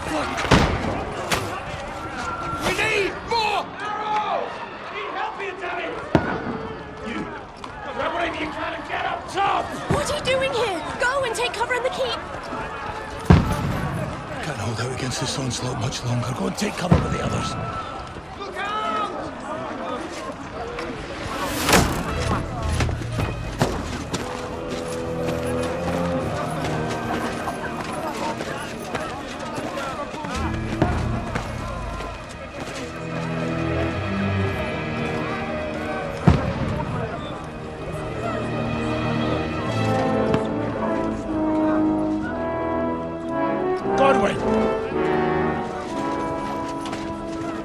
We need more arrows! Need help here, damn it! You, grab whatever you can and get up top! What are you doing here? Go and take cover in the keep! Can't hold out against this onslaught much longer. Go and take cover with the others. Look out!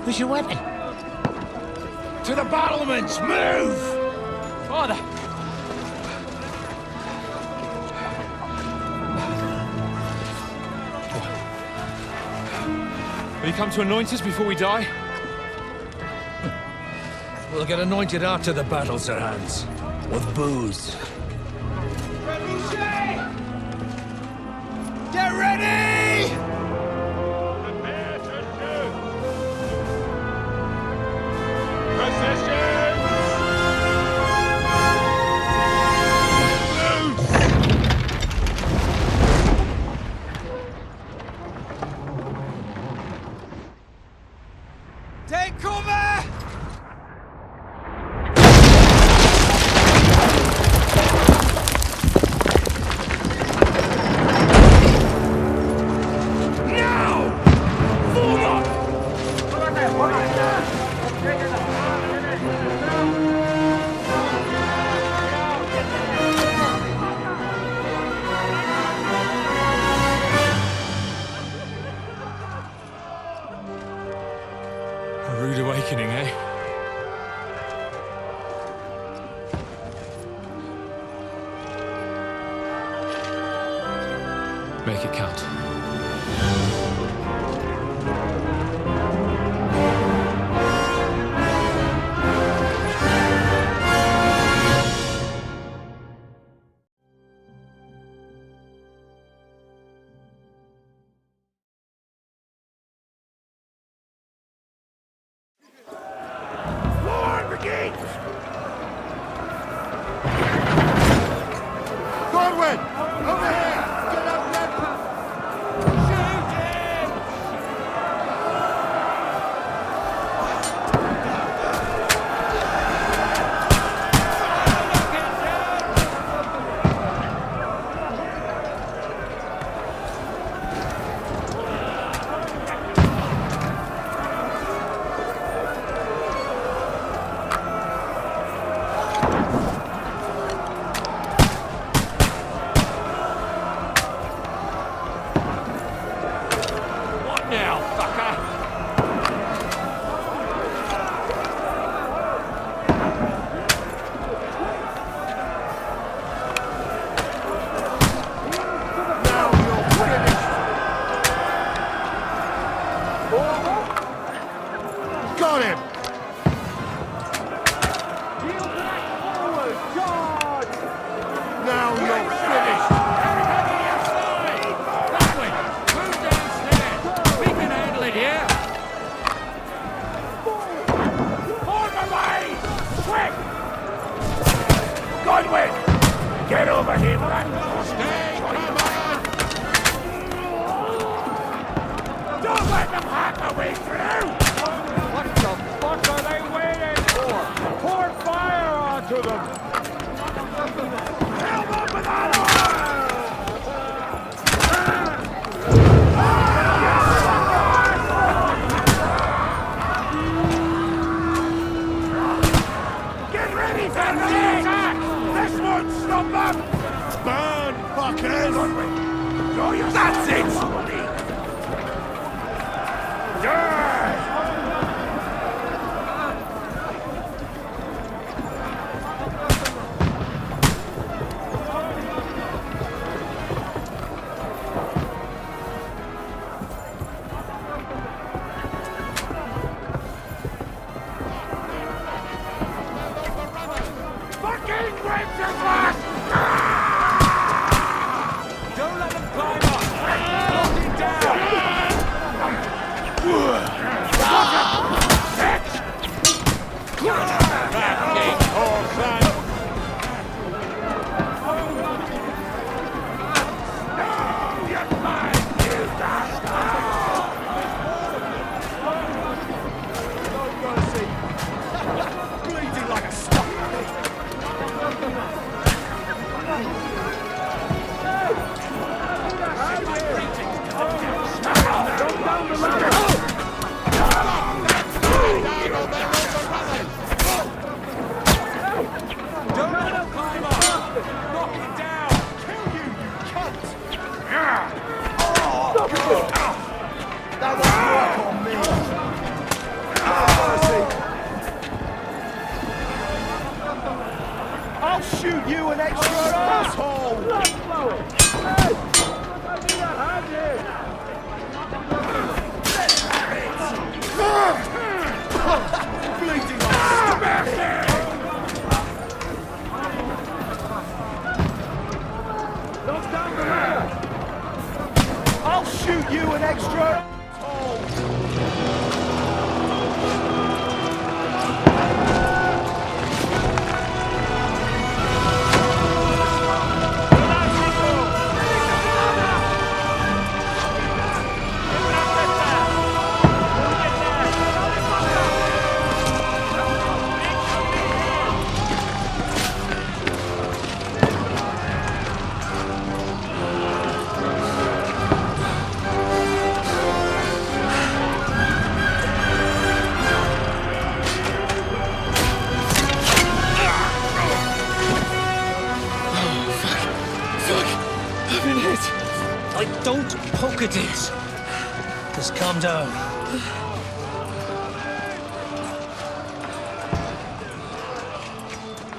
Where's your weapon? To the battlements! Move! Father! Will you come to anoint us before we die? We'll get anointed after the battles are hands. With booze. Get ready! Prepare to shoot! Position! Take cover! A rude awakening, eh? Make it count. Godwin! Over here! Get up, get up! Shoot him! What now, fucker? Now you're finished! Got him! Now you're finished! Move downstairs! We can handle it here! Form a line! Quick! Godwin! Get over here, man! Stay, come on! Don't let them hack their way through! What the fuck are they waiting for? Pour fire onto them! Help them with that Get ready for the attack! This won't stop them! Burn, fuckers! That's it! Die! shoot you an extra asshole! Bleeding I'll shoot you an extra asshole! Don't poke at it. Just calm down.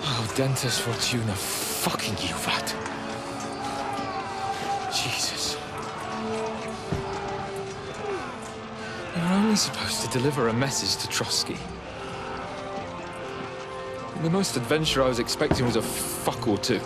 Oh, Dentes Fortuna, fucking you, vat. Jesus. You're only supposed to deliver a message to Trotsky. The most adventure I was expecting was a fuck or two.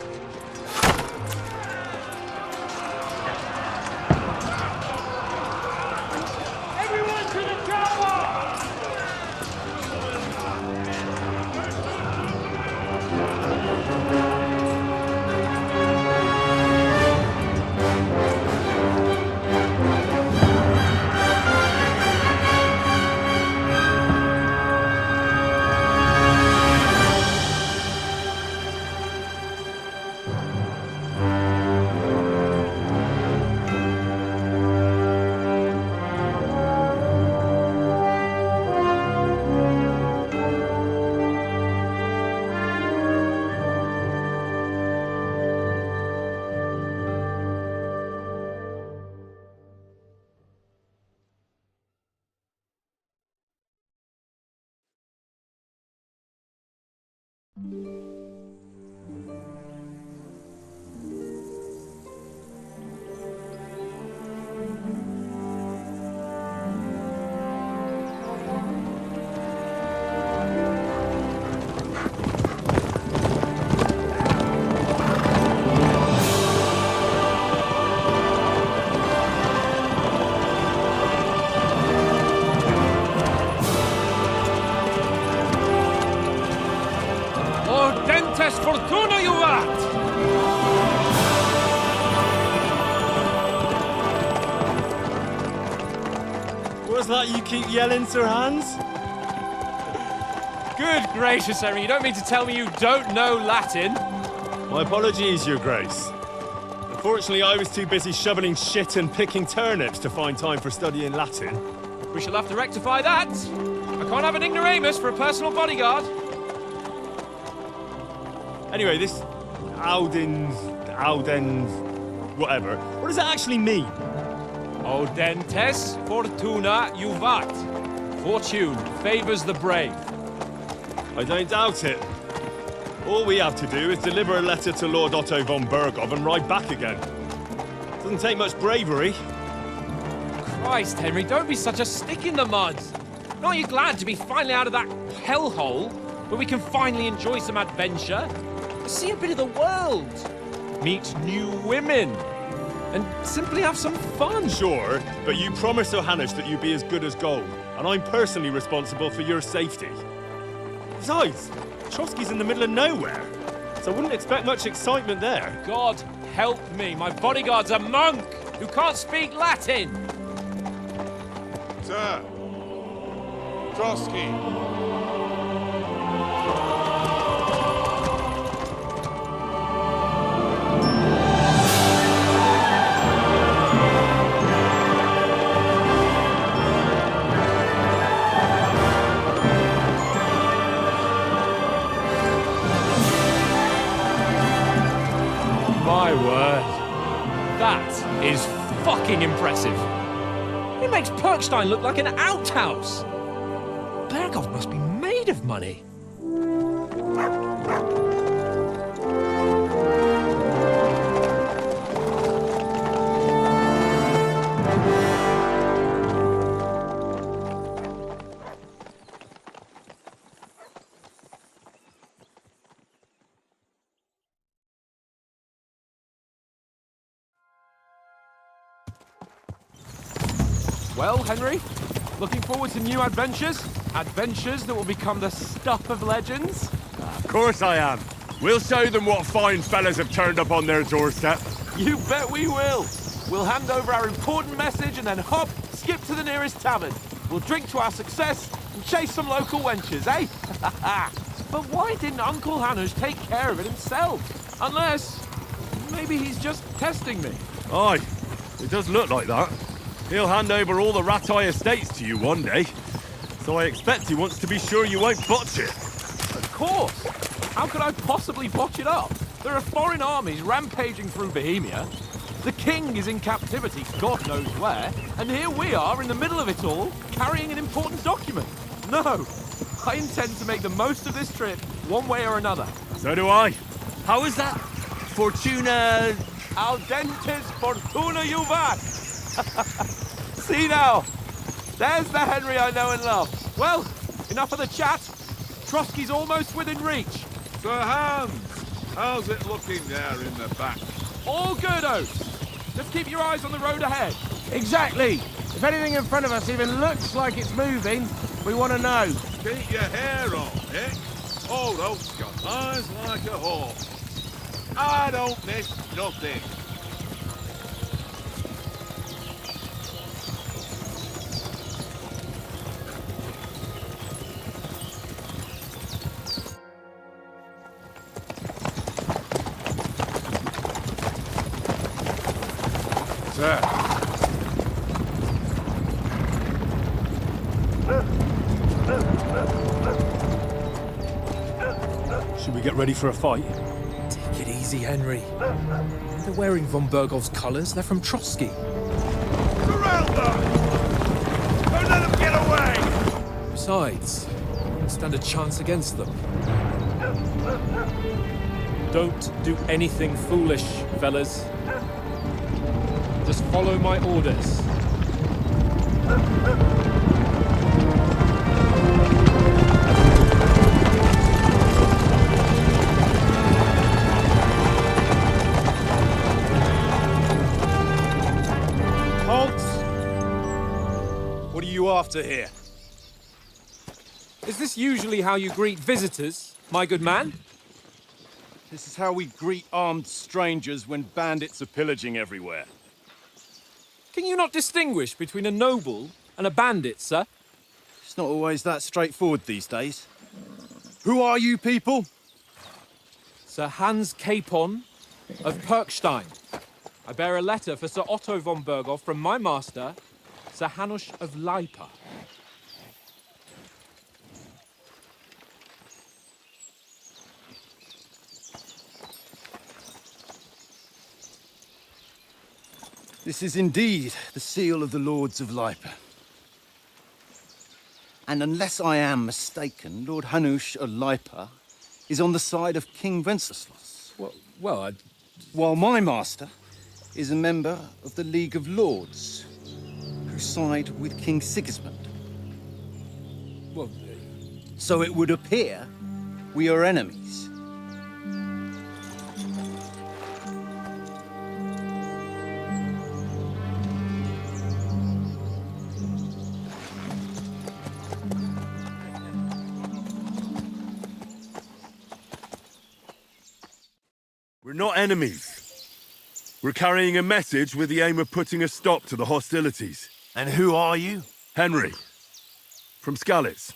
Fortuna, you vat! What's that you keep yelling, Sir Hans? Good gracious, Henry, you don't mean to tell me you don't know Latin? My apologies, Your Grace. Unfortunately, I was too busy shoveling shit and picking turnips to find time for studying Latin. We shall have to rectify that. I can't have an ignoramus for a personal bodyguard. Anyway, this Audens, whatever. What does that actually mean? Audentes Fortuna Juvat. Fortune favors the brave. I don't doubt it. All we have to do is deliver a letter to Lord Otto von Bergov and ride back again. Doesn't take much bravery. Christ, Henry, don't be such a stick in the mud. Aren't you glad to be finally out of that hellhole where we can finally enjoy some adventure? See a bit of the world, meet new women, and simply have some fun. Sure, but you promised Johannes that you'd be as good as gold, and I'm personally responsible for your safety. Besides, Trotsky's in the middle of nowhere, so I wouldn't expect much excitement there. God help me, my bodyguard's a monk who can't speak Latin. Sir! Trotsky! My word. That is fucking impressive. It makes Perkstein look like an outhouse. Bergov must be made of money. Well, Henry, looking forward to new adventures? Adventures that will become the stuff of legends? Of course I am. We'll show them what fine fellas have turned up on their doorstep. You bet we will. We'll hand over our important message and then hop, skip to the nearest tavern. We'll drink to our success and chase some local wenches, eh? But why didn't Uncle Hanush take care of it himself? Unless, maybe he's just testing me. Aye, it does look like that. He'll hand over all the Ratai estates to you one day. So I expect he wants to be sure you won't botch it. Of course. How could I possibly botch it up? There are foreign armies rampaging through Bohemia. The king is in captivity, God knows where, and here we are in the middle of it all, carrying an important document. No, I intend to make the most of this trip, one way or another. So do I. How is that? Fortuna... Al dentes fortuna juvat. See now, there's the Henry I know and love. Well, enough of the chat. Trotsky's almost within reach. Sir Hans, how's it looking there in the back? All good, Oates. Just keep your eyes on the road ahead. Exactly. If anything in front of us even looks like it's moving, we want to know. Keep your hair on, eh? Old Oak's got eyes like a hawk. I don't miss nothing. Sir. Should we get ready for a fight? Take it easy, Henry. They're wearing von Bergov's colours. They're from Trotsky. Surround them! Don't let them get away! Besides, we don't stand a chance against them. Don't do anything foolish, fellas. Just follow my orders. Halt! What are you after here? Is this usually how you greet visitors, my good man? This is how we greet armed strangers when bandits are pillaging everywhere. Can you not distinguish between a noble and a bandit, sir? It's not always that straightforward these days. Who are you people? Sir Hans Capon of Perkstein. I bear a letter for Sir Otto von Berghoff from my master, Sir Hanush of Lipa. This is indeed the seal of the Lords of Lipa. And unless I am mistaken, Lord Hanush of Lipa is on the side of King Wenceslas. Well, While my master is a member of the League of Lords, who side with King Sigismund. well, So it would appear we are enemies. We're not enemies. We're carrying a message with the aim of putting a stop to the hostilities. And who are you? Henry, from Skalitz.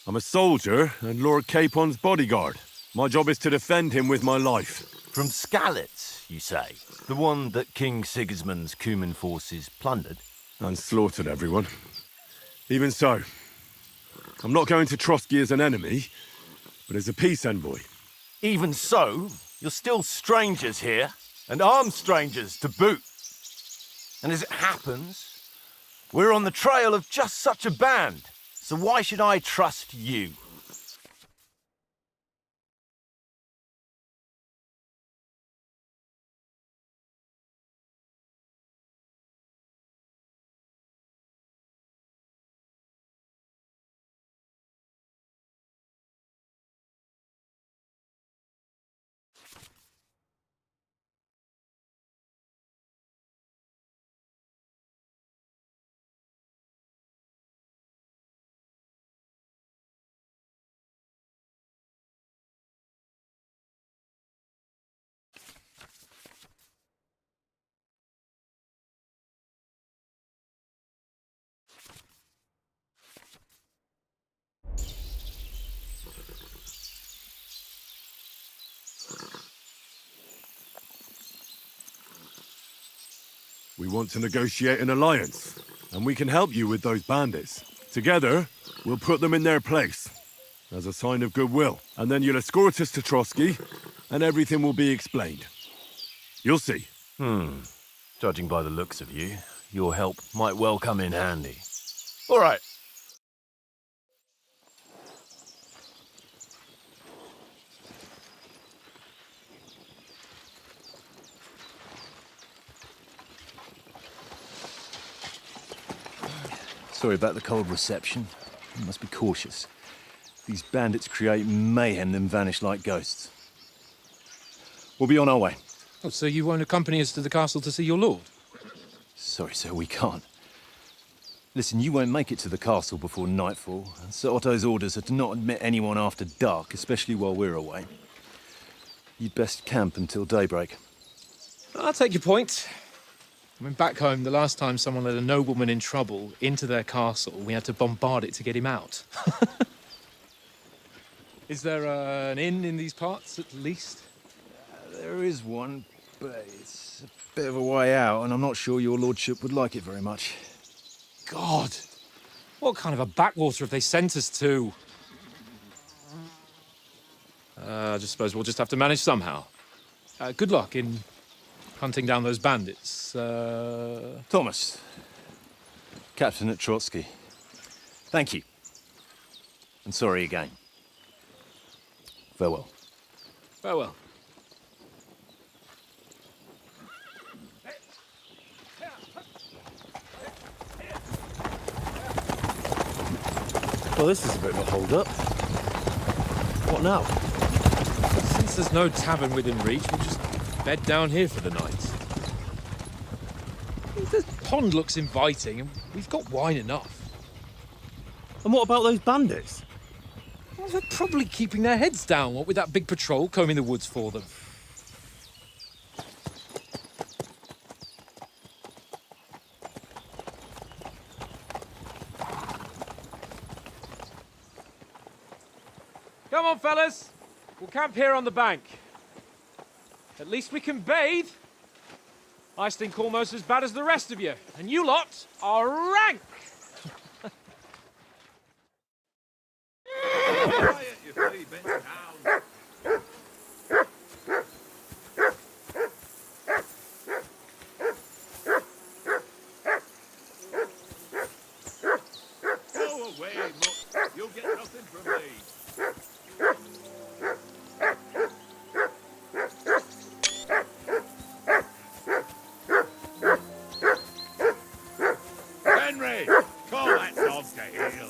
I'm a soldier and Lord Capon's bodyguard. My job is to defend him with my life. From Skalitz, you say? The one that King Sigismund's Cuman forces plundered? And slaughtered everyone. Even so, I'm not going to Trotsky as an enemy, but as a peace envoy. Even so, you're still strangers here, and armed strangers to boot. And as it happens, we're on the trail of just such a band. So why should I trust you? We want to negotiate an alliance, and we can help you with those bandits. Together, we'll put them in their place, as a sign of goodwill. And then you'll escort us to Trotsky, and everything will be explained. You'll see. Judging by the looks of you, your help might well come in handy. All right. Sorry about the cold reception. You must be cautious. These bandits create mayhem, then vanish like ghosts. We'll be on our way. Oh, so you won't accompany us to the castle to see your lord? Sorry, sir, we can't. Listen, you won't make it to the castle before nightfall. Sir Otto's orders are to not admit anyone after dark, especially while we're away. You'd best camp until daybreak. I'll take your point. I mean, back home, the last time someone let a nobleman in trouble into their castle, we had to bombard it to get him out. Is there an inn in these parts, at least? There is one, but it's a bit of a way out, and I'm not sure your lordship would like it very much. God! What kind of a backwater have they sent us to? I just suppose we'll just have to manage somehow. Good luck in hunting down those bandits. Thomas, captain at Trotsky. Thank you. And sorry again. Farewell. Farewell. Well, this is a bit of a hold-up. What now? Since there's no tavern within reach, we'll just bed down here for the night. The pond looks inviting, and we've got wine enough. And what about those bandits? Well, they're probably keeping their heads down, what with that big patrol combing the woods for them. Come on, fellas. We'll camp here on the bank. At least we can bathe. I stink almost as bad as the rest of you, and you lot are rank. Quiet, you three bent down. Go away, mutt. You'll get nothing from me. Henry, call that dog to heel.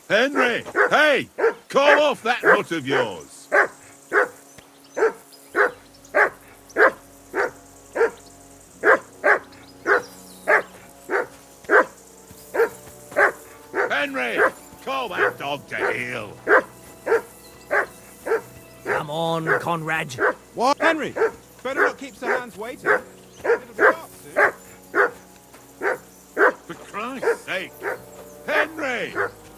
Henry! Hey! Call off that nut of yours! Henry! Call that dog to heel! Come on, Conrad. What? Henry, better not keep Sir Hans waiting. It'll be dark soon. For Christ's sake! Henry!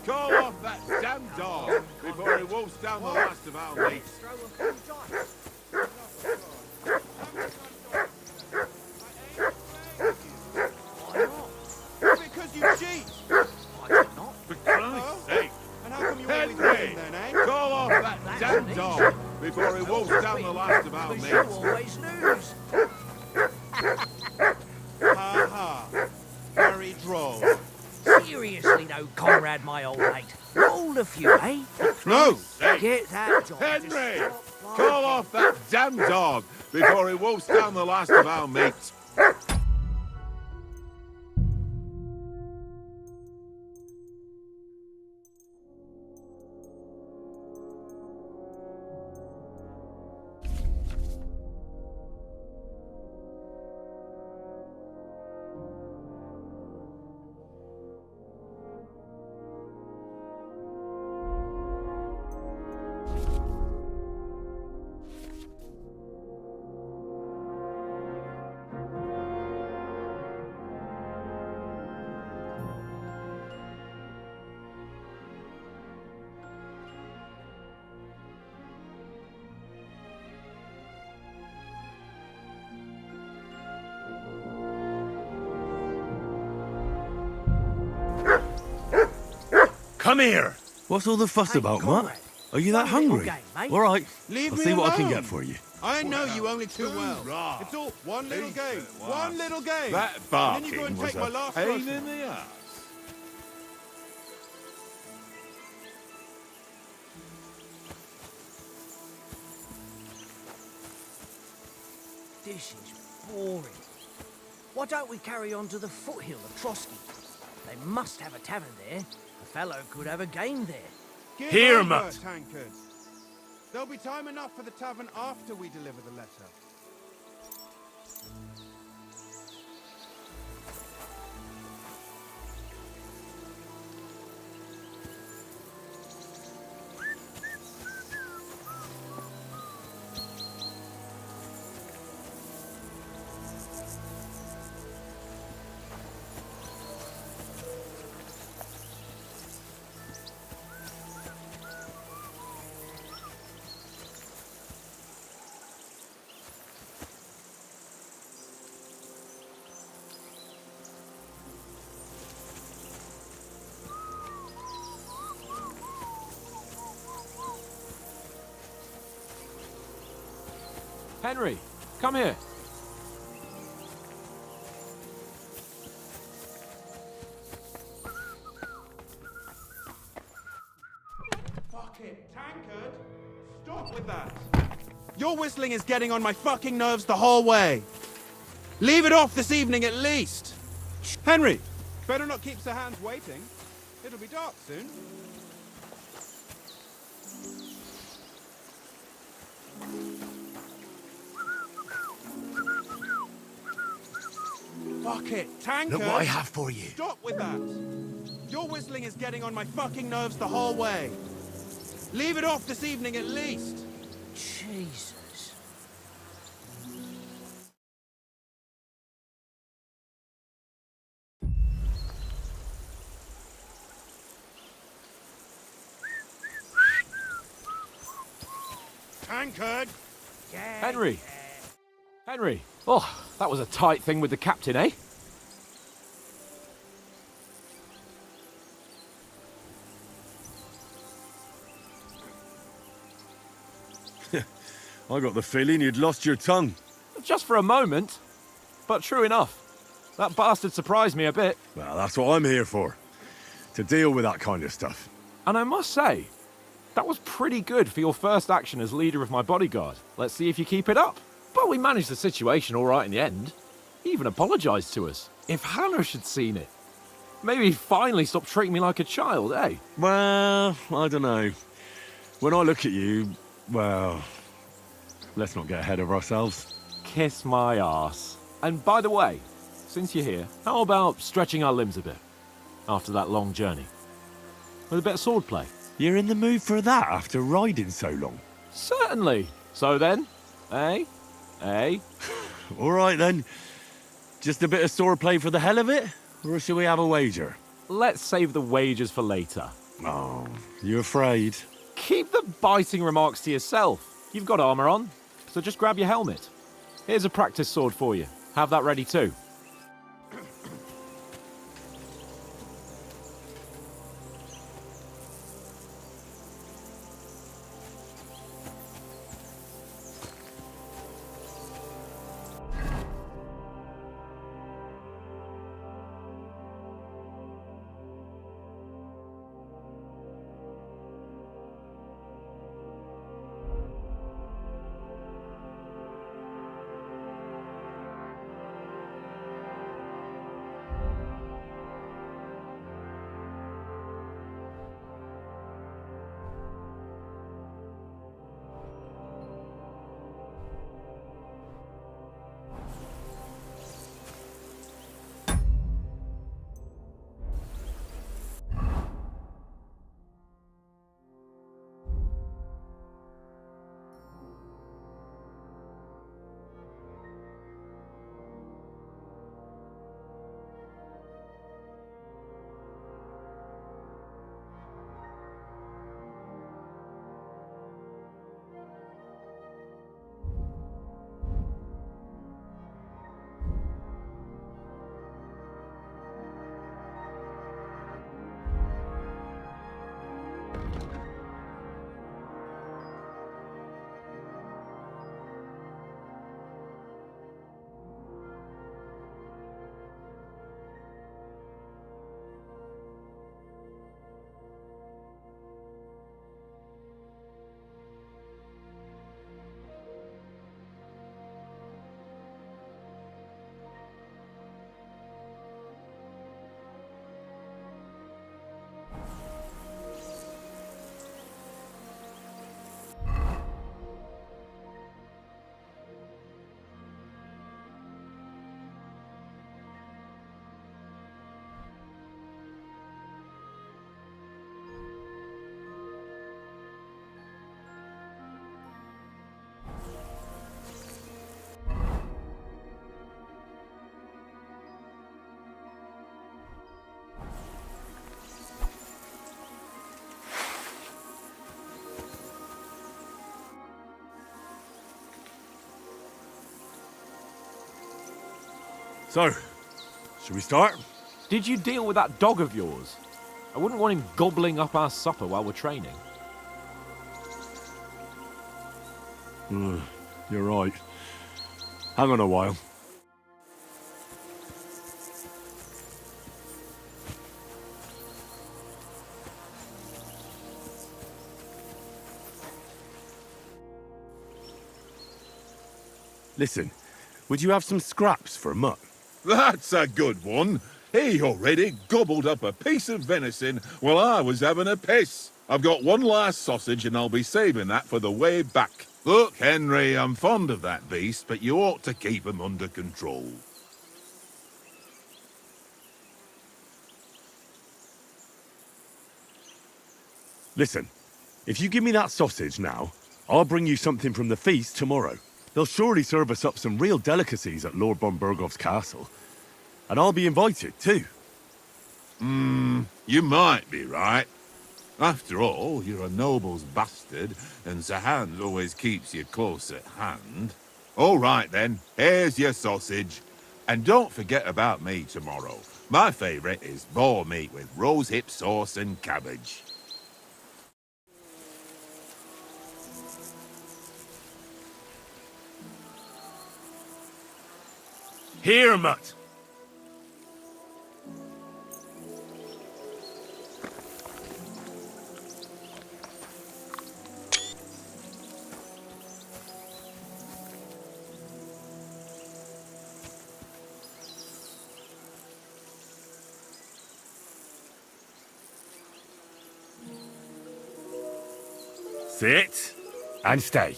Call off that damn dog before he wolfs down the last of our mates. Because you cheat. For Christ's sake! And how come you always Henry! win then, eh? Call off that damn dog before he wolfs down the last of our You mates. always lose. Ha ha. Very droll. Seriously though, Conrad, my old mate. Roll a few, eh? No. Sake. Get that job. Henry! Call off that damn dog before he wolfs down the last of our mates. Come here! What's all the fuss Hey, about, Conrad. Matt? Are you that Fun little hungry? game, mate. All right, Leave I'll me see what I can alone. get for you. I know you only too well. It's all one little game. One little game. That And then barking you go and was take my a last pain grocery. in the ass. This is boring. Why don't we carry on to the foothill of Trotsky? They must have a tavern there. A fellow could have a game there. Give Here, over, Matt. tankard. There'll be time enough for the tavern after we deliver the letter. Henry, come here. Fuck it, tankard. Stop with that. Your whistling is getting on my fucking nerves the whole way. Leave it off this evening at least. Henry, better not keep Sir Hans waiting. It'll be dark soon. Fuck it, tankard. Look what I have for you. Stop with that. Your whistling is getting on my fucking nerves the whole way. Leave it off this evening at least. Jesus. Tankard. Henry. Henry. Oh, that was a tight thing with the captain, eh? I got the feeling you'd lost your tongue. Just for a moment. But true enough. That bastard surprised me a bit. Well, that's what I'm here for. To deal with that kind of stuff. And I must say, that was pretty good for your first action as leader of my bodyguard. Let's see if you keep it up. But we managed the situation all right in the end. He even apologized to us. If Hanosh had seen it. Maybe he'd finally stop treating me like a child, eh? Well, I don't know. When I look at you, well, let's not get ahead of ourselves. Kiss my arse. And by the way, since you're here, how about stretching our limbs a bit? After that long journey. With a bit of swordplay. You're in the mood for that after riding so long? Certainly. So then, eh? Eh? All right then. Just a bit of swordplay for the hell of it? Or shall we have a wager? Let's save the wagers for later. Oh, you afraid? Keep the biting remarks to yourself. You've got armor on, so just grab your helmet. Here's a practice sword for you. Have that ready too. So, should we start? Did you deal with that dog of yours? I wouldn't want him gobbling up our supper while we're training. You're right. Hang on a while. Listen, would you have some scraps for Mutt? That's a good one. He already gobbled up a piece of venison while I was having a piss. I've got one last sausage and I'll be saving that for the way back. Look, Henry, I'm fond of that beast, but you ought to keep him under control. Listen, if you give me that sausage now, I'll bring you something from the feast tomorrow. They'll surely serve us up some real delicacies at Lord von Bergov's castle. And I'll be invited, too. You might be right. After all, you're a noble's bastard, and Sir Hans always keeps you close at hand. All right, then. Here's your sausage. And don't forget about me tomorrow. My favourite is boar meat with rosehip sauce and cabbage. Here, Mutt. Sit and stay.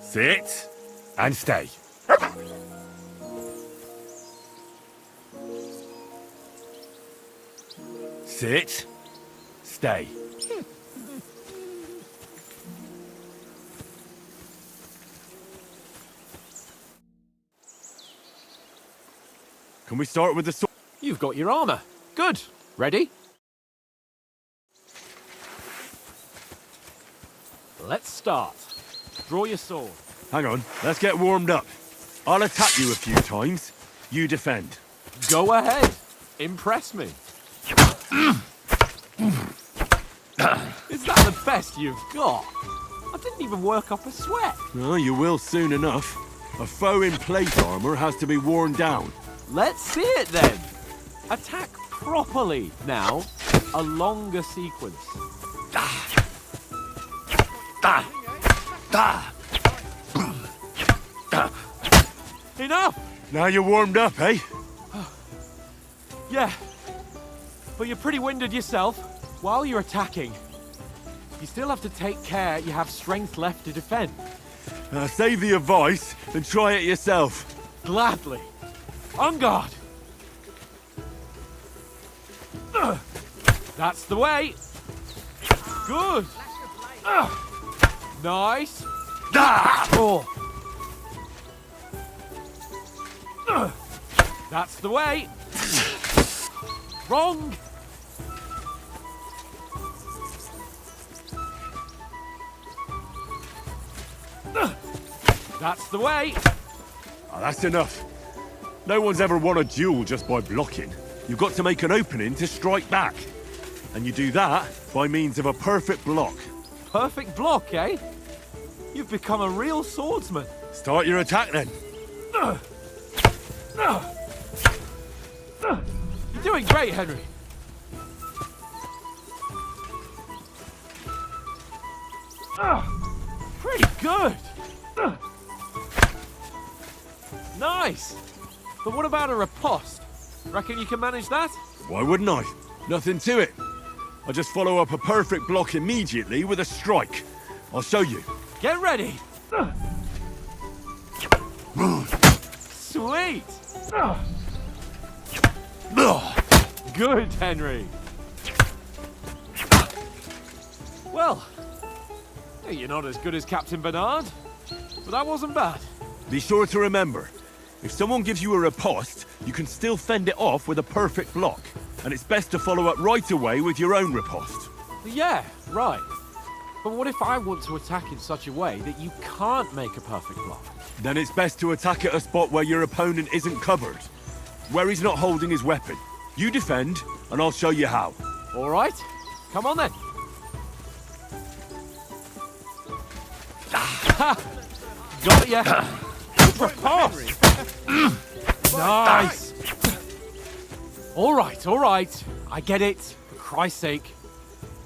Sit and stay. Sit, stay. Can we start with the sword? You've got your armor. Good. Ready? Let's start. Draw your sword. Hang on, let's get warmed up. I'll attack you a few times. You defend. Go ahead. Impress me. Is that the best you've got? I didn't even work up a sweat. Oh, you will soon enough. A foe in plate armor has to be worn down. Let's see it then. Attack properly now. A longer sequence. Enough! Now you're warmed up, eh? Yeah. But you're pretty winded yourself. While you're attacking, you still have to take care you have strength left to defend. Save the advice and try it yourself. Gladly. On guard. That's the way. Good. Nice. Oh. That's the way. Wrong. That's the way. Oh, that's enough. No one's ever won a duel just by blocking. You've got to make an opening to strike back. And you do that by means of a perfect block. Perfect block, eh? You've become a real swordsman. Start your attack then. You're doing great, Henry. Pretty good. Nice. But what about a riposte? Reckon you can manage that? Why wouldn't I? Nothing to it. I just follow up a perfect block immediately with a strike. I'll show you. Get ready. Sweet. Good, Henry. Well, you're not as good as Captain Bernard, but that wasn't bad. Be sure to remember, if someone gives you a riposte, you can still fend it off with a perfect block. And it's best to follow up right away with your own riposte. Yeah, right. But what if I want to attack in such a way that you can't make a perfect block? Then it's best to attack at a spot where your opponent isn't covered. Where he's not holding his weapon. You defend, and I'll show you how. All right. Come on then. Got ya. Riposte. Nice. All right. I get it. For Christ's sake.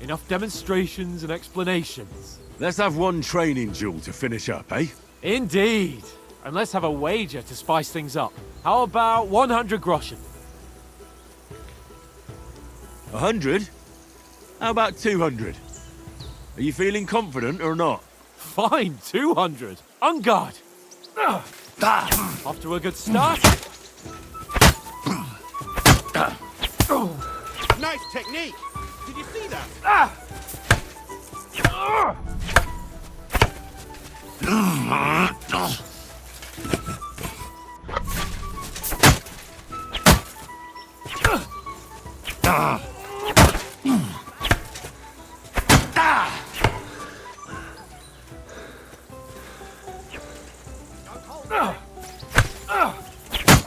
Enough demonstrations and explanations. Let's have one training duel to finish up, eh? Indeed. And let's have a wager to spice things up. How about 100 groschen? 100? How about 200? Are you feeling confident or not? Fine, 200. On guard. Off to a good start. Nice technique. Did you see that?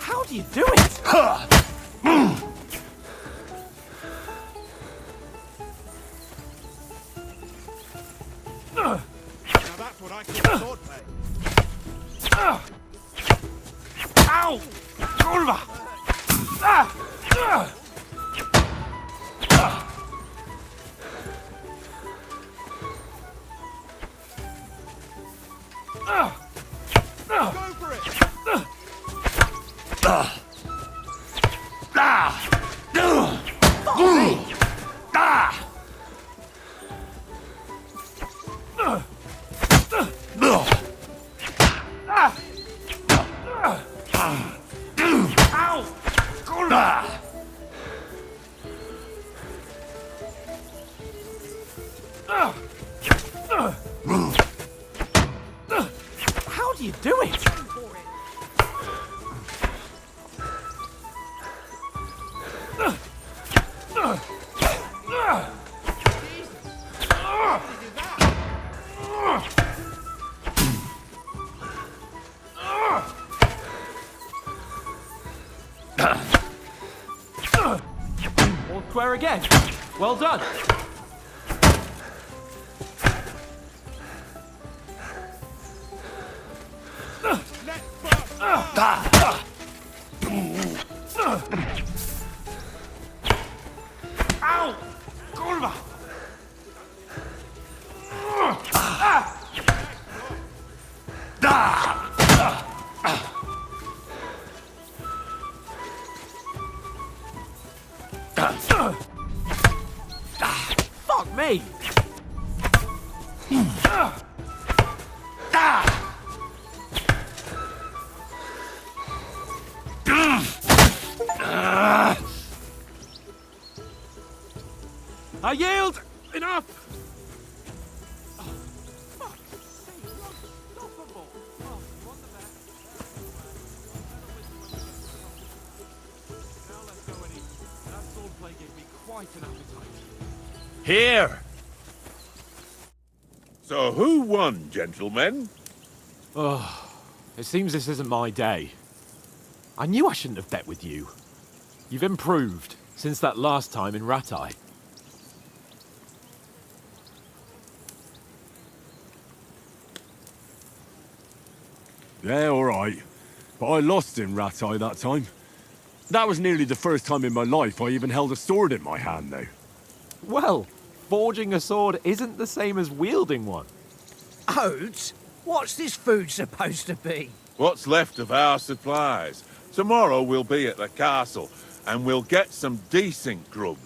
How do you do it? Now that's what I call swordplay. Ow! Kurwa! Go for it. How do you do it? All square again. Well done. Ow! Kurwa! Fuck me! I yield! Enough! Here! So who won, gentlemen? Oh, it seems this isn't my day. I knew I shouldn't have bet with you. You've improved since that last time in Ratai. Yeah, all right. But I lost in Ratai that time. That was nearly the first time in my life I even held a sword in my hand, though. Well, forging a sword isn't the same as wielding one. Oats? What's this food supposed to be? What's left of our supplies? Tomorrow we'll be at the castle, and we'll get some decent grub.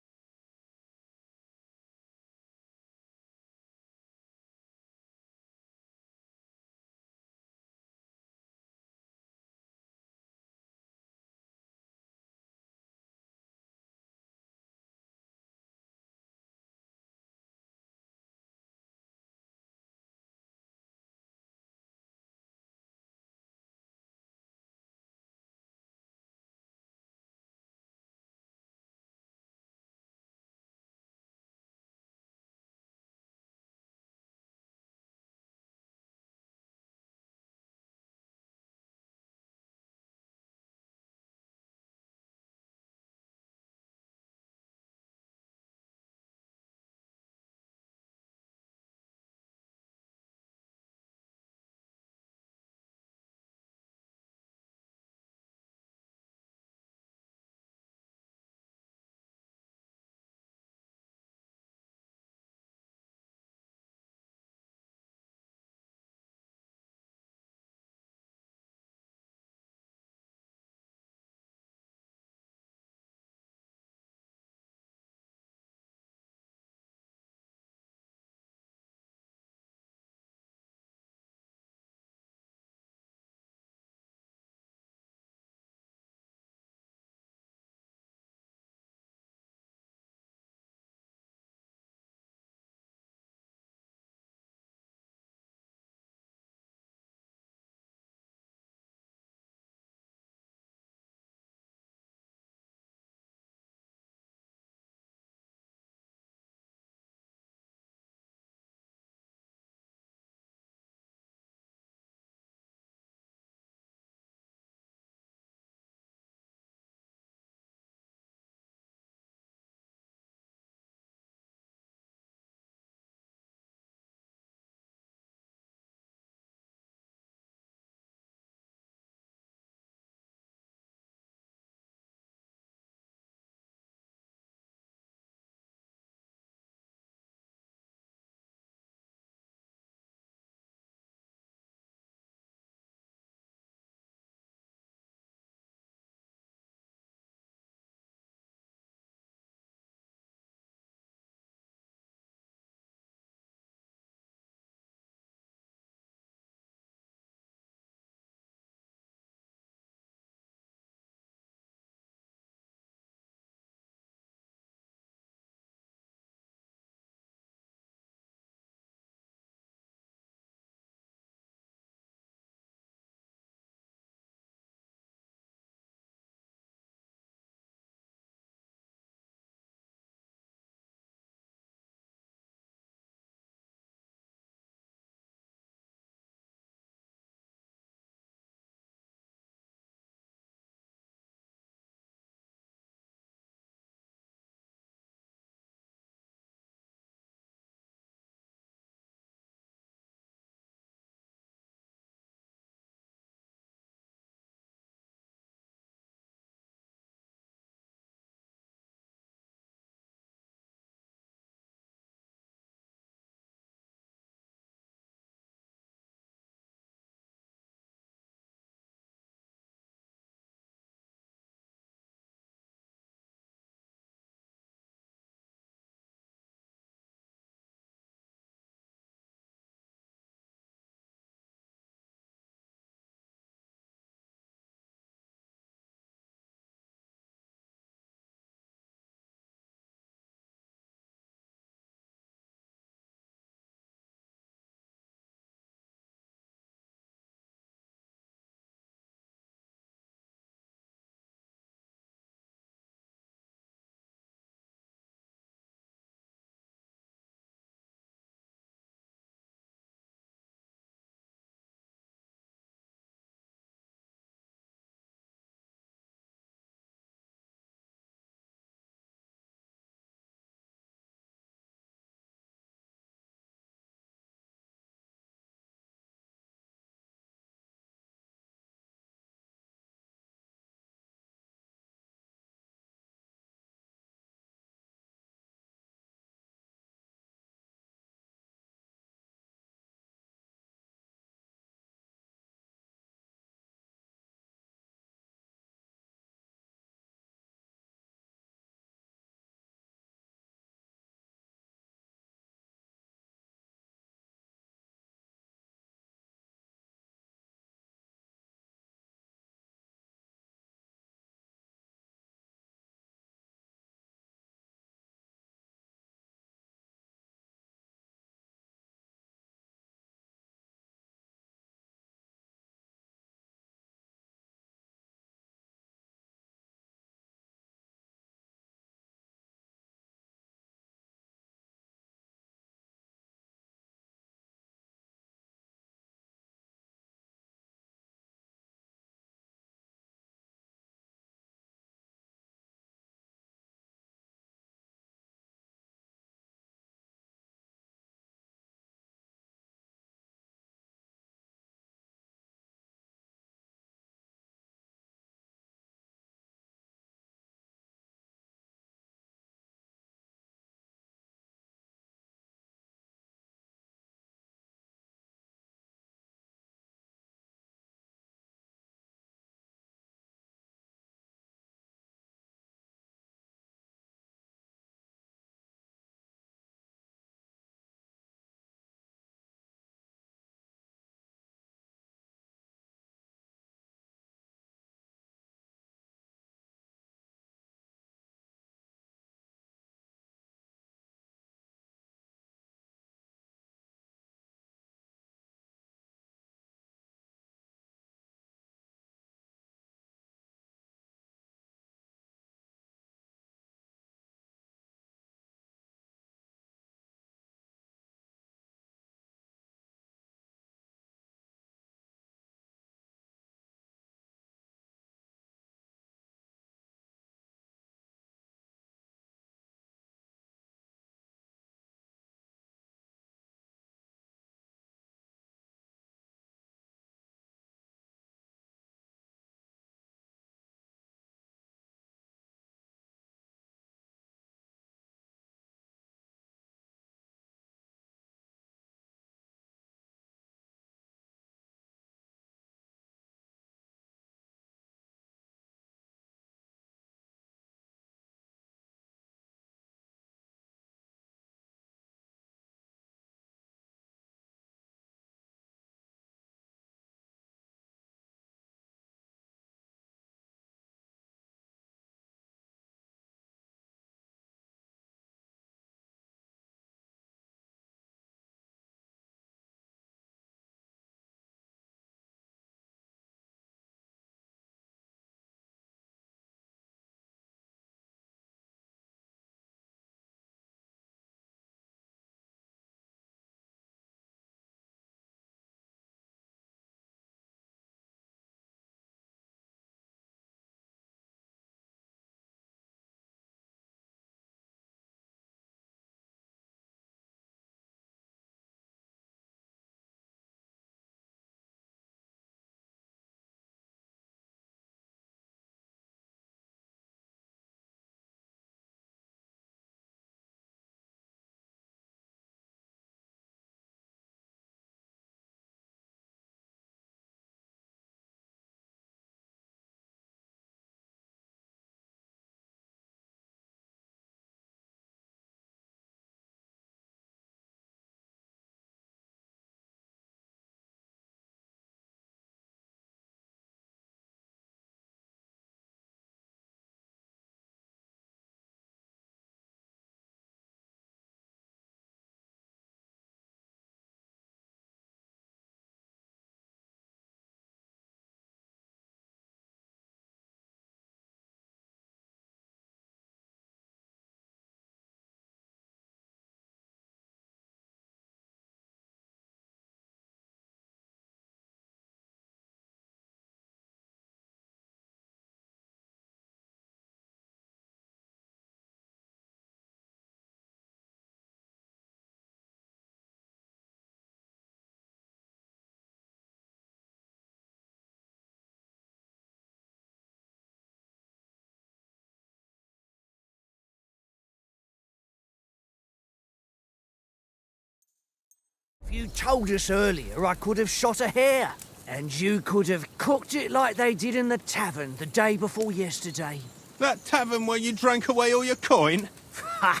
If you told us earlier, I could have shot a hare. And you could have cooked it like they did in the tavern the day before yesterday. That tavern where you drank away all your coin? Ha!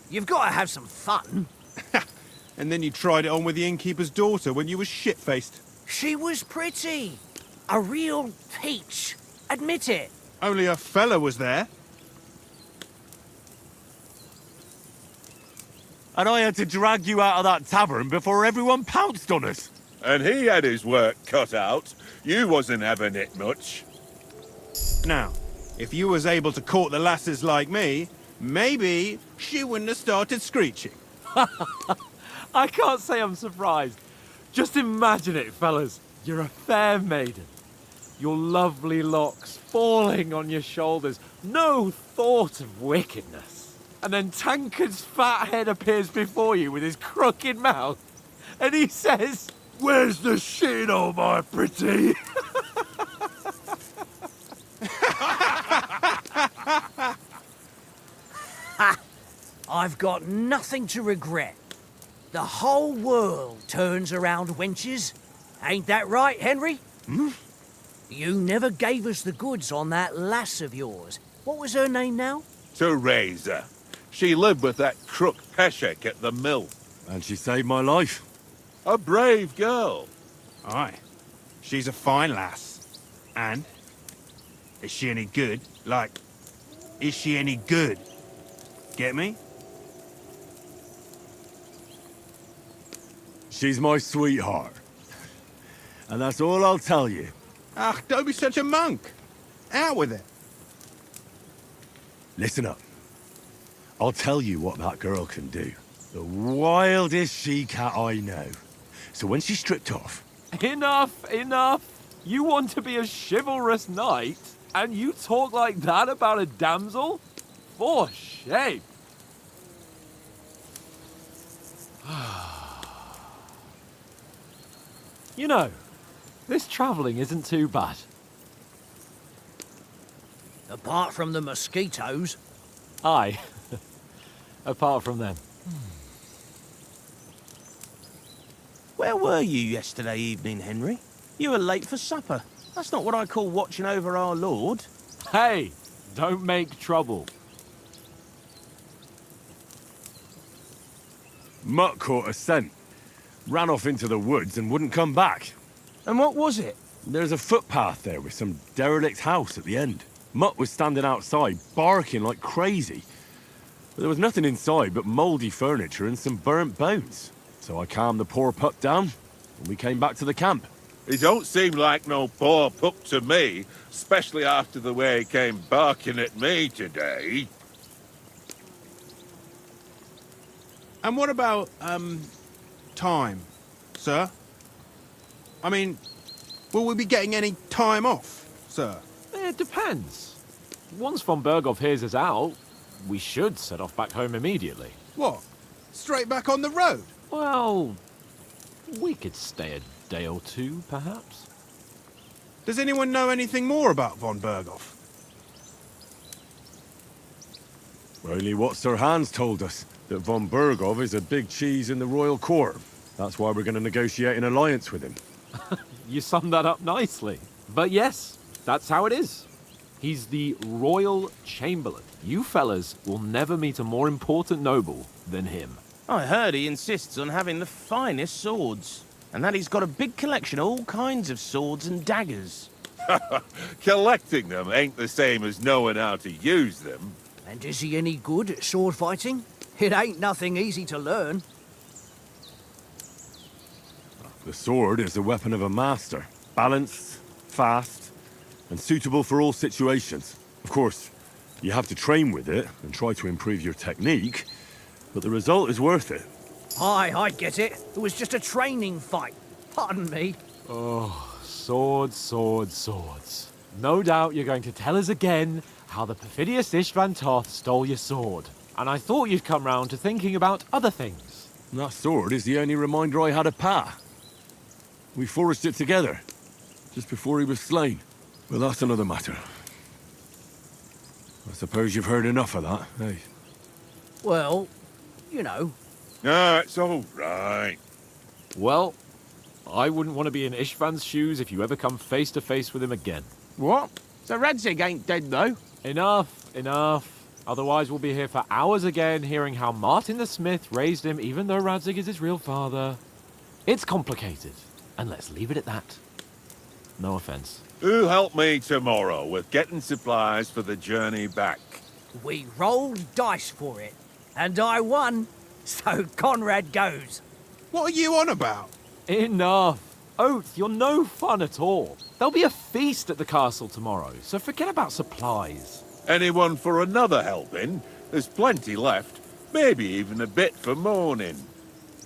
You've got to have some fun. And then you tried it on with the innkeeper's daughter when you were shit-faced. She was pretty. A real peach. Admit it. Only a fella was there. And I had to drag you out of that tavern before everyone pounced on us. And he had his work cut out. You wasn't having it much. Now, if you was able to court the lasses like me, maybe she wouldn't have started screeching. I can't say I'm surprised. Just imagine it, fellas. You're a fair maiden. Your lovely locks falling on your shoulders. No thought of wickedness. And then Tankard's fat head appears before you with his crooked mouth. And he says, "Where's the shit, oh my pretty?" I've got nothing to regret. The whole world turns around wenches. Ain't that right, Henry? Hmm? You never gave us the goods on that lass of yours. What was her name now? Teresa. She lived with that crook Peshek at the mill. And she saved my life. A brave girl. Aye. She's a fine lass. And? Is she any good? Like, is she any good? Get me? She's my sweetheart. And that's all I'll tell you. Ah, don't be such a monk. Out with it. Listen up. I'll tell you what that girl can do. The wildest she-cat I know. So when she's stripped off... Enough, enough. You want to be a chivalrous knight, and you talk like that about a damsel? For shame. You know, this travelling isn't too bad. Apart from the mosquitoes. Aye. Apart from them. Where were you yesterday evening, Henry? You were late for supper. That's not what I call watching over our Lord. Hey, don't make trouble. Mutt caught a scent. Ran off into the woods and wouldn't come back. And what was it? There's a footpath there with some derelict house at the end. Mutt was standing outside, barking like crazy. But there was nothing inside but mouldy furniture and some burnt bones. So I calmed the poor pup down, and we came back to the camp. He don't seem like no poor pup to me, especially after the way he came barking at me today. And what about, time, sir? I mean, will we be getting any time off, sir? It depends. Once von Berghoff hears us out, we should set off back home immediately. What? Straight back on the road? Well, we could stay a day or two, perhaps. Does anyone know anything more about von Berghoff? Only what Sir Hans told us, that von Berghoff is a big cheese in the royal court. That's why we're going to negotiate an alliance with him. You summed that up nicely. But yes, that's how it is. He's the royal chamberlain. You fellas will never meet a more important noble than him. I heard he insists on having the finest swords, and that he's got a big collection of all kinds of swords and daggers. Collecting them ain't the same as knowing how to use them. And is he any good at sword fighting? It ain't nothing easy to learn. The sword is the weapon of a master. Balanced, fast, and suitable for all situations. Of course, you have to train with it and try to improve your technique, but the result is worth it. Aye, I get it. It was just a training fight. Pardon me. Oh, swords, swords, swords. No doubt you're going to tell us again how the perfidious Istvan Toth stole your sword. And I thought you'd come round to thinking about other things. That sword is the only reminder I had of Pa. We forged it together, just before he was slain. But that's another matter. I suppose you've heard enough of that, eh? Well, you know. Ah, it's all right. Well, I wouldn't want to be in Ishvan's shoes if you ever come face to face with him again. What? So Radzig ain't dead, though? Enough. Otherwise, we'll be here for hours again, hearing how Martin the Smith raised him, even though Radzig is his real father. It's complicated, and let's leave it at that. No offense. Who'll help me tomorrow with getting supplies for the journey back? We rolled dice for it, and I won, so Conrad goes. What are you on about? Enough. Oath, you're no fun at all. There'll be a feast at the castle tomorrow, so forget about supplies. Anyone for another helping? There's plenty left. Maybe even a bit for morning.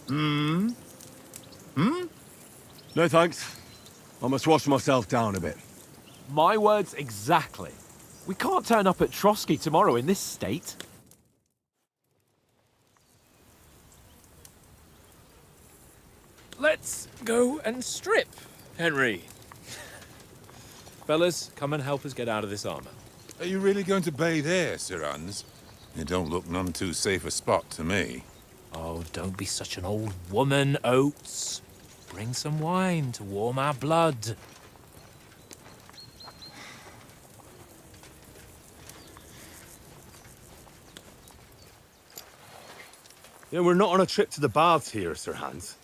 No thanks. I must wash myself down a bit. My words exactly. We can't turn up at Trotsky tomorrow in this state. Let's go and strip, Henry. Fellas, come and help us get out of this armor. Are you really going to bathe here, Sir Hans? It don't look none too safe a spot to me. Oh, don't be such an old woman, Oates. Bring some wine to warm our blood. Yeah, we're not on a trip to the baths here, Sir Hans.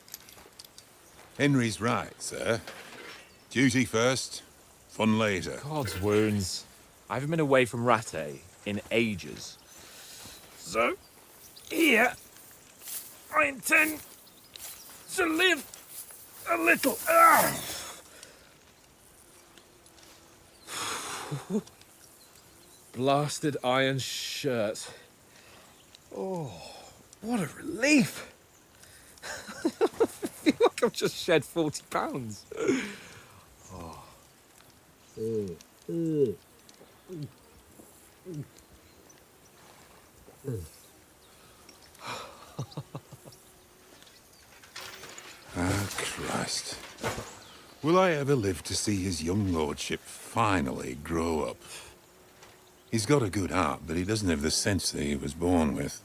Henry's right, sir. Duty first, fun later. God's wounds. I haven't been away from Rattay in ages. So, here, I intend to live a little. Blasted iron shirt. Oh, what a relief. I feel like I've just shed 40 pounds. Ah, Christ. Will I ever live to see his young lordship finally grow up? He's got a good heart, but he doesn't have the sense that he was born with.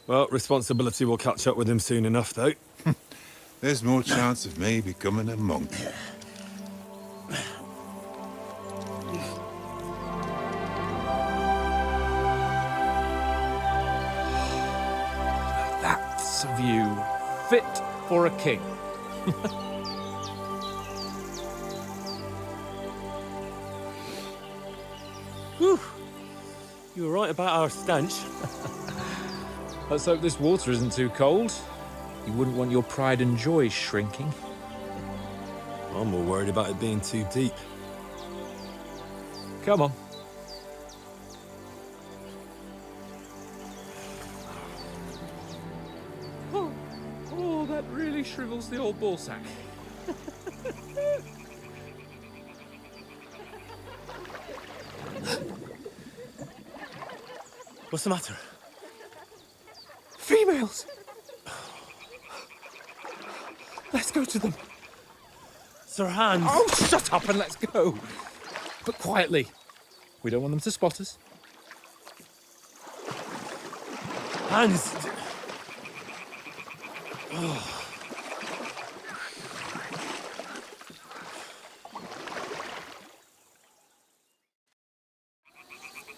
Well, responsibility will catch up with him soon enough, though. There's more chance of me becoming a monk. That's a view fit for a king. Whew. You were right about our stench. Let's hope this water isn't too cold. You wouldn't want your pride and joy shrinking. I'm more worried about it being too deep. Come on. Oh, that really shrivels the old ballsack. What's the matter? Females! Let's go to them. Sir Hans! Oh, shut up and let's go. But quietly. We don't want them to spot us. Hans! Oh.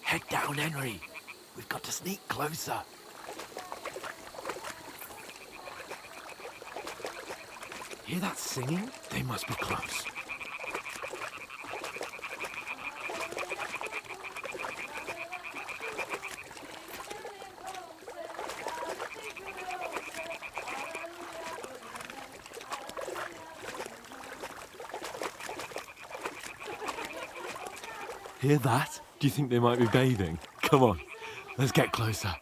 Head down, Henry. We've got to sneak closer. Hear that singing? They must be close. Hear that? Do you think they might be bathing? Come on, let's get closer.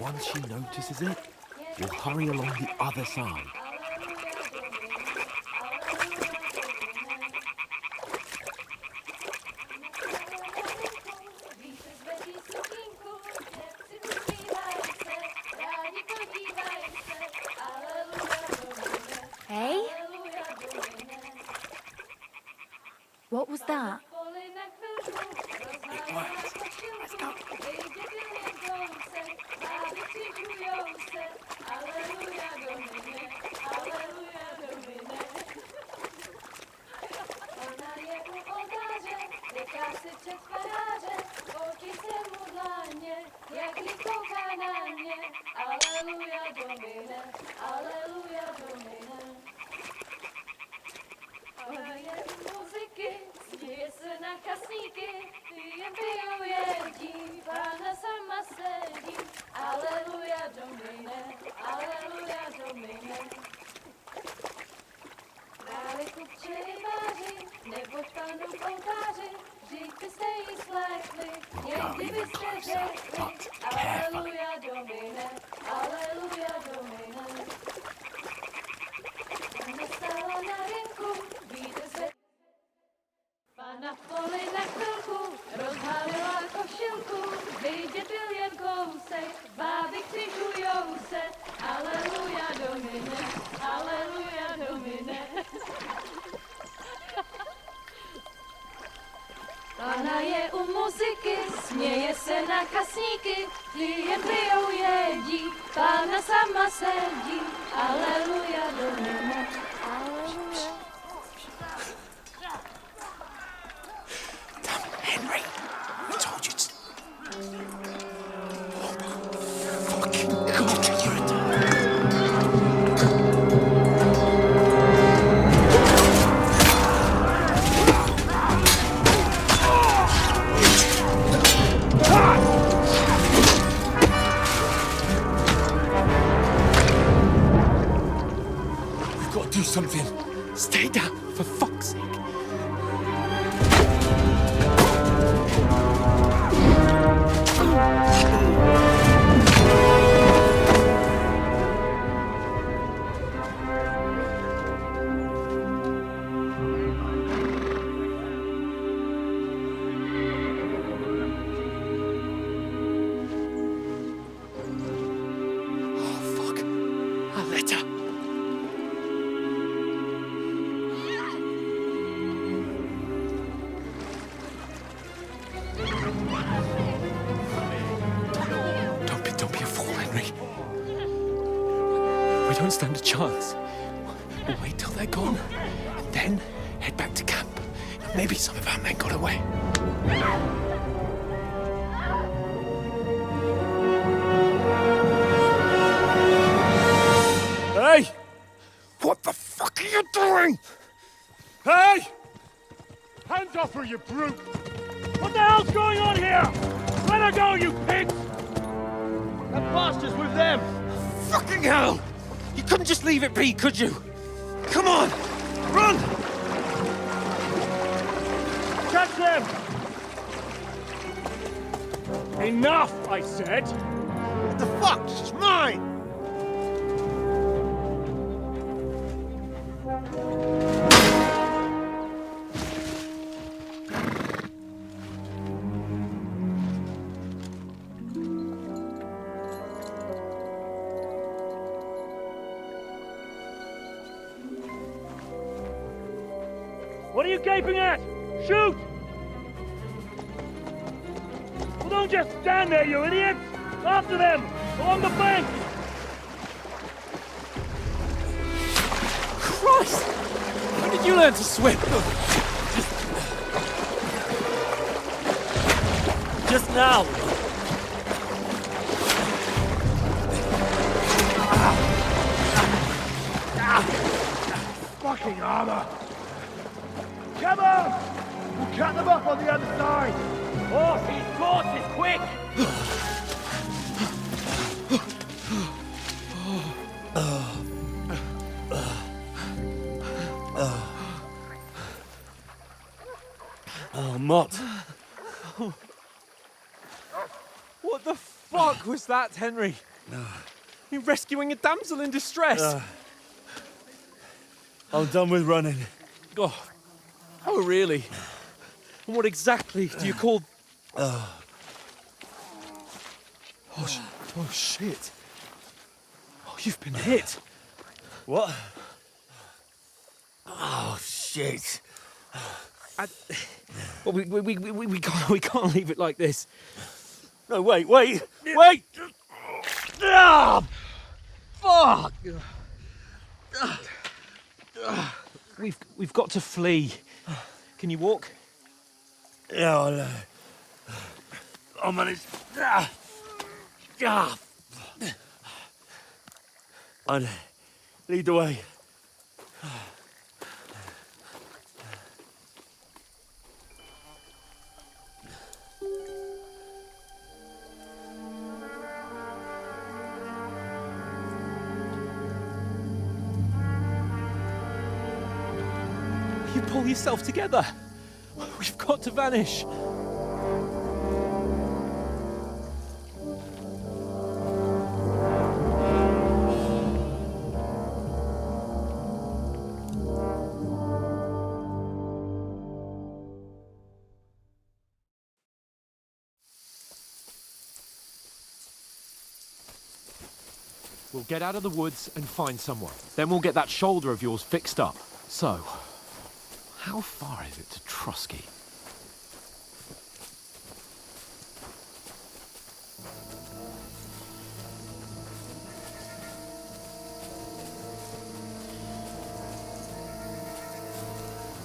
Once she notices it, we'll hurry along the other side. Hey? What was that? It worked. Let's go. Na poli na chvilku rozhalila košilku, vidět byl jen kousek, báby křižujou se, aleluja Domine, aleluja Domine. Pána je u muziky, směje se na kasníky, klienty ją jedí, Pána sama sedí, aleluja Domine, aleluja. Henry, I told you to... Fucking God, you're a... We've got to do something. Stay down, for fuck's sake. We don't stand a chance. We'll wait till they're gone, and then head back to camp. Maybe some of our men got away. Hey! What the fuck are you doing? Hey! Hands off her, you brute! What the hell's going on here? Let her go, you pigs! That bastard's with them! Fucking hell! You couldn't just leave it be, could you? Come on! Run! Catch them! Enough, I said! What the fuck? It's mine! What are you gaping at? Shoot! Well, don't just stand there, you idiots! After them! Along the bank! Christ! When did you learn to swim? Just now. Fucking armor! Come on! We'll cut them up on the other side! Oh, these horses, quick! Oh, Mott. What the fuck was that, Henry? You rescuing a damsel in distress? I'm done with running. Oh, really? And what exactly do you call... Oh, shit. Oh, you've been hit. What? Oh, shit. Well, we can't leave it like this. No, wait! Ah! Fuck! We've got to flee. Can you walk? Yeah, I'll manage. I'll lead the way. You pull yourself together. We've got to vanish. We'll get out of the woods and find someone. Then we'll get that shoulder of yours fixed up. So, how far is it to Trotsky?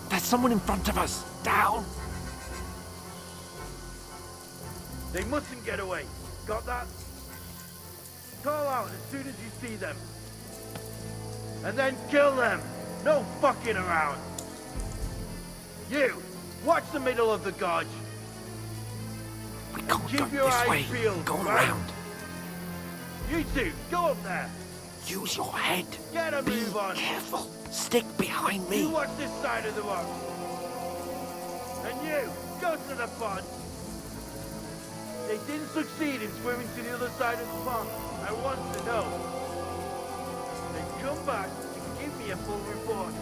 There's someone in front of us! Down! They mustn't get away. Got that? Call out as soon as you see them. And then kill them. No fucking around. You, watch the middle of the gorge. We can't Keep go your this eyes way. peeled. Go right? around. You two, go up there. Use your head. Get a move on. Careful. Stick behind me. You watch this side of the rock. And you, go to the pond. They didn't succeed in swimming to the other side of the pond. I want to know. Then come back and give me a full report.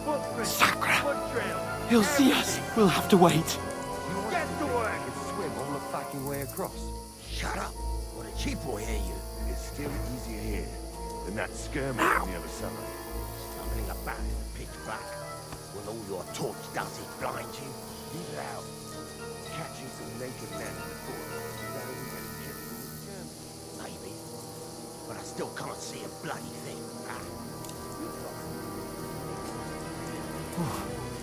Footprints, foot trail. He'll see us. We'll have to wait. Get to work. Swim all the fucking way across. Shut up. What a cheap will hear you. It's still easier here than that skirmish on the other side. Stumbling about in the pitch black. Will all your torch does is blind you? Leave it out. Catching some naked men in the forest. That will get killed in return. Maybe. But I still can't see a bloody thing.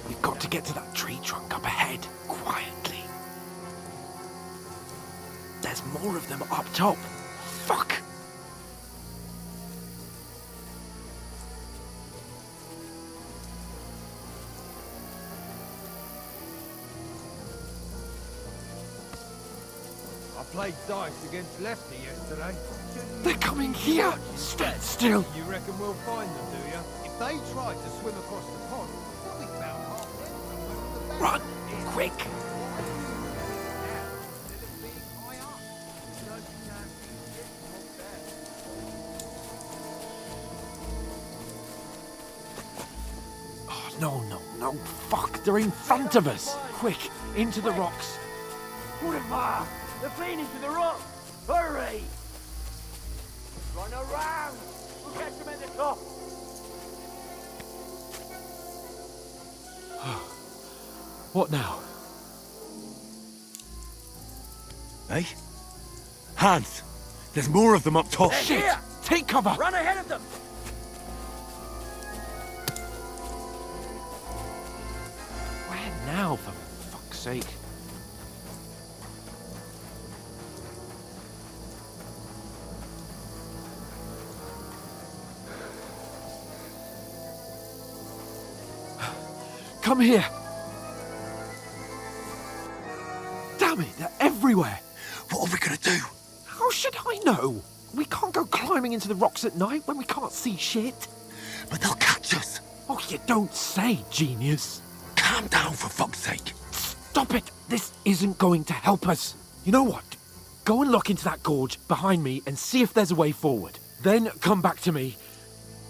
We've got to get to that tree trunk up ahead, quietly. There's more of them up top. Fuck! I played dice against Lefty yesterday. They're coming here! Stand still! You reckon we'll find them, do you? If they tried to swim across the pond, we'll be found half dead somewhere on the bank. Run! Quick! Oh, no, fuck! They're in front of us! Quick, into the rocks! Put it fire. They're fleeing into the rock. Hurry! Run around. We'll catch them at the top. What now? Hey? Hans! There's more of them up top! They're Shit! here. Take cover! Run ahead of them. Where now, for fuck's sake? Come here! Damn it, they're everywhere! What are we gonna do? How should I know? We can't go climbing into the rocks at night when we can't see shit. But they'll catch us! Oh, you don't say, genius. Calm down, for fuck's sake! Stop it! This isn't going to help us. You know what? Go and look into that gorge behind me and see if there's a way forward. Then come back to me.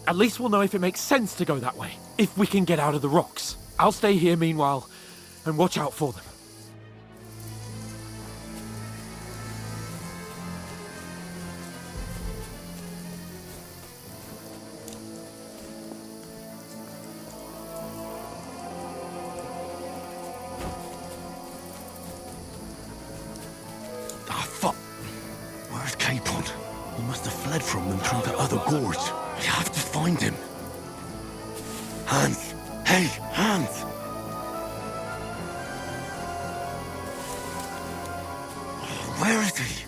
At least we'll know if it makes sense to go that way. If we can get out of the rocks. I'll stay here meanwhile and watch out for them. fled from them through the other gorge. We have to find him. Hans! Hey, Hans! Where is he?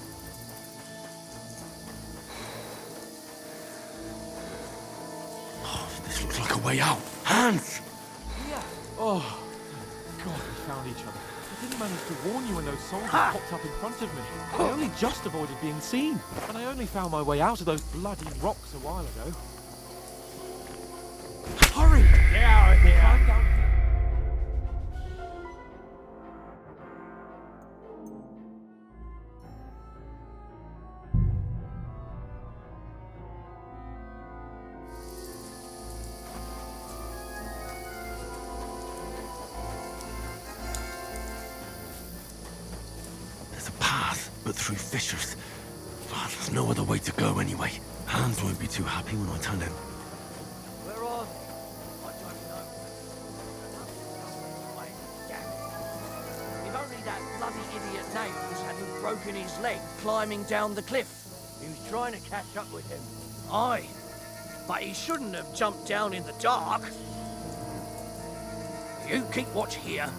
Oh, this looks like a way out. Hans! Yeah. Oh, God, we found each other. I didn't manage to warn you when those soldiers popped up in front of me. I only just avoided being seen. And I only found my way out of those bloody rocks a while ago. Hurry! Get out of here! Climb down. There's a path, but through fissures. Oh, there's no other way to go anyway. Hans won't be too happy when I tell him. Where are they? I don't know. Damn it. If only that bloody idiot Nails hadn't broken his leg climbing down the cliff. He was trying to catch up with him. Aye, but he shouldn't have jumped down in the dark. You keep watch here,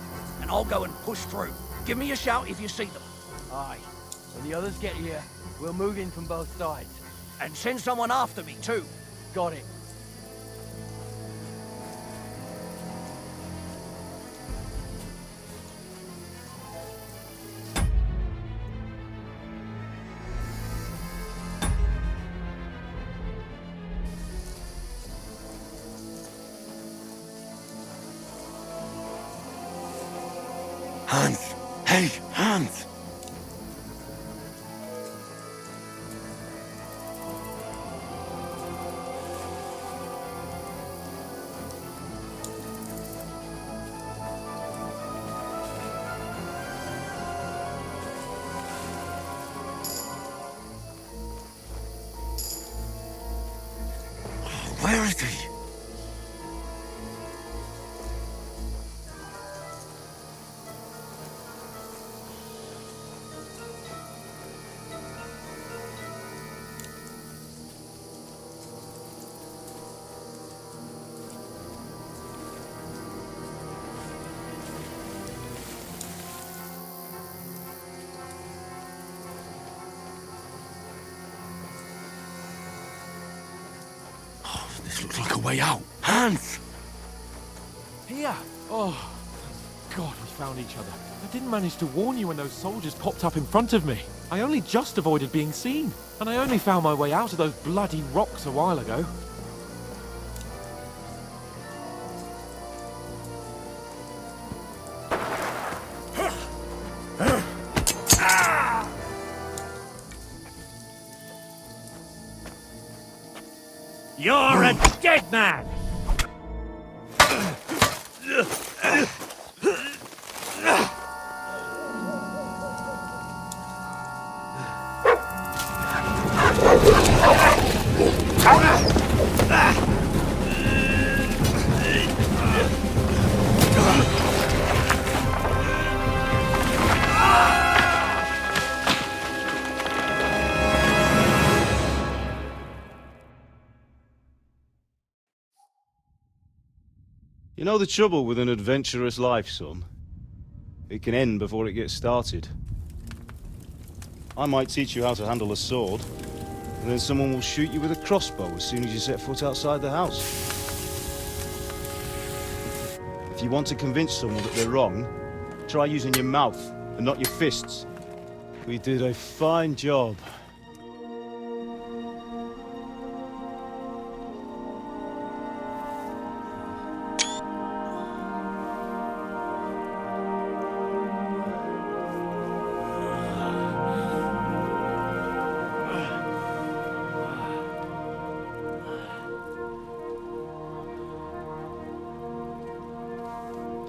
and I'll go and push through. Give me a shout if you see them. Aye. When the others get here, we'll move in from both sides. And send someone after me, too. Got it. Hans! Hey, Hans! Where is he? This looks like a way out. Hans! Here! Oh, God, we found each other. I didn't manage to warn you when those soldiers popped up in front of me. I only just avoided being seen. And I only found my way out of those bloody rocks a while ago. You're a dead man! You know the trouble with an adventurous life, son? It can end before it gets started. I might teach you how to handle a sword, and then someone will shoot you with a crossbow as soon as you set foot outside the house. If you want to convince someone that they're wrong, try using your mouth and not your fists. We did a fine job.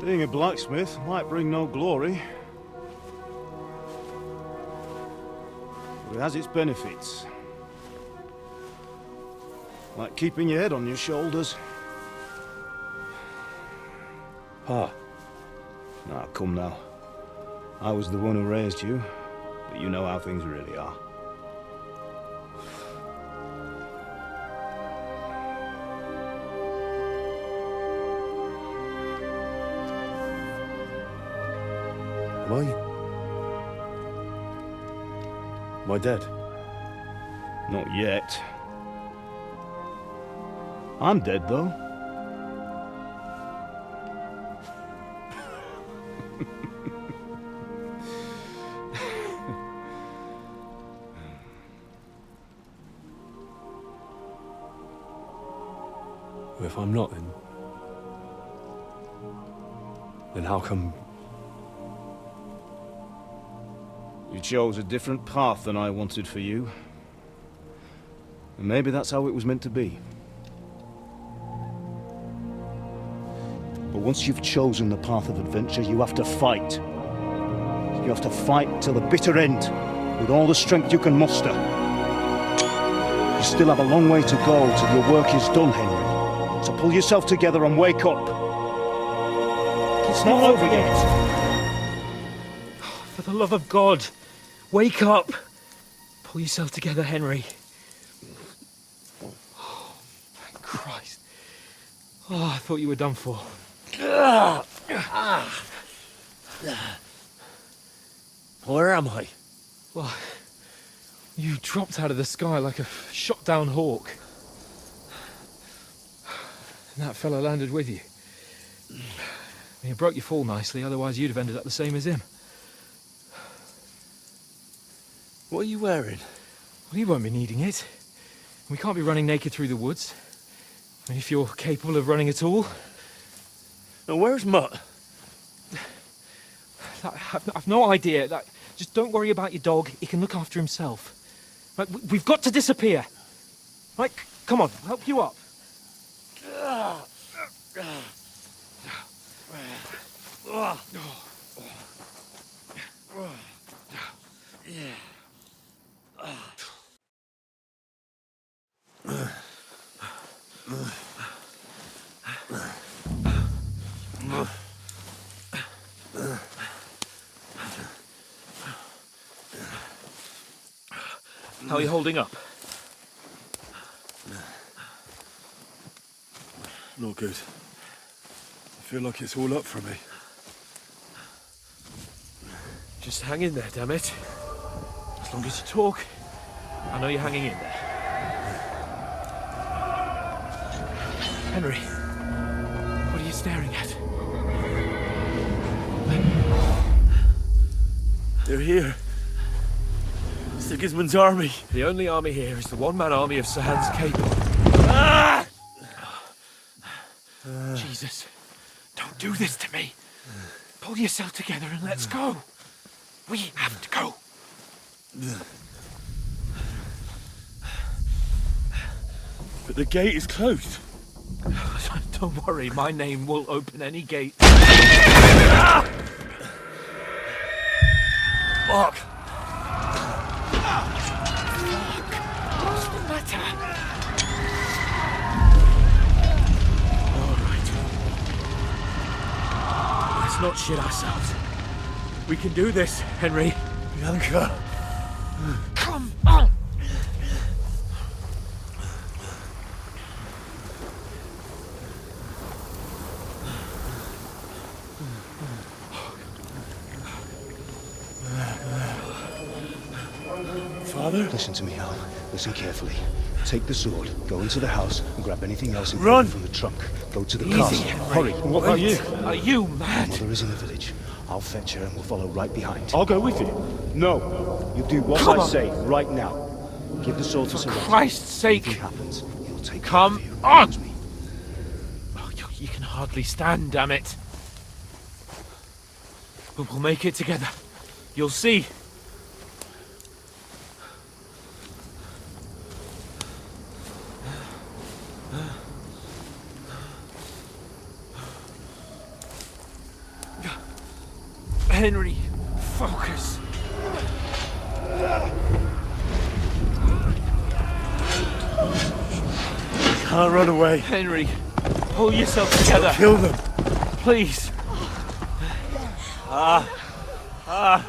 Being a blacksmith might bring no glory, but it has its benefits. Like keeping your head on your shoulders. Pa. Now, come now. I was the one who raised you, but you know how things really are. are you? Am I dead? Not yet. I'm dead, though. If I'm not, then how come... You chose a different path than I wanted for you. And maybe that's how it was meant to be. But once you've chosen the path of adventure, you have to fight. You have to fight till the bitter end, with all the strength you can muster. You still have a long way to go till your work is done, Henry. So pull yourself together and wake up. It's not over yet. For the love of God, wake up. Pull yourself together, Henry. Oh, thank Christ. Oh, I thought you were done for. Where am I? Well, you dropped out of the sky like a shot-down hawk. And that fella landed with you. You broke your fall nicely, otherwise you'd have ended up the same as him. What are you wearing? Well, you won't be needing it. We can't be running naked through the woods. I mean, if you're capable of running at all. Now, where's Mutt? I've no idea. Just don't worry about your dog. He can look after himself. Right, we've got to disappear. Right, come on, I'll help you up. How are you holding up? Not good. I feel like it's all up for me. Just hang in there, damn it. As long as you talk, I know you're hanging in there. Henry, what are you staring at? They're here. Sigismund's army. The only army here is the one-man army of Sahan's Cape. Ah! Jesus, don't do this to me. Pull yourself together and let's go. We have to go. But the gate is closed. Don't worry, my name will open any gate. Fuck. What's the matter? All right. Let's not shit ourselves. We can do this, Henry. Bianca. Come on! Father? Listen to me, Hal. Listen carefully. Take the sword, go into the house, and grab anything else important from the trunk. Go to the castle. Hurry. What about you? Are you mad? My mother is in the village. I'll fetch her and we'll follow right behind. I'll go with you. No. You do what I say right now. Give the sword to For Sir Christ's sake. Anything happens, he'll take Come care of you. on! Oh, you can hardly stand, damn it. But we'll make it together. You'll see. Henry, focus. Can't run away. Henry, pull yourself together. Kill them. Please. God,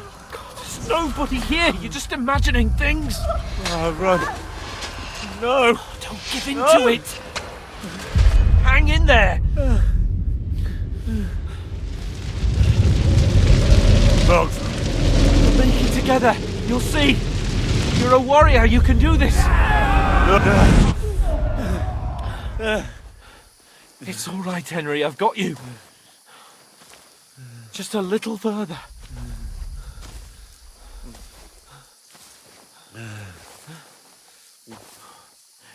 there's nobody here. You're just imagining things. Run. No. Don't give in to it. Hang in there. Bugs. We'll make it together. You'll see. You're a warrior. You can do this. It's all right, Henry. I've got you. Just a little further.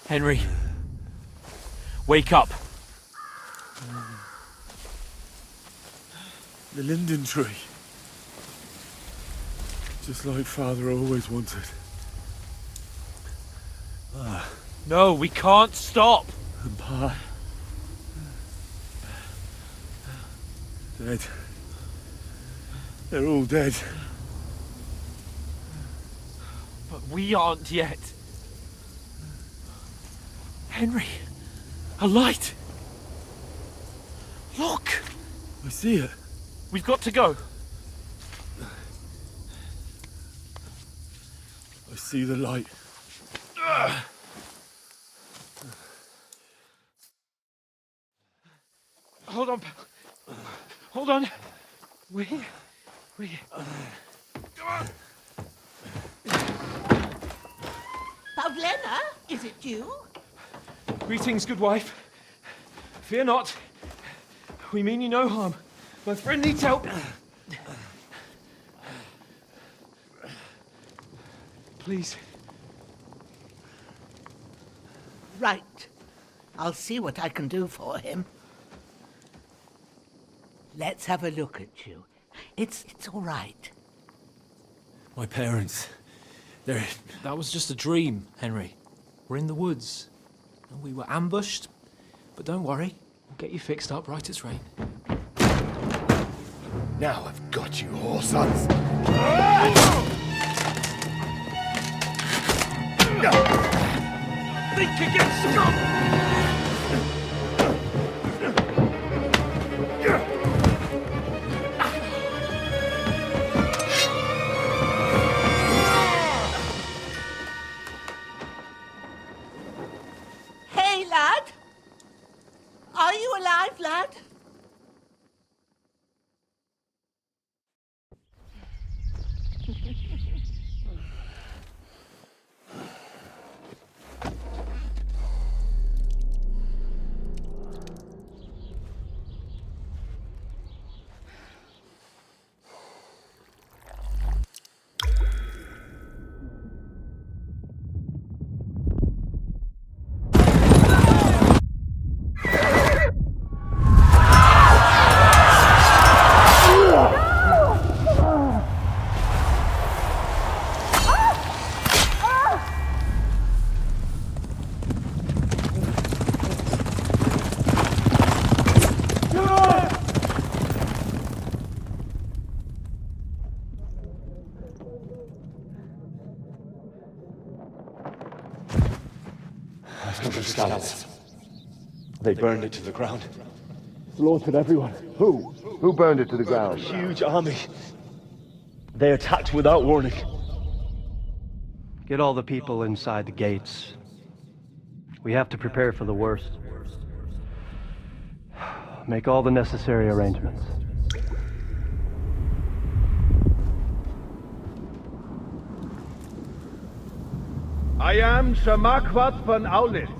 Henry, wake up. The linden tree. Just like Father always wanted. No, we can't stop. And Pa. Dead. They're all dead. But we aren't yet. Henry, a light. Look. I see it. We've got to go. I see the light. Hold on. Hold on. We. Come on. Pavlena, is it you? Greetings, good wife. Fear not. We mean you no harm. My friend needs help. Please. Right. I'll see what I can do for him. Let's have a look at you. It's all right. My parents. That was just a dream, Henry. We're in the woods. And we were ambushed. But don't worry. We'll get you fixed up right as rain. Now I've got you, whoresons. Think again, scum! Hey, lad! Are you alive, lad? Scouts. They burned it to the ground. Slaughtered everyone. Who? Who burned it to the ground? A huge army. They attacked without warning. Get all the people inside the gates. We have to prepare for the worst. Make all the necessary arrangements. I am Sir Marquardt von Aulitz.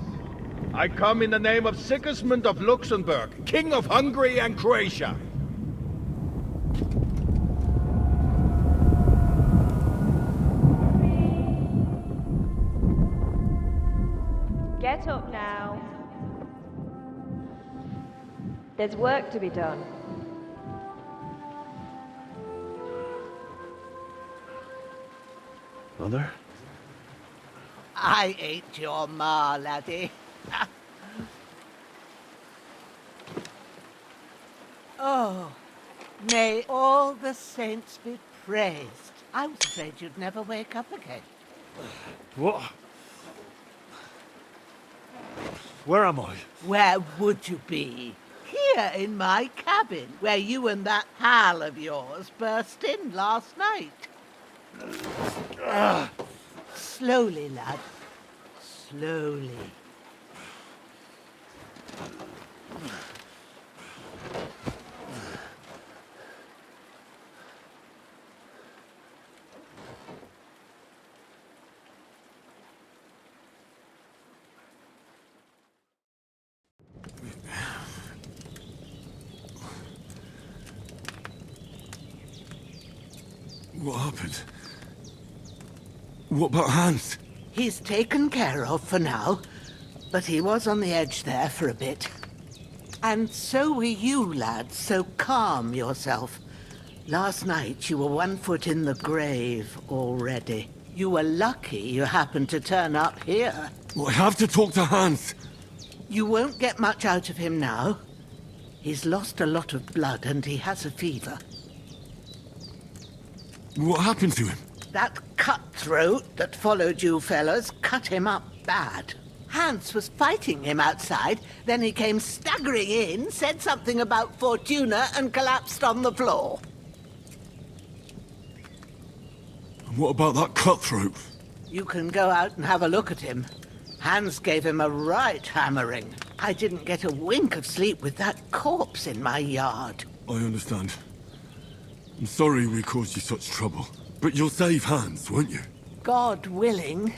I come in the name of Sigismund of Luxembourg, King of Hungary and Croatia. Get up now. There's work to be done. Mother? I ain't your ma, laddie. Oh, may all the saints be praised. I was afraid you'd never wake up again. What? Where am I? Where would you be? Here in my cabin, where you and that pal of yours burst in last night. Slowly, lad. Slowly. What happened? What about Hans? He's taken care of for now, but he was on the edge there for a bit. And so were you, lad, so calm yourself. Last night you were 1 foot in the grave already. You were lucky you happened to turn up here. Well, I have to talk to Hans. You won't get much out of him now. He's lost a lot of blood and he has a fever. What happened to him? That cutthroat that followed you fellas cut him up bad. Hans was fighting him outside, then he came staggering in, said something about Fortuna and collapsed on the floor. And what about that cutthroat? You can go out and have a look at him. Hans gave him a right hammering. I didn't get a wink of sleep with that corpse in my yard. I understand. I'm sorry we caused you such trouble. But you'll save Hans, won't you? God willing.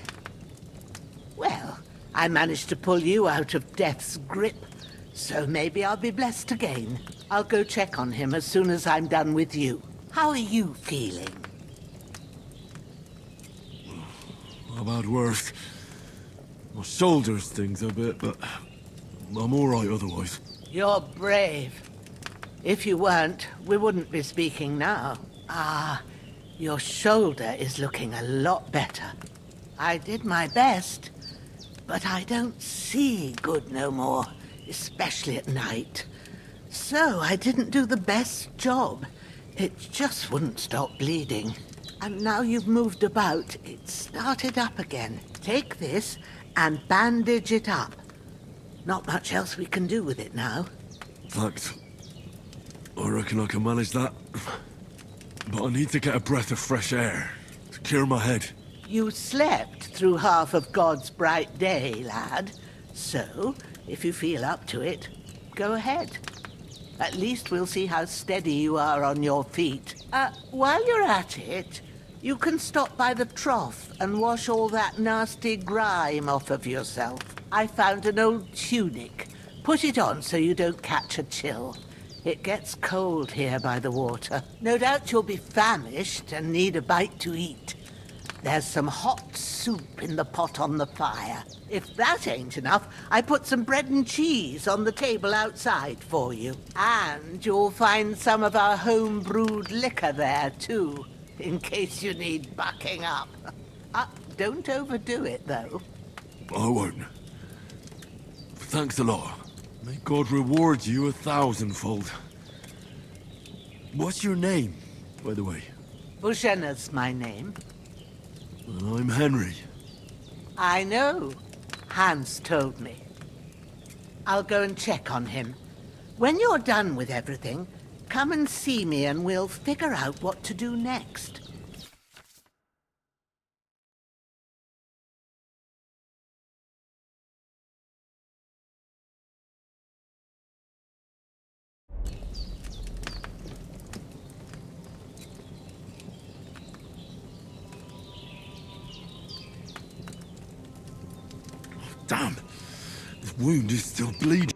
Well, I managed to pull you out of death's grip, so maybe I'll be blessed again. I'll go check on him as soon as I'm done with you. How are you feeling? I've had worse. My shoulder stings a bit, but I'm all right otherwise. You're brave. If you weren't, we wouldn't be speaking now. Your shoulder is looking a lot better. I did my best, but I don't see good no more, especially at night. So I didn't do the best job. It just wouldn't stop bleeding. And now you've moved about, it started up again. Take this and bandage it up. Not much else we can do with it now. Thanks. I reckon I can manage that. But I need to get a breath of fresh air to clear my head. You slept through half of God's bright day, lad. So, if you feel up to it, go ahead. At least we'll see how steady you are on your feet. While you're at it, you can stop by the trough and wash all that nasty grime off of yourself. I found an old tunic. Put it on so you don't catch a chill. It gets cold here by the water. No doubt you'll be famished and need a bite to eat. There's some hot soup in the pot on the fire. If that ain't enough, I put some bread and cheese on the table outside for you. And you'll find some of our home-brewed liquor there, too, in case you need bucking up. Don't overdo it, though. I won't. Thanks a lot. May God reward you 1,000-fold. What's your name, by the way? Bushenna's my name. And I'm Henry. I know. Hans told me. I'll go and check on him. When you're done with everything, come and see me and we'll figure out what to do next. Damn! This wound is still bleeding.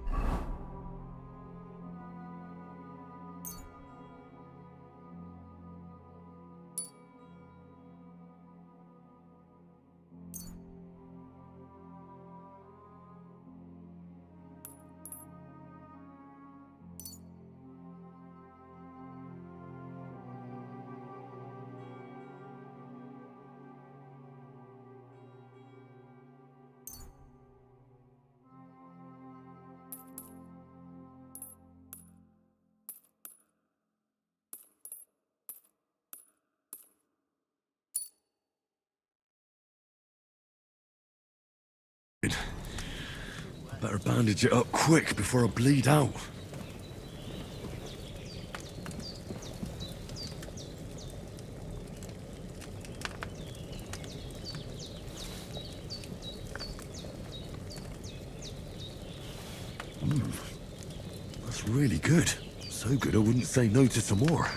Better bandage it up quick before I bleed out. That's really good. So good I wouldn't say no to some more.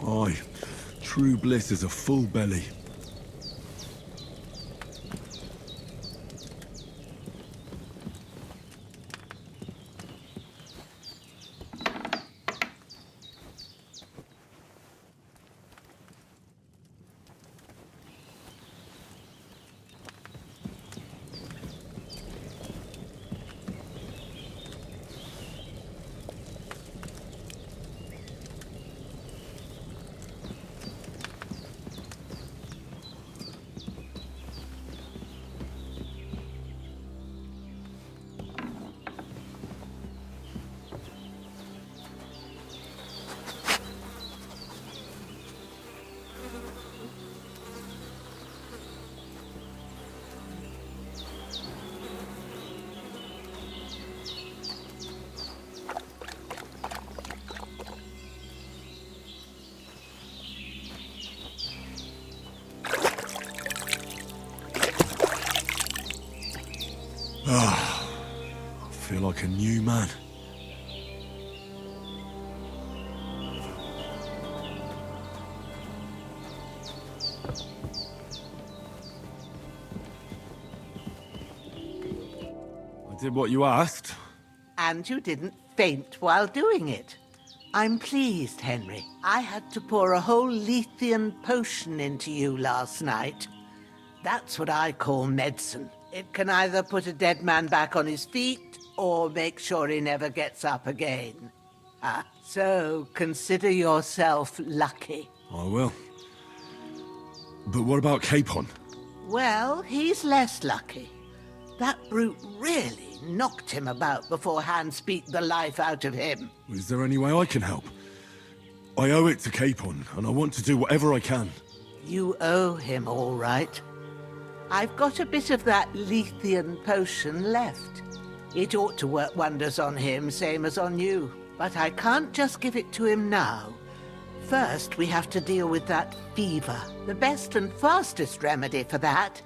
Aye. True bliss is a full belly. Ah, I feel like a new man. I did what you asked. And you didn't faint while doing it. I'm pleased, Henry. I had to pour a whole Lethean potion into you last night. That's what I call medicine. It can either put a dead man back on his feet, or make sure he never gets up again. So consider yourself lucky. I will. But what about Capon? Well, he's less lucky. That brute really knocked him about before Hans beat the life out of him. Is there any way I can help? I owe it to Capon, and I want to do whatever I can. You owe him, all right. I've got a bit of that Lethean potion left. It ought to work wonders on him, same as on you. But I can't just give it to him now. First, we have to deal with that fever. The best and fastest remedy for that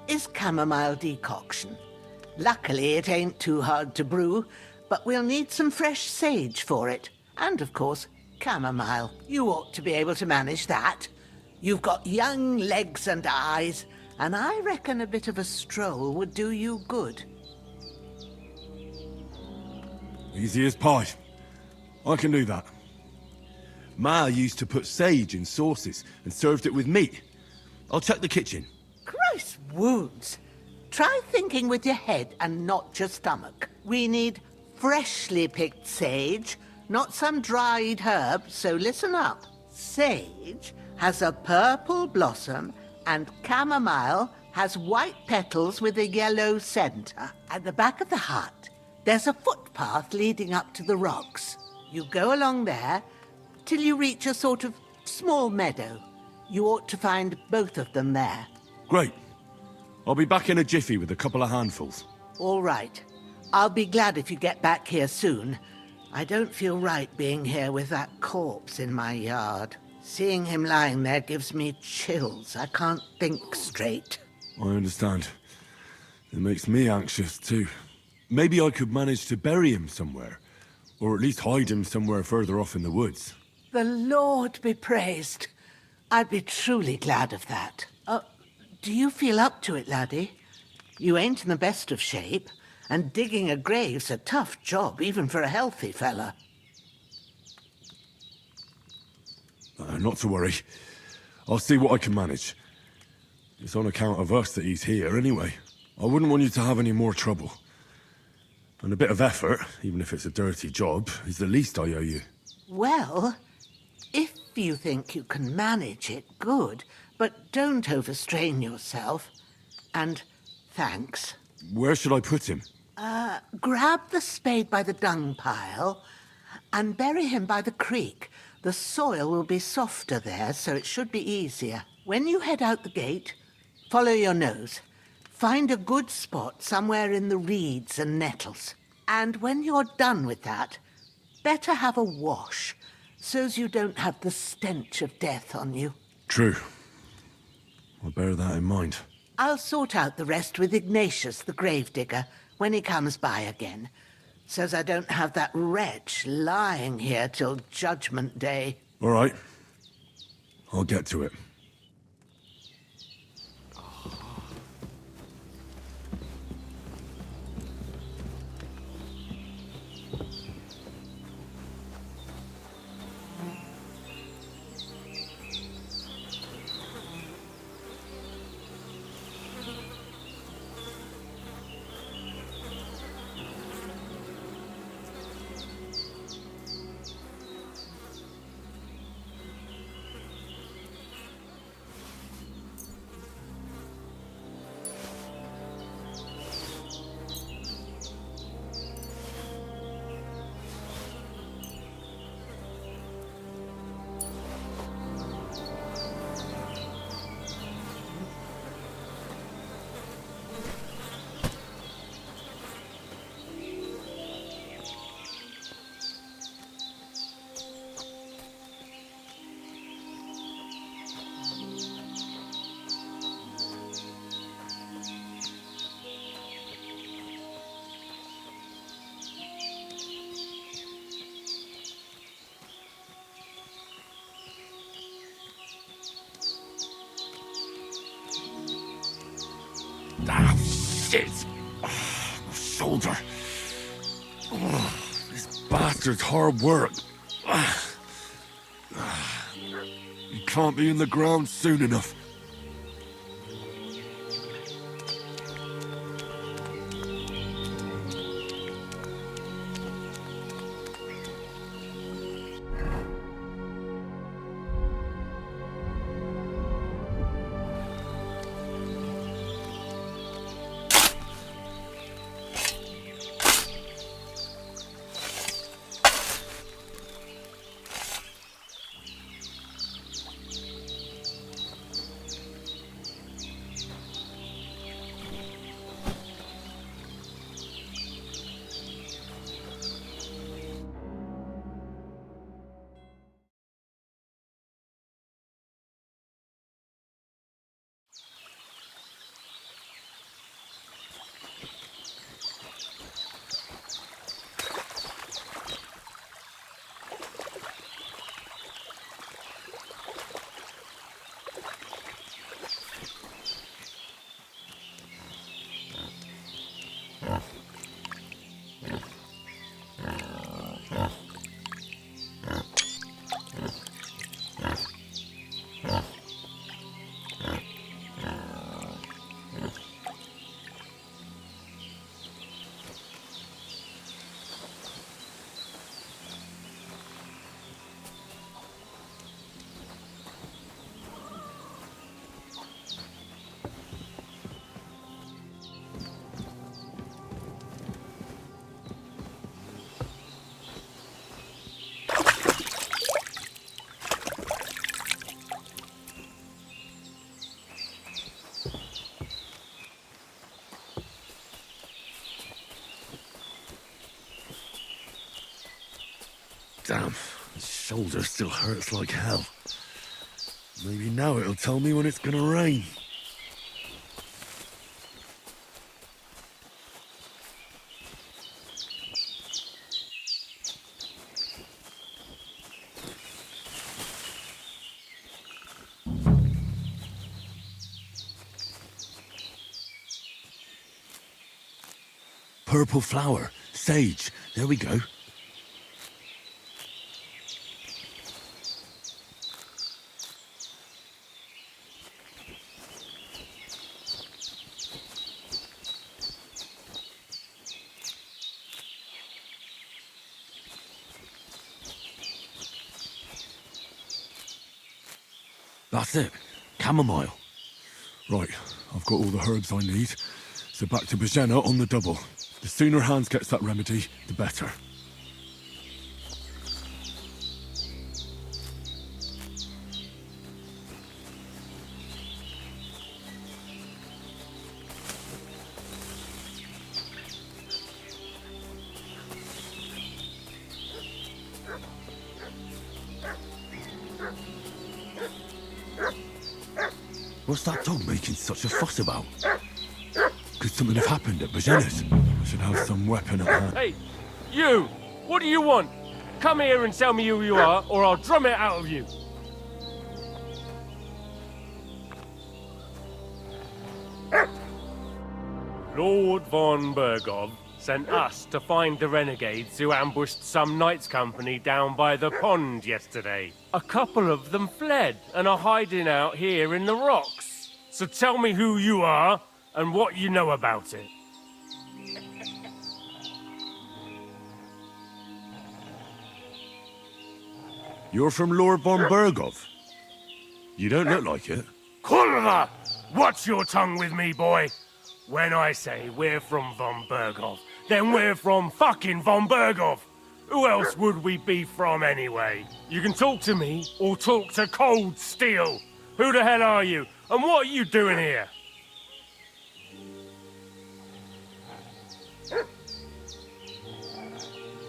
is chamomile decoction. Luckily, it ain't too hard to brew, but we'll need some fresh sage for it. And, of course, chamomile. You ought to be able to manage that. You've got young legs and eyes, and I reckon a bit of a stroll would do you good. Easy as pie. I can do that. Ma used to put sage in sauces and served it with meat. I'll check the kitchen. Christ wounds! Try thinking with your head and not your stomach. We need freshly picked sage, not some dried herb, so listen up. Sage has a purple blossom, and chamomile has white petals with a yellow center. At the back of the hut, there's a footpath leading up to the rocks. You go along there till you reach a sort of small meadow. You ought to find both of them there. Great. I'll be back in a jiffy with a couple of handfuls. All right. I'll be glad if you get back here soon. I don't feel right being here with that corpse in my yard. Seeing him lying there gives me chills. I can't think straight. I understand. It makes me anxious too. Maybe I could manage to bury him somewhere. Or at least hide him somewhere further off in the woods. The Lord be praised. I'd be truly glad of that. Do you feel up to it, laddie? You ain't in the best of shape, and digging a grave's a tough job, even for a healthy fella. Not to worry. I'll see what I can manage. It's on account of us that he's here anyway. I wouldn't want you to have any more trouble. And a bit of effort, even if it's a dirty job, is the least I owe you. Well, if you think you can manage it, good. But don't overstrain yourself. And thanks. Where should I put him? Grab the spade by the dung pile and bury him by the creek. The soil will be softer there, so it should be easier. When you head out the gate, follow your nose. Find a good spot somewhere in the reeds and nettles. And when you're done with that, better have a wash, so's you don't have the stench of death on you. True. I'll bear that in mind. I'll sort out the rest with Ignatius, the gravedigger, when he comes by again, so's I don't have that wretch lying here till Judgment Day. All right. I'll get to it. Ah, shit! Oh, my shoulder. Oh, this bastard's hard work. He can't be in the ground soon enough. Damn, his shoulder still hurts like hell. Maybe now it'll tell me when it's gonna rain. Purple flower, sage, there we go. That's it. Chamomile. Right, I've got all the herbs I need. So back to Bajena on the double. The sooner Hans gets that remedy, the better. What's that dog making such a fuss about? Could something have happened at Bajena's? I should have some weapon at hand. Hey, you! What do you want? Come here and tell me who you are, or I'll drum it out of you. Lord von Bergov sent us to find the renegades who ambushed some knights' company down by the pond yesterday. A couple of them fled and are hiding out here in the rocks. So tell me who you are and what you know about it. You're from Lord von Bergov? You don't look like it. Kurva! Watch your tongue with me, boy. When I say we're from von Bergov, then we're from fucking von Bergov. Who else would we be from anyway? You can talk to me or talk to cold steel. Who the hell are you? And what are you doing here?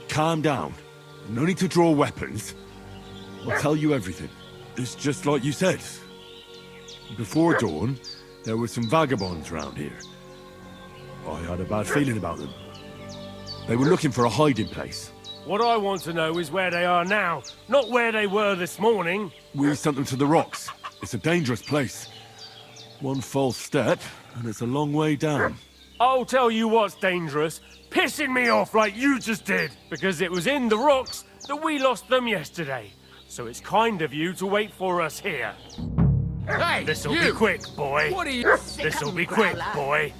Calm down. No need to draw weapons. I'll tell you everything. It's just like you said. Before dawn, there were some vagabonds around here. I had a bad feeling about them. They were looking for a hiding place. What I want to know is where they are now, not where they were this morning. We sent them to the rocks. It's a dangerous place. One false step, and it's a long way down. I'll tell you what's dangerous. Pissing me off like you just did. Because it was in the rocks that we lost them yesterday. So it's kind of you to wait for us here. Hey, This'll you! be quick, boy. What are you- This'll be quick, boy.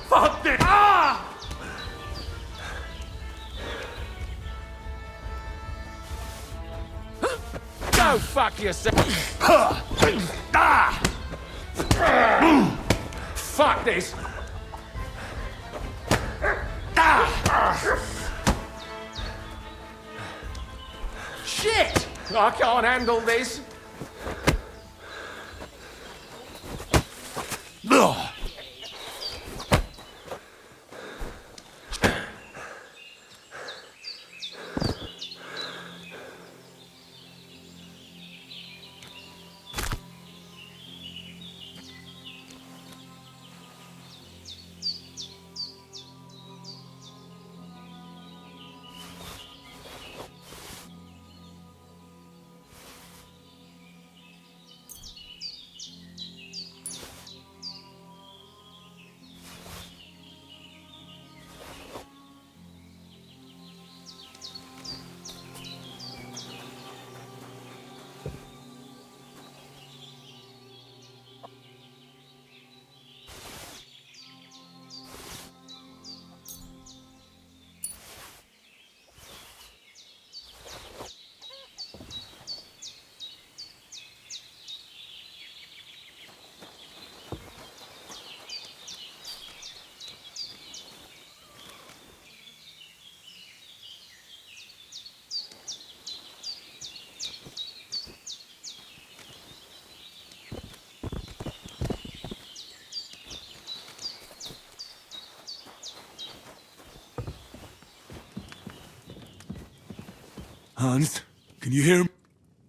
Fuck this! Go fuck yourself! Fuck this! Shit! I can't handle this! Hans, can you hear him?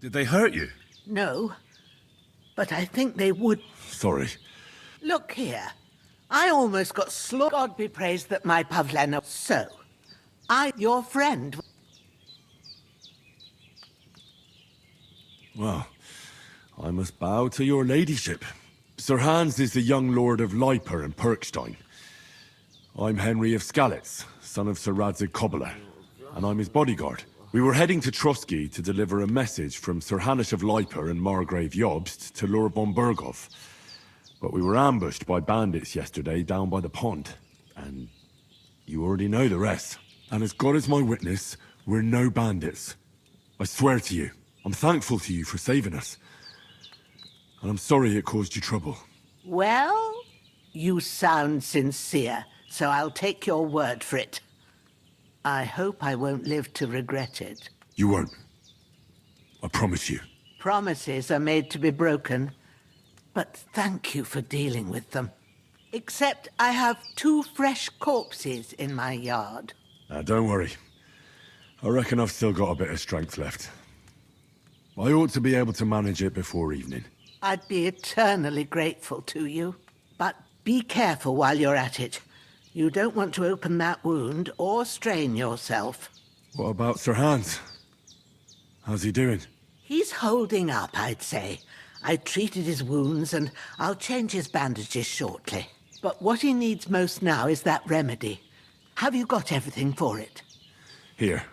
Did they hurt you? No, but I think they would. Sorry. Look here. I almost got slaughtered. God be praised that my Pavlena. So, your friend. Well, I must bow to your ladyship. Sir Hans is the young lord of Leiper and Perkstein. I'm Henry of Skalitz, son of Sir Radzig Kobyla, and I'm his bodyguard. We were heading to Trotsky to deliver a message from Sir Hanush of Leiper and Margrave Jobst to Lord von Berghoff. But we were ambushed by bandits yesterday down by the pond. And you already know the rest. And as God is my witness, we're no bandits. I swear to you, I'm thankful to you for saving us. And I'm sorry it caused you trouble. Well, you sound sincere, so I'll take your word for it. I hope I won't live to regret it. You won't. I promise you. Promises are made to be broken, but thank you for dealing with them. Except I have 2 fresh corpses in my yard. Don't worry. I reckon I've still got a bit of strength left. I ought to be able to manage it before evening. I'd be eternally grateful to you. But be careful while you're at it. You don't want to open that wound or strain yourself. What about Sir Hans? How's he doing? He's holding up, I'd say. I treated his wounds and I'll change his bandages shortly. But what he needs most now is that remedy. Have you got everything for it? Here.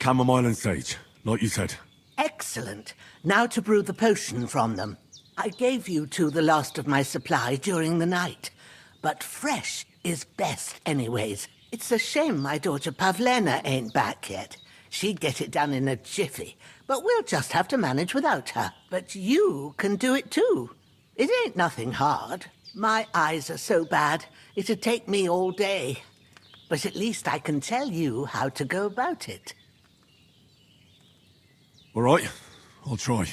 Chamomile and sage, like you said. Excellent. Now to brew the potion from them. I gave you 2 the last of my supply during the night. But fresh is best anyways. It's a shame my daughter Pavlena ain't back yet. She'd get it done in a jiffy, but we'll just have to manage without her. But you can do it too. It ain't nothing hard. My eyes are so bad, it'd take me all day. But at least I can tell you how to go about it. All right, I'll try.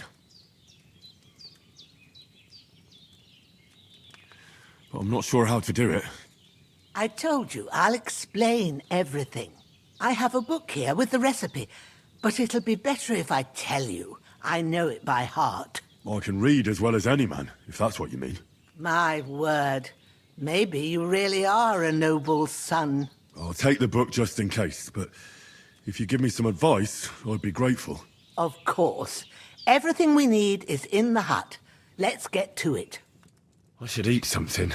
But I'm not sure how to do it. I told you, I'll explain everything. I have a book here with the recipe, but it'll be better if I tell you. I know it by heart. I can read as well as any man, if that's what you mean. My word. Maybe you really are a noble's son. I'll take the book just in case, but if you give me some advice, I'd be grateful. Of course. Everything we need is in the hut. Let's get to it. I should eat something.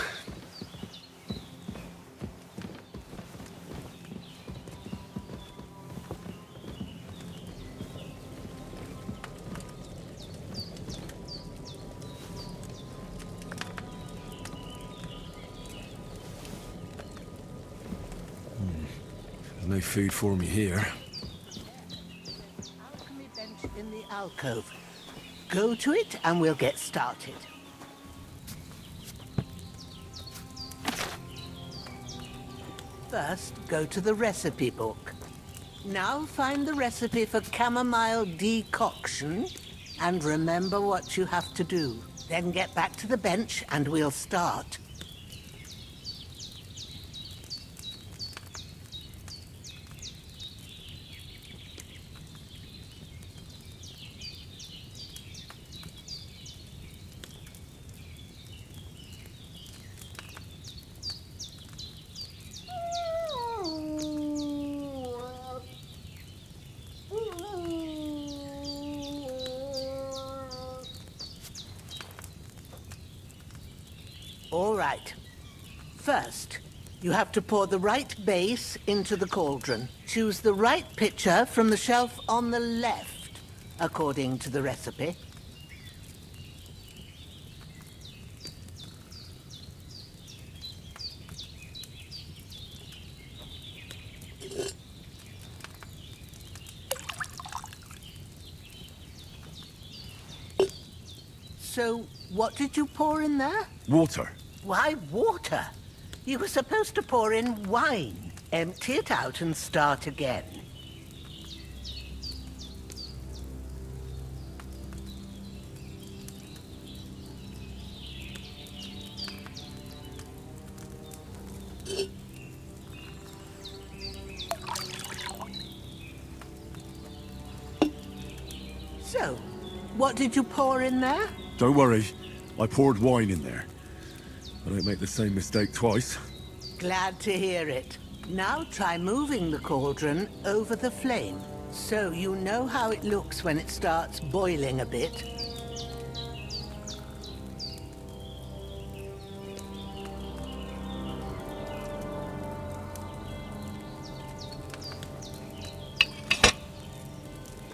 There's no food for me here. Alchemy bench in the alcove. Go to it and we'll get started. First, go to the recipe book. Now find the recipe for chamomile decoction and remember what you have to do. Then get back to the bench and we'll start. All right. First, you have to pour the right base into the cauldron. Choose the right pitcher from the shelf on the left, according to the recipe. So, what did you pour in there? Water. Why water? You were supposed to pour in wine. Empty it out and start again. So, what did you pour in there? Don't worry, I poured wine in there. I don't make the same mistake twice. Glad to hear it. Now try moving the cauldron over the flame, so you know how it looks when it starts boiling a bit.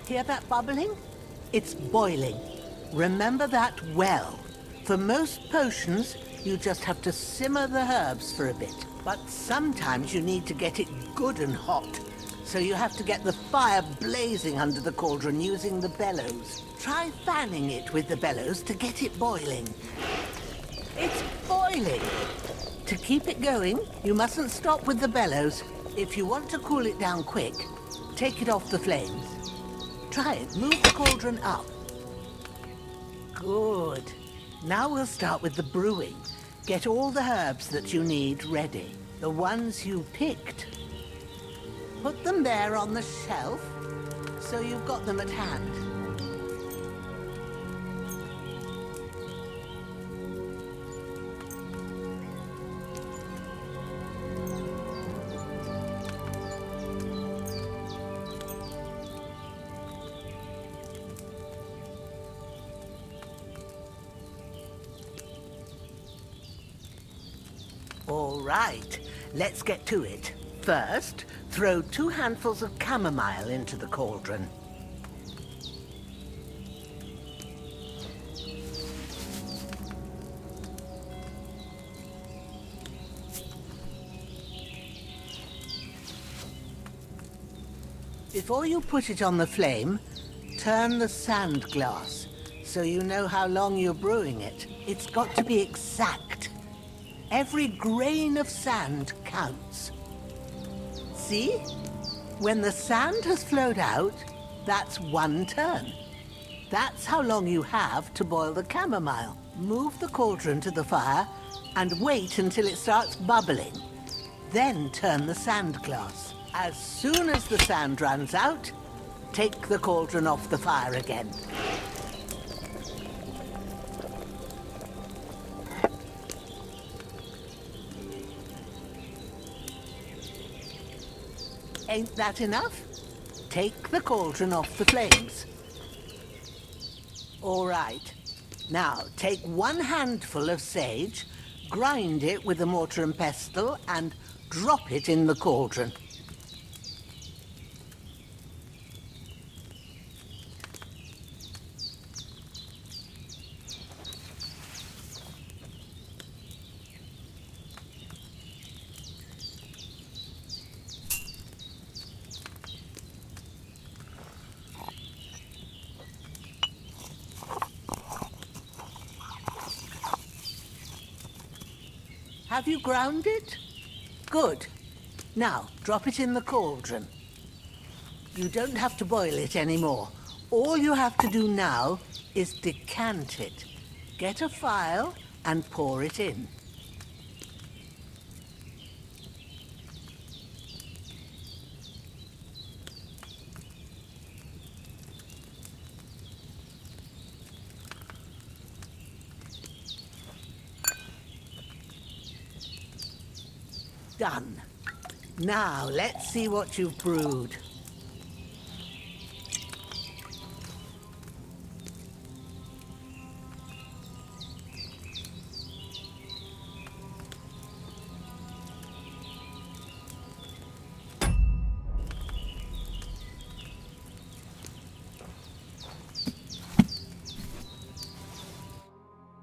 Hear that bubbling? It's boiling. Remember that well. For most potions, you just have to simmer the herbs for a bit. But sometimes you need to get it good and hot. So you have to get the fire blazing under the cauldron using the bellows. Try fanning it with the bellows to get it boiling. It's boiling! To keep it going, you mustn't stop with the bellows. If you want to cool it down quick, take it off the flames. Try it. Move the cauldron up. Good. Now we'll start with the brewing. Get all the herbs that you need ready. The ones you picked. Put them there on the shelf, so you've got them at hand. All right, let's get to it. First, throw 2 handfuls of chamomile into the cauldron. Before you put it on the flame, turn the sand glass so you know how long you're brewing it. It's got to be exact. Every grain of sand counts. See? When the sand has flowed out, that's 1 turn. That's how long you have to boil the chamomile. Move the cauldron to the fire and wait until it starts bubbling. Then turn the sand glass. As soon as the sand runs out, take the cauldron off the fire again. Ain't that enough? Take the cauldron off the flames. All right. Now, take 1 handful of sage, grind it with a mortar and pestle, and drop it in the cauldron. Have you ground it? Good. Now, drop it in the cauldron. You don't have to boil it anymore. All you have to do now is decant it. Get a phial and pour it in. Done. Now, let's see what you've brewed.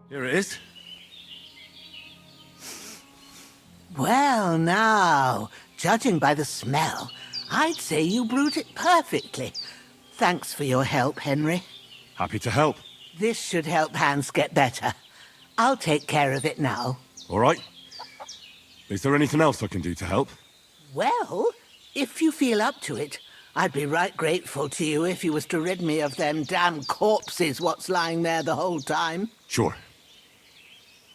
Here it is. Well, now, judging by the smell, I'd say you brewed it perfectly. Thanks for your help, Henry. Happy to help. This should help Hans get better. I'll take care of it now. All right. Is there anything else I can do to help? Well, if you feel up to it, I'd be right grateful to you if you was to rid me of them damn corpses what's lying there the whole time. Sure.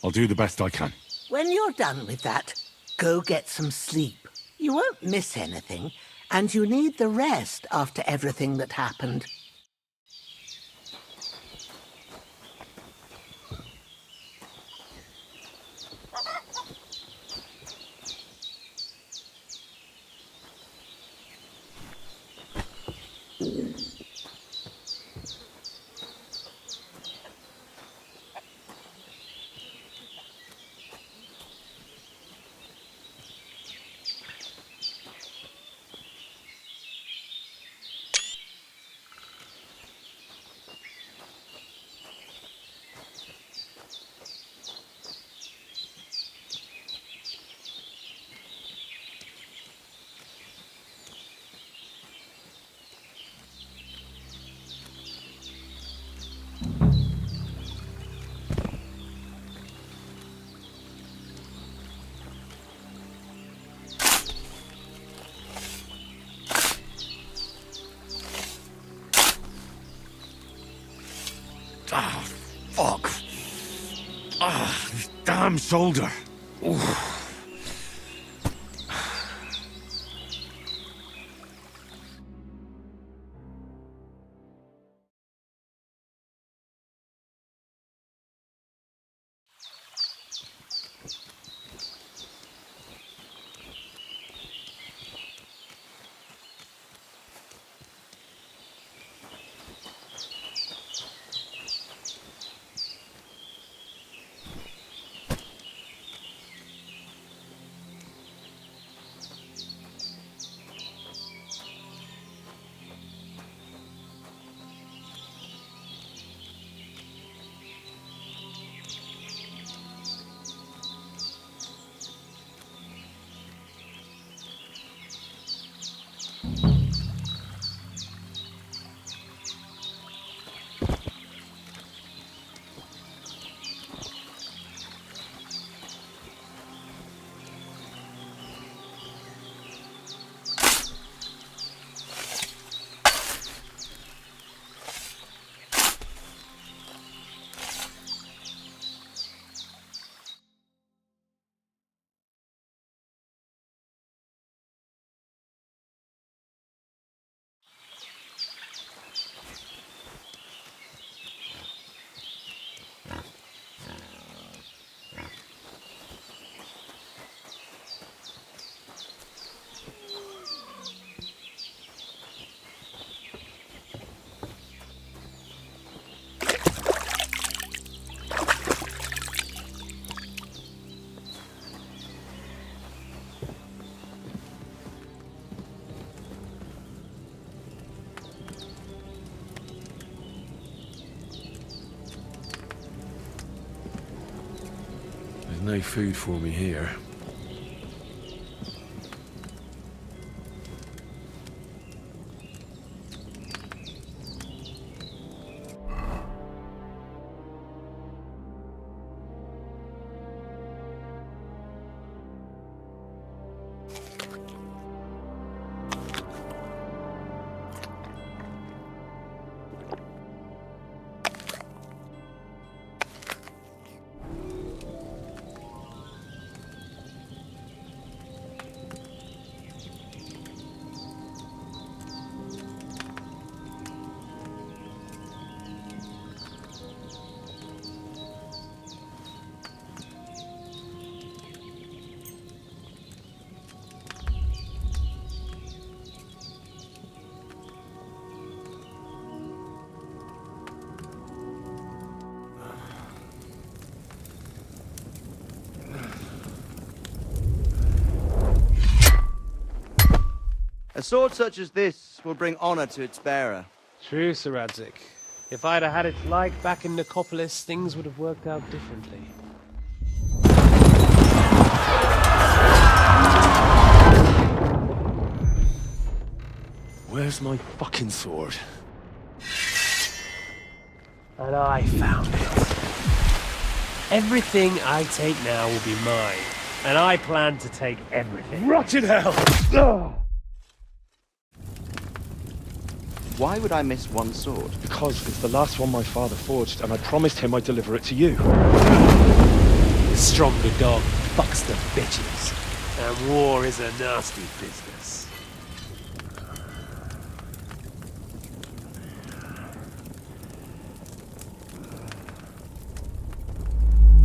I'll do the best I can. When you're done with that, go get some sleep. You won't miss anything, and you need the rest after everything that happened. Ah, fuck. Ah, this damn shoulder. Oof. No food for me here. A sword such as this will bring honor to its bearer. True, Sir Radzig. If I'd have had its like back in Nicopolis, things would have worked out differently. Where's my fucking sword? And I found it. Everything I take now will be mine, and I plan to take everything. Rotted hell! Ugh. Why would I miss one sword? Because it's the last one my father forged, and I promised him I'd deliver it to you. The stronger dog fucks the bitches, and war is a nasty business.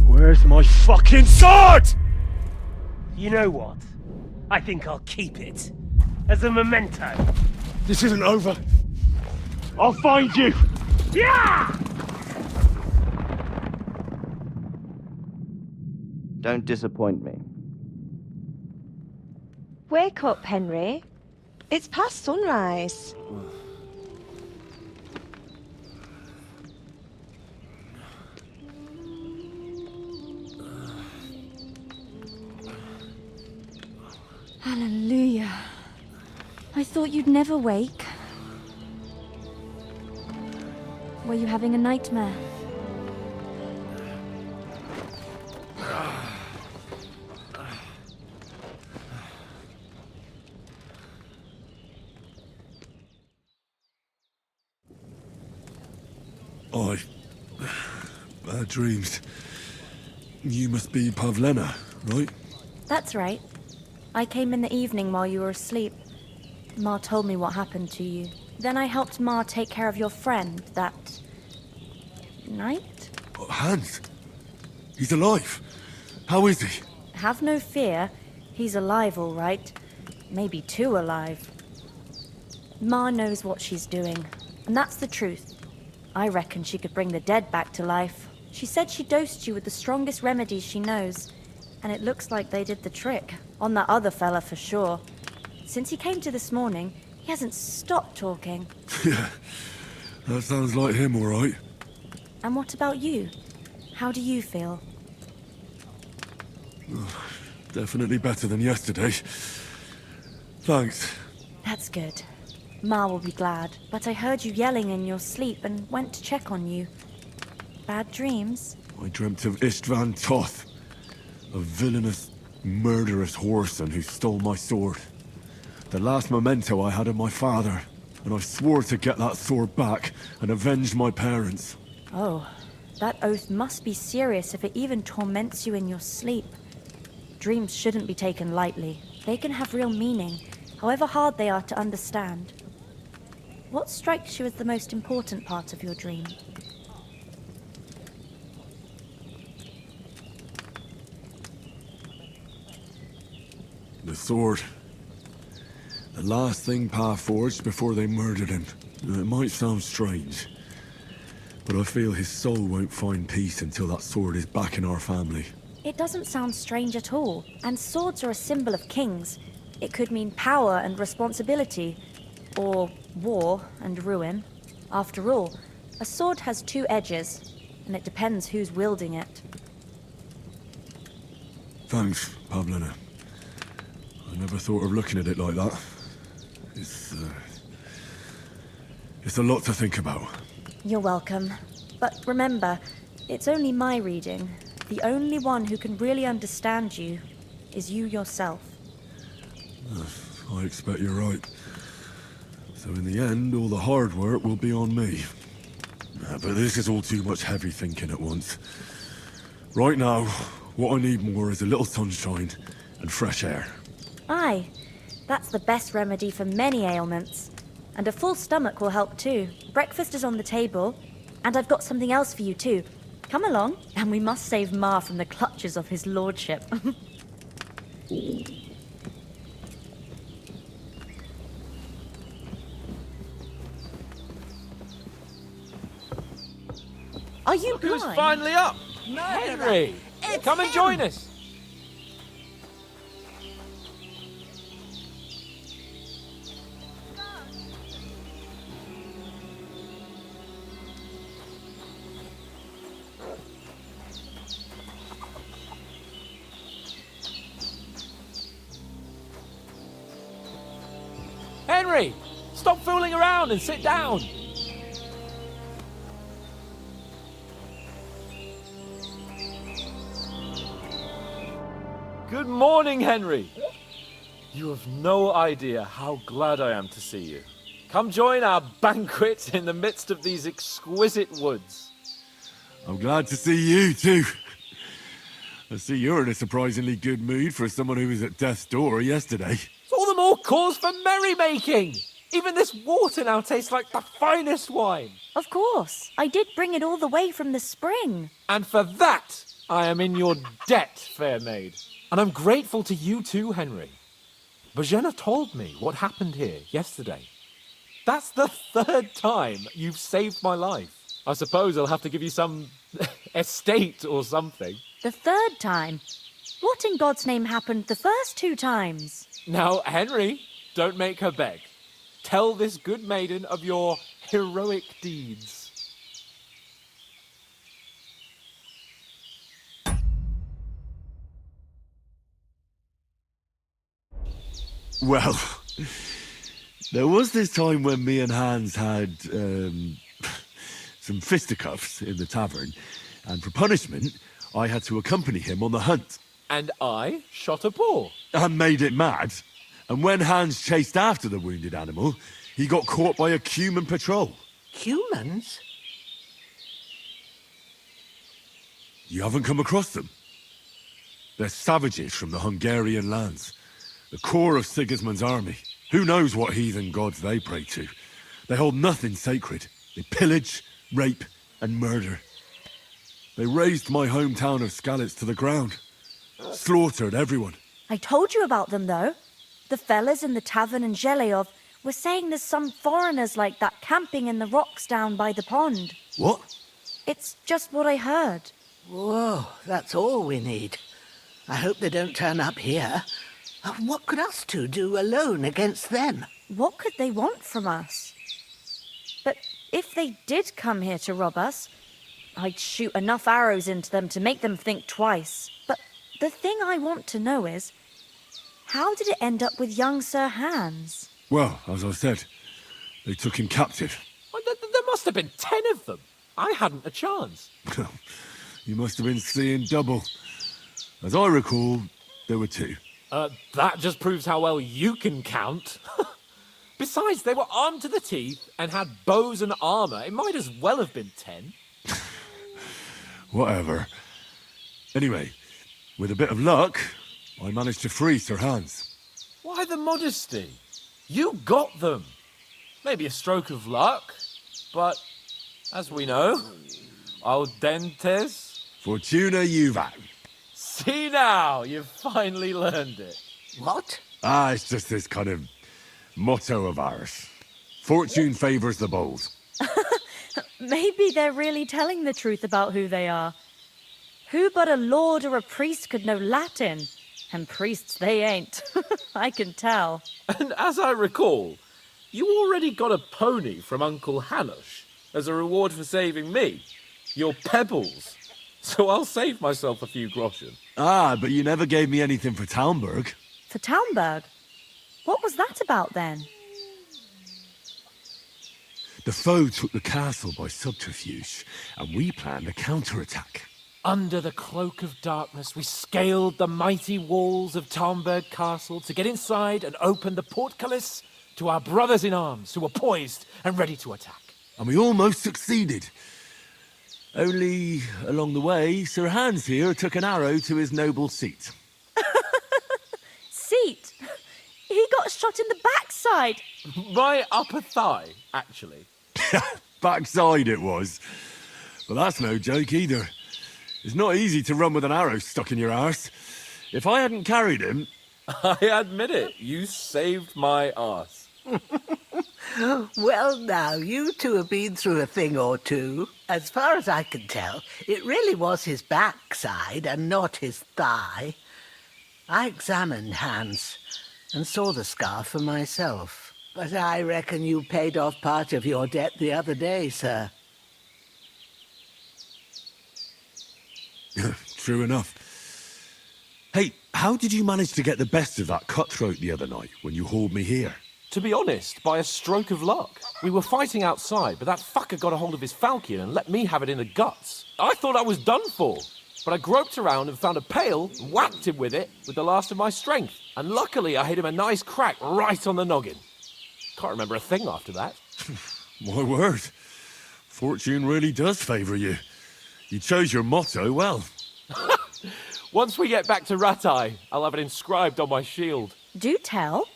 Where's my fucking sword? You know what? I think I'll keep it. As a memento. This isn't over. I'll find you! Yeah! Don't disappoint me. Wake up, Henry. It's past sunrise. Hallelujah. I thought you'd never wake. Were you having a nightmare? Bad dreams. You must be Pavlena, right? That's right. I came in the evening while you were asleep. Ma told me what happened to you. Then I helped Ma take care of your friend that night? Hans? He's alive. How is he? Have no fear. He's alive, all right. Maybe too alive. Ma knows what she's doing, and that's the truth. I reckon she could bring the dead back to life. She said she dosed you with the strongest remedies she knows, and it looks like they did the trick. On that other fella for sure. Since he came to this morning, he hasn't stopped talking. Yeah, that sounds like him, all right. And what about you? How do you feel? Definitely better than yesterday. Thanks. That's good. Ma will be glad, but I heard you yelling in your sleep and went to check on you. Bad dreams? I dreamt of Istvan Toth, a villainous, murderous whoreson who stole my sword. The last memento I had of my father, and I swore to get that sword back and avenge my parents. Oh, that oath must be serious if it even torments you in your sleep. Dreams shouldn't be taken lightly. They can have real meaning, however hard they are to understand. What strikes you as the most important part of your dream? The sword. The last thing Pa forged before they murdered him. It might sound strange, but I feel his soul won't find peace until that sword is back in our family. It doesn't sound strange at all, and swords are a symbol of kings. It could mean power and responsibility, or war and ruin. After all, a sword has two edges, and it depends who's wielding it. Thanks, Pavlina. I never thought of looking at it like that. It's a lot to think about. You're welcome. But remember, it's only my reading. The only one who can really understand you is you yourself. I expect you're right. So in the end, all the hard work will be on me. But this is all too much heavy thinking at once. Right now, what I need more is a little sunshine and fresh air. Aye, that's the best remedy for many ailments. And a full stomach will help too. Breakfast is on the table, and I've got something else for you too. Come along, and we must save Ma from the clutches of his lordship. Are you Look who's blind? finally up? Henry! Come and join us! Henry! Stop fooling around and sit down! Good morning, Henry. You have no idea how glad I am to see you. Come join our banquet in the midst of these exquisite woods. I'm glad to see you too. I see you're in a surprisingly good mood for someone who was at death's door yesterday. It's all the more cause for merrymaking. Even this water now tastes like the finest wine. Of course. I did bring it all the way from the spring. And for that, I am in your debt, fair maid. And I'm grateful to you too, Henry. Bojena told me what happened here yesterday. That's the third time you've saved my life. I suppose I'll have to give you some estate or something. The third time? What in God's name happened the first 2 times? Now, Henry, don't make her beg. Tell this good maiden of your heroic deeds. Well, there was this time when me and Hans had some fisticuffs in the tavern, and for punishment, I had to accompany him on the hunt. And I shot a boar. And made it mad. And when Hans chased after the wounded animal, he got caught by a human patrol. Humans? You haven't come across them? They're savages from the Hungarian lands. The core of Sigismund's army. Who knows what heathen gods they pray to? They hold nothing sacred. They pillage, rape, and murder. They razed my hometown of Skalitz to the ground. Slaughtered everyone. I told you about them, though. The fellas in the tavern in Zheleyov were saying there's some foreigners like that camping in the rocks down by the pond. What? It's just what I heard. Whoa, that's all we need. I hope they don't turn up here. What could us two do alone against them? What could they want from us? But if they did come here to rob us, I'd shoot enough arrows into them to make them think twice. But the thing I want to know is, how did it end up with young Sir Hans? Well, as I said, they took him captive. Well, there must have been 10 of them. I hadn't a chance. You must have been seeing double. As I recall, there were 2. That just proves how well you can count. Besides, they were armed to the teeth and had bows and armor. It might as well have been 10. Whatever. Anyway, with a bit of luck, I managed to free Sir Hans. Why the modesty? You got them. Maybe a stroke of luck, but as we know, audentes. Fortuna juvat. See now, you've finally learned it. What? It's just this kind of motto of ours. Fortune favors the bold. Maybe they're really telling the truth about who they are. Who but a lord or a priest could know Latin? And priests they ain't. I can tell. And as I recall, you already got a pony from Uncle Hanush as a reward for saving me. Your pebbles. So I'll save myself a few groschen. Ah, but you never gave me anything for Talmberg. For Talmberg? What was that about then? The foe took the castle by subterfuge, and we planned a counterattack. Under the cloak of darkness, we scaled the mighty walls of Talmberg Castle to get inside and open the portcullis to our brothers in arms who were poised and ready to attack. And we almost succeeded. Only, along the way, Sir Hans here took an arrow to his noble seat. Seat? He got shot in the backside. My upper thigh, actually. Backside it was. But that's no joke either. It's not easy to run with an arrow stuck in your arse. If I hadn't carried him... I admit it, you saved my arse. Well, now, you two have been through a thing or two. As far as I can tell, it really was his backside and not his thigh. I examined Hans and saw the scar for myself. But I reckon you paid off part of your debt the other day, sir. True enough. Hey, how did you manage to get the best of that cutthroat the other night when you hauled me here? To be honest, by a stroke of luck. We were fighting outside, but that fucker got a hold of his falchion and let me have it in the guts. I thought I was done for, but I groped around and found a pail and whacked him with it with the last of my strength. And luckily I hit him a nice crack right on the noggin. Can't remember a thing after that. My word. Fortune really does favour you. You chose your motto well. Once we get back to Ratai, I'll have it inscribed on my shield. Do tell.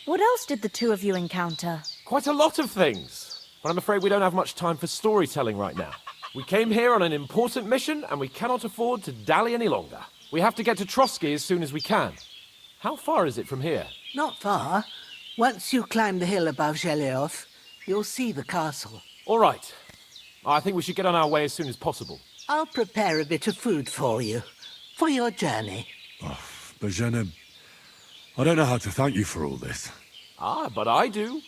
What else did the two of you encounter? Quite a lot of things, but I'm afraid we don't have much time for storytelling right now. We came here on an important mission, and we cannot afford to dally any longer. We have to get to Trotsky as soon as we can. How far is it from here? Not far. Once you climb the hill above Geleoth, you'll see the castle. All right. I think we should get on our way as soon as possible. I'll prepare a bit of food for you, for your journey. Oh, Bajena, I don't know how to thank you for all this. Ah, but I do.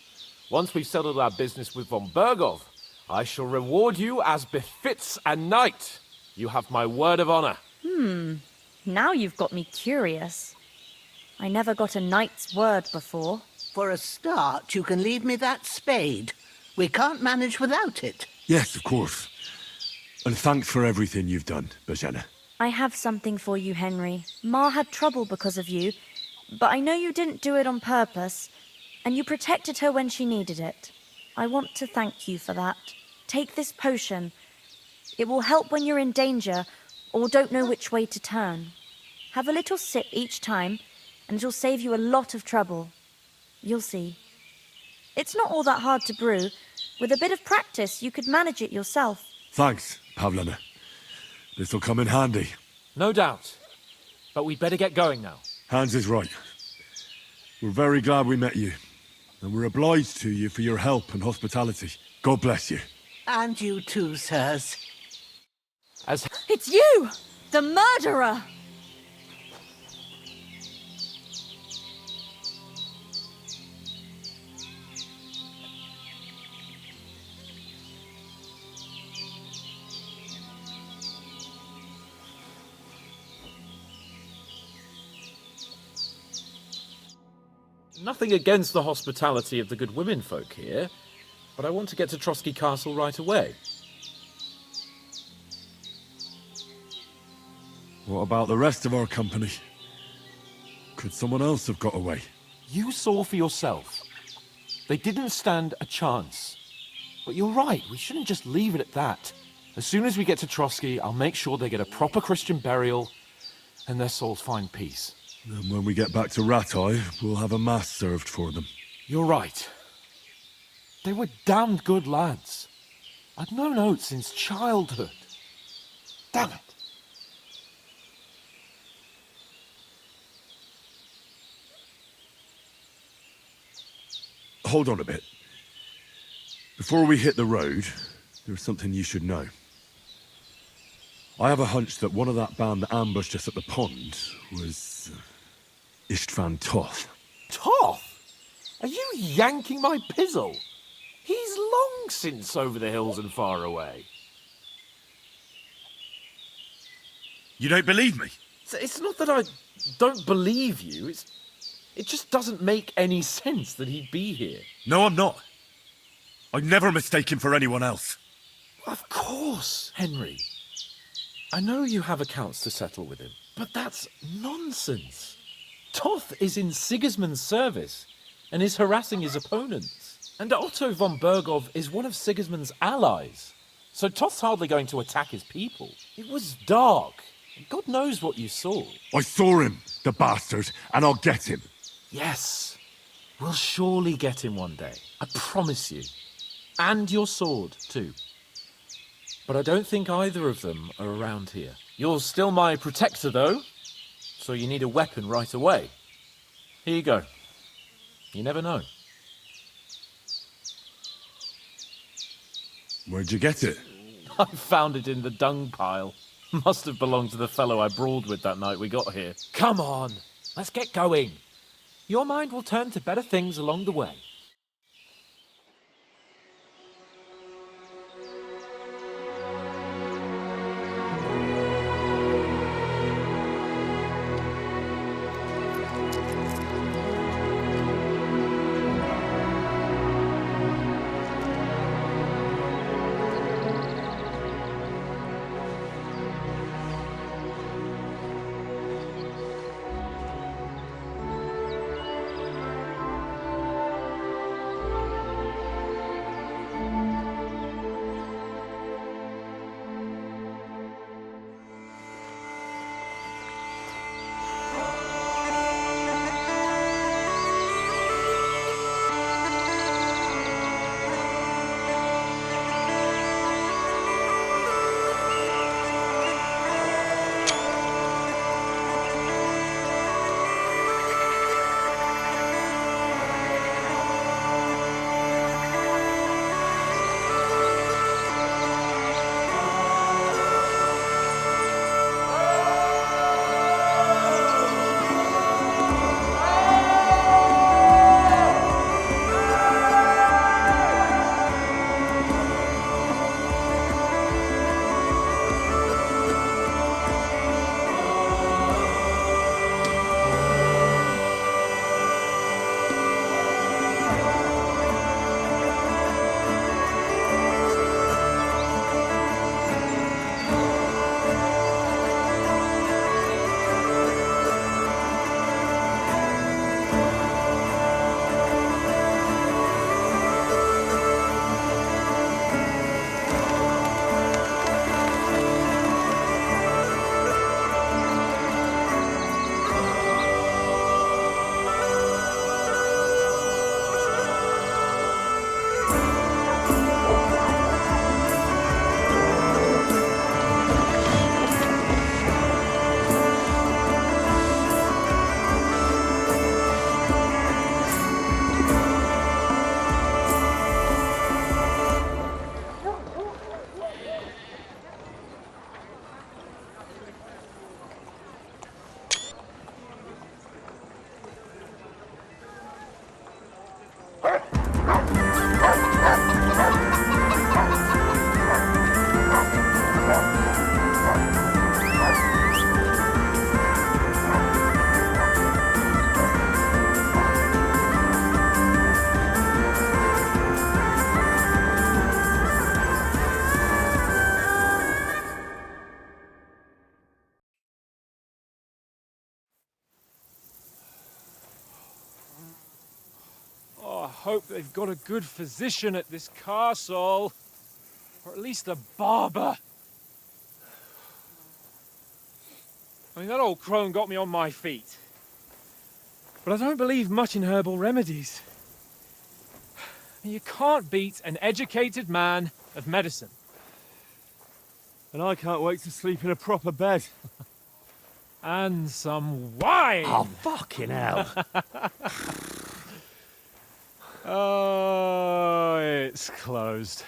Once we've settled our business with von Bergov, I shall reward you as befits a knight. You have my word of honor. Now you've got me curious. I never got a knight's word before. For a start, you can leave me that spade. We can't manage without it. Yes, of course. And thanks for everything you've done, Bajena. I have something for you, Henry. Ma had trouble because of you, but I know you didn't do it on purpose, and you protected her when she needed it. I want to thank you for that. Take this potion. It will help when you're in danger or don't know which way to turn. Have a little sip each time, and it'll save you a lot of trouble. You'll see. It's not all that hard to brew. With a bit of practice, you could manage it yourself. Thanks, Pavlana. This'll come in handy. No doubt. But we'd better get going now. Hans is right. We're very glad we met you. And we're obliged to you for your help and hospitality. God bless you. And you too, sirs. It's you! The murderer! Nothing against the hospitality of the good women folk here, but I want to get to Trotsky Castle right away. What about the rest of our company? Could someone else have got away? You saw for yourself. They didn't stand a chance. But you're right, we shouldn't just leave it at that. As soon as we get to Trotsky, I'll make sure they get a proper Christian burial and their souls find peace. And when we get back to Ratai, we'll have a mass served for them. You're right. They were damned good lads. I'd known Oates since childhood. Damn it. Hold on a bit. Before we hit the road, there's something you should know. I have a hunch that one of that band that ambushed us at the pond was Istvan Toth. Toth? Are you yanking my pizzle? He's long since over the hills and far away. You don't believe me? It's not that I don't believe you. It just doesn't make any sense that he'd be here. No, I'm not. I'd never mistake him for anyone else. Of course, Henry. I know you have accounts to settle with him, but that's nonsense. Toth is in Sigismund's service and is harassing his opponents. And Otto von Bergov is one of Sigismund's allies. So Toth's hardly going to attack his people. It was dark. God knows what you saw. I saw him, the bastard, and I'll get him. Yes. We'll surely get him one day. I promise you. And your sword, too. But I don't think either of them are around here. You're still my protector, though. So you need a weapon right away. Here you go. You never know. Where'd you get it? I found it in the dung pile. Must have belonged to the fellow I brawled with that night we got here. Come on, let's get going. Your mind will turn to better things along the way. I hope they've got a good physician at this castle. Or at least a barber. I mean, that old crone got me on my feet. But I don't believe much in herbal remedies. You can't beat an educated man of medicine. And I can't wait to sleep in a proper bed. And some wine! Oh, fucking hell. Oh, it's closed.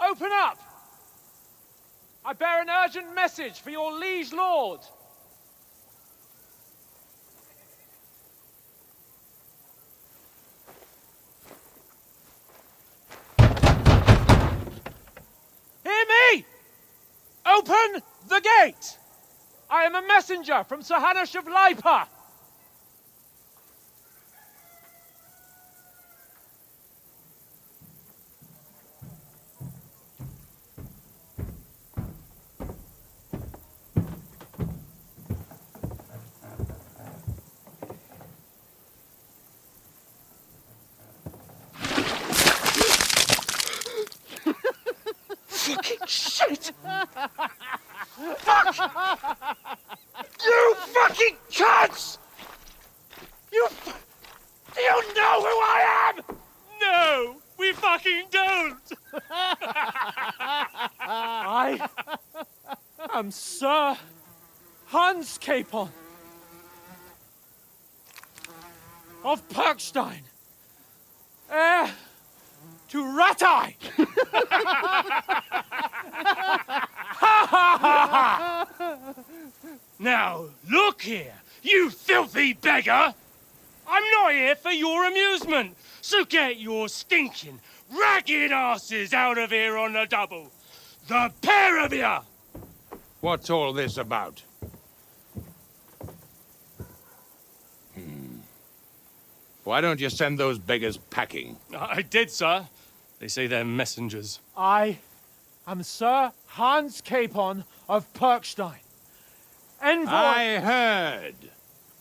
Open up! I bear an urgent message for your liege lord. Hear me! Open the gate! I am a messenger from Sir Hanush of Lipa. Fucking shit! Fuck! You fucking cunts! Do you know who I am? No, we fucking don't! I am Sir Hans Capon of Perkstein, heir to Ratai! Now, look here, you filthy beggar! I'm not here for your amusement, so get your stinking, ragged asses out of here on the double. The pair of you! What's all this about? Why don't you send those beggars packing? I did, sir. They say they're messengers. I am Sir Hans Capon of Perkstein. Envoy... I heard.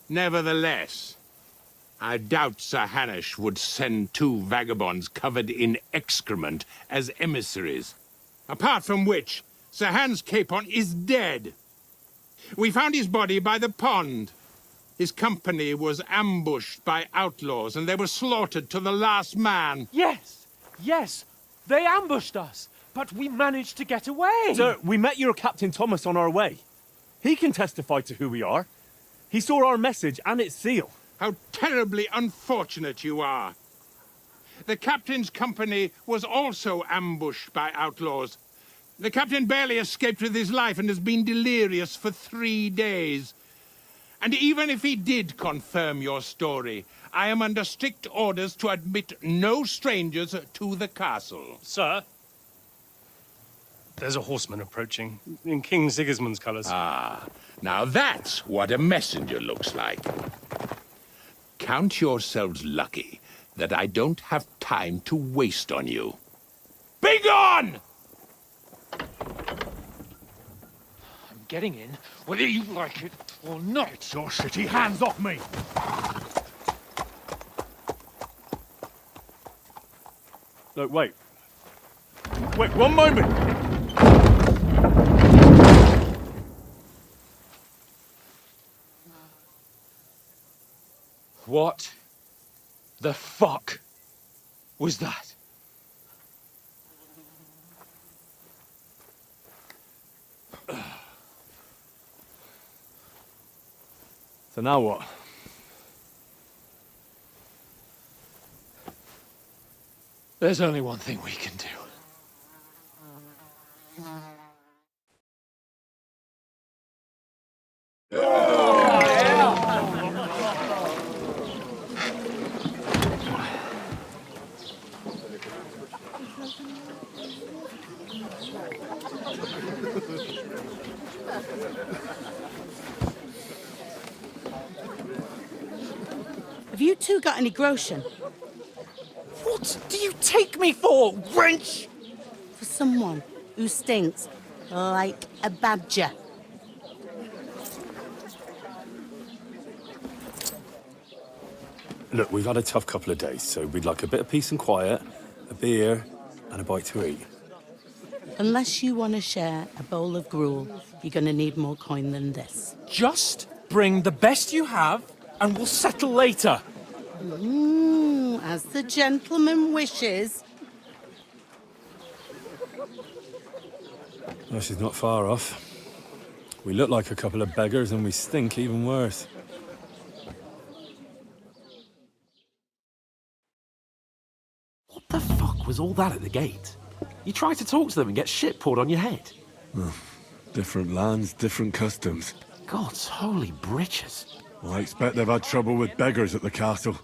Nevertheless, I doubt Sir Hanush would send two vagabonds covered in excrement as emissaries. Apart from which, Sir Hans Capon is dead. We found his body by the pond. His company was ambushed by outlaws, and they were slaughtered to the last man. Yes, yes, they ambushed us, but we managed to get away. Sir, we met your Captain Thomas on our way. He can testify to who we are. He saw our message and its seal. How terribly unfortunate you are. The captain's company was also ambushed by outlaws. The captain barely escaped with his life and has been delirious for 3 days. And even if he did confirm your story, I am under strict orders to admit no strangers to the castle. Sir, there's a horseman approaching, in King Sigismund's colours. Ah, now that's what a messenger looks like. Count yourselves lucky that I don't have time to waste on you. Be gone! I'm getting in, whether you like it or not. Your shitty hands off me! Look, wait. Wait, one moment! What the fuck was that? So now what? There's only one thing we can do. Have you two got any groschen? What do you take me for, wench? For someone who stinks like a badger. Look, we've had a tough couple of days, so we'd like a bit of peace and quiet, a beer, and a bite to eat. Unless you want to share a bowl of gruel, you're going to need more coin than this. Just bring the best you have, and we'll settle later. As the gentleman wishes. Well, she's not far off. We look like a couple of beggars, and we stink even worse. What the fuck was all that at the gate? You tried to talk to them and get shit poured on your head. Different lands, different customs. God's holy britches. Well, I expect they've had trouble with beggars at the castle,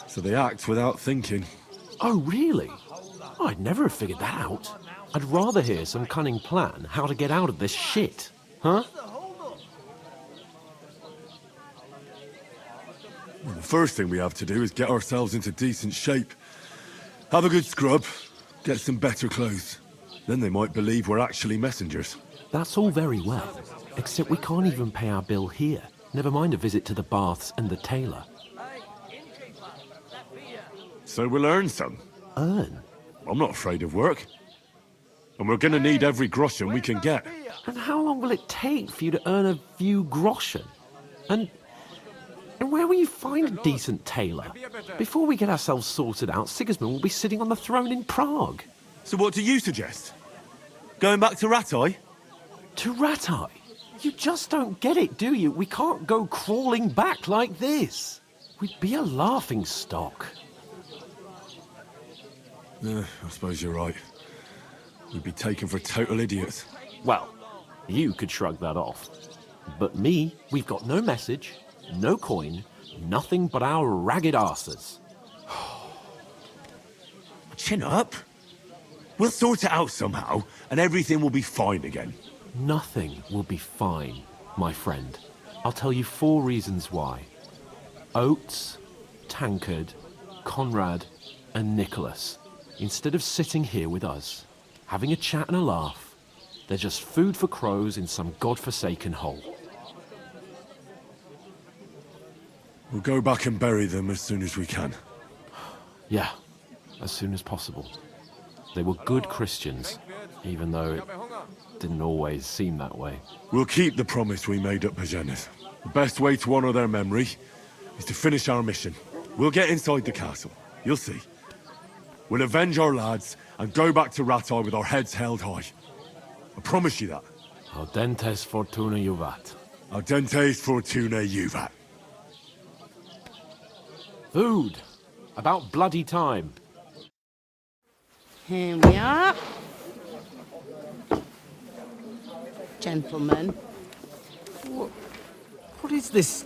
so they act without thinking. Oh, really? I'd never have figured that out. I'd rather hear some cunning plan how to get out of this shit. Huh? Well, the first thing we have to do is get ourselves into decent shape. Have a good scrub, get some better clothes. Then they might believe we're actually messengers. That's all very well, except we can't even pay our bill here. Never mind a visit to the baths and the tailor. So we'll earn some. Earn? I'm not afraid of work. And we're gonna need every groschen we can get. And how long will it take for you to earn a few groschen? And where will you find a decent tailor? Before we get ourselves sorted out, Sigismund will be sitting on the throne in Prague. So what do you suggest? Going back to Ratai? To Ratai? You just don't get it, do you? We can't go crawling back like this. We'd be a laughing stock. I suppose you're right. We'd be taken for total idiots. Well, you could shrug that off. But me, we've got no message, no coin, nothing but our ragged arses. Chin up. We'll sort it out somehow, and everything will be fine again. Nothing will be fine, my friend. I'll tell you 4 reasons why. Oates, Tankard, Conrad, and Nicholas, instead of sitting here with us, having a chat and a laugh, they're just food for crows in some godforsaken hole. We'll go back and bury them as soon as we can. Yeah, as soon as possible. They were good Christians, even though it didn't always seem that way. We'll keep the promise we made at Pagenes. The best way to honor their memory is to finish our mission. We'll get inside the castle. You'll see. We'll avenge our lads and go back to Ratai with our heads held high. I promise you that. Audentes fortuna juvat. Audentes fortuna juvat. Food! About bloody time. Here we are. Gentlemen. What is this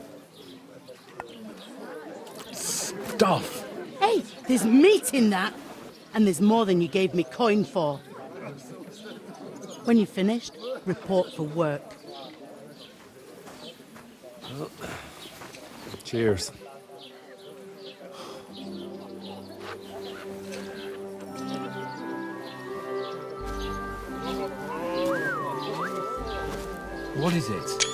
stuff? Hey, there's meat in that. And there's more than you gave me coin for. When you're finished, report for work. Cheers. What is it?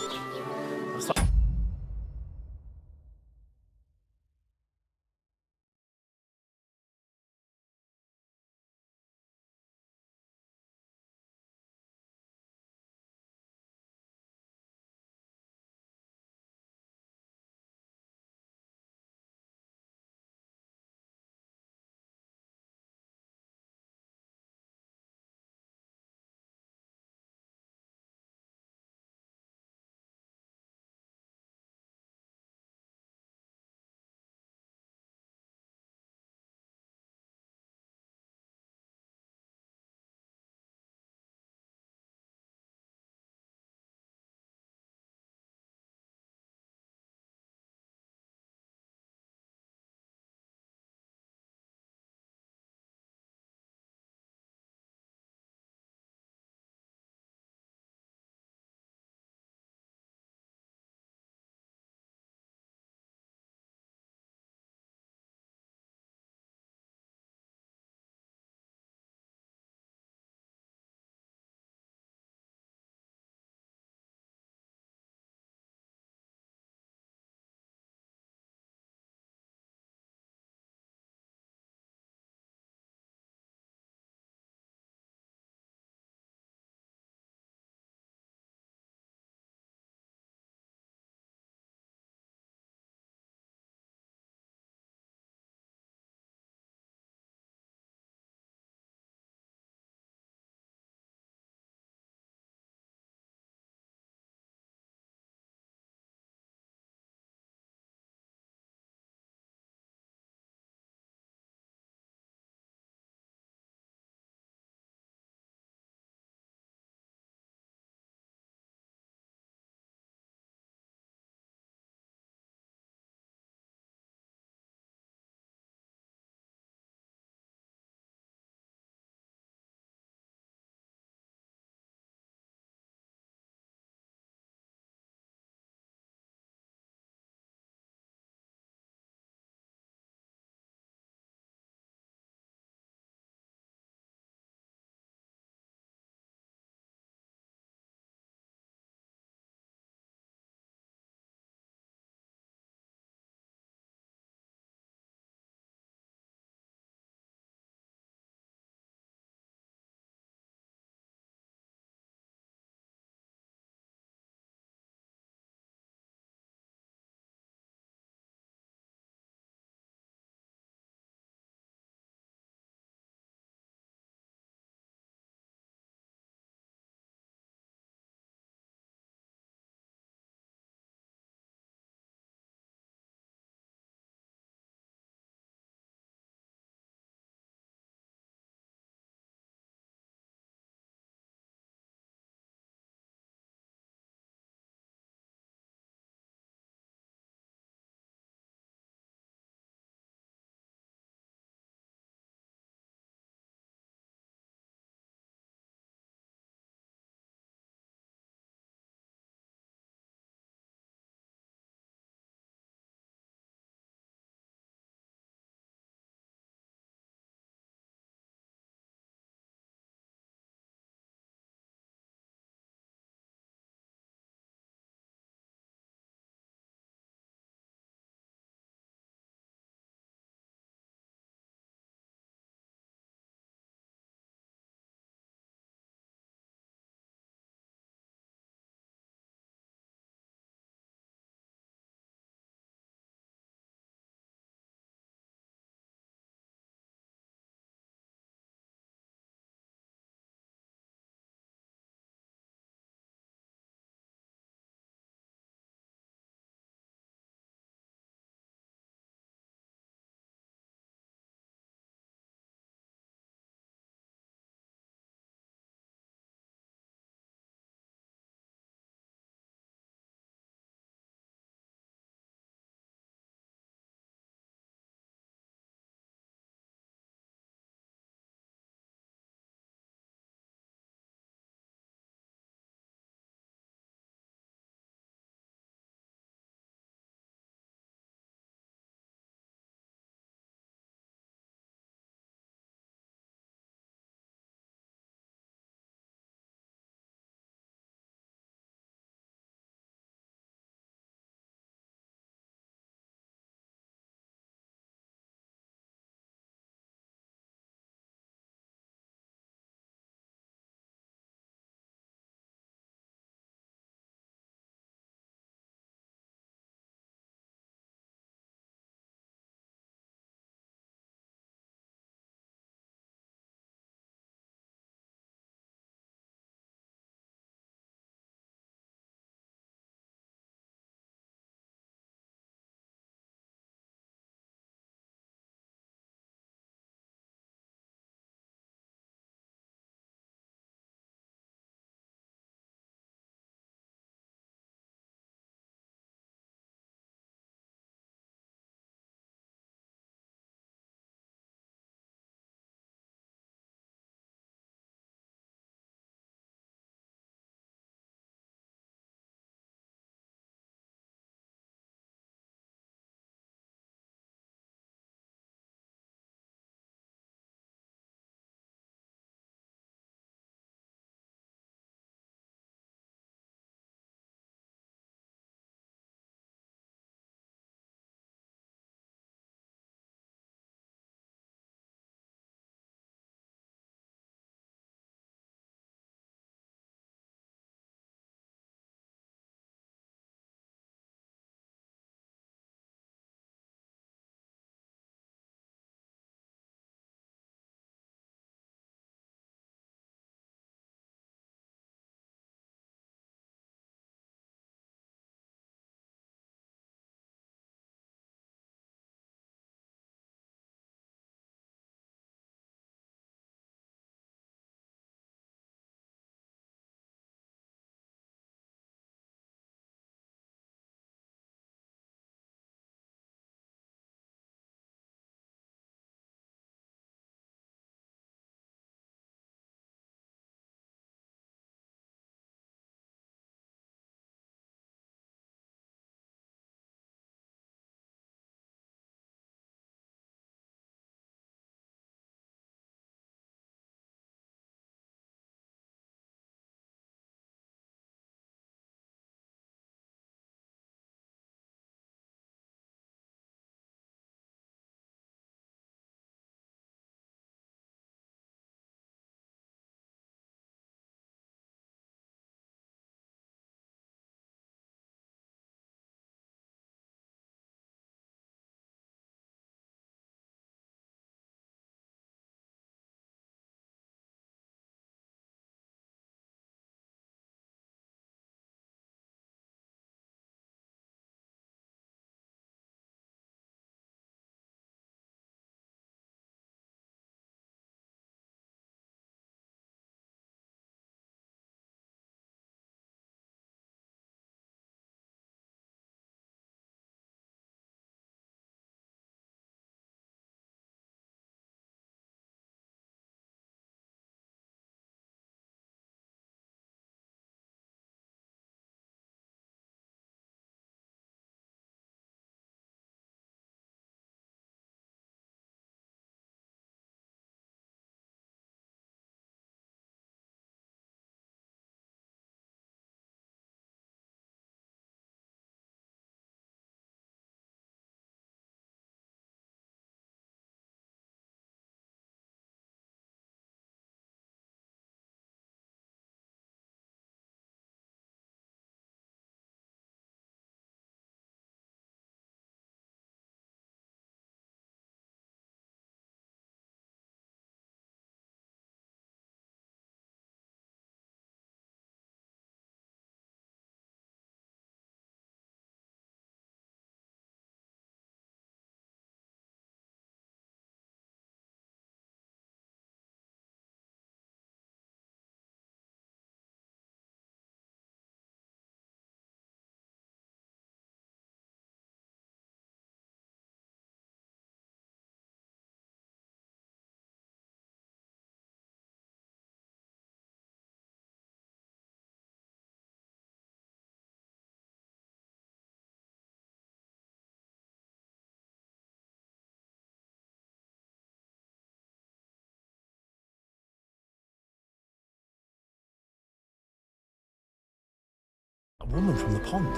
woman from the pond.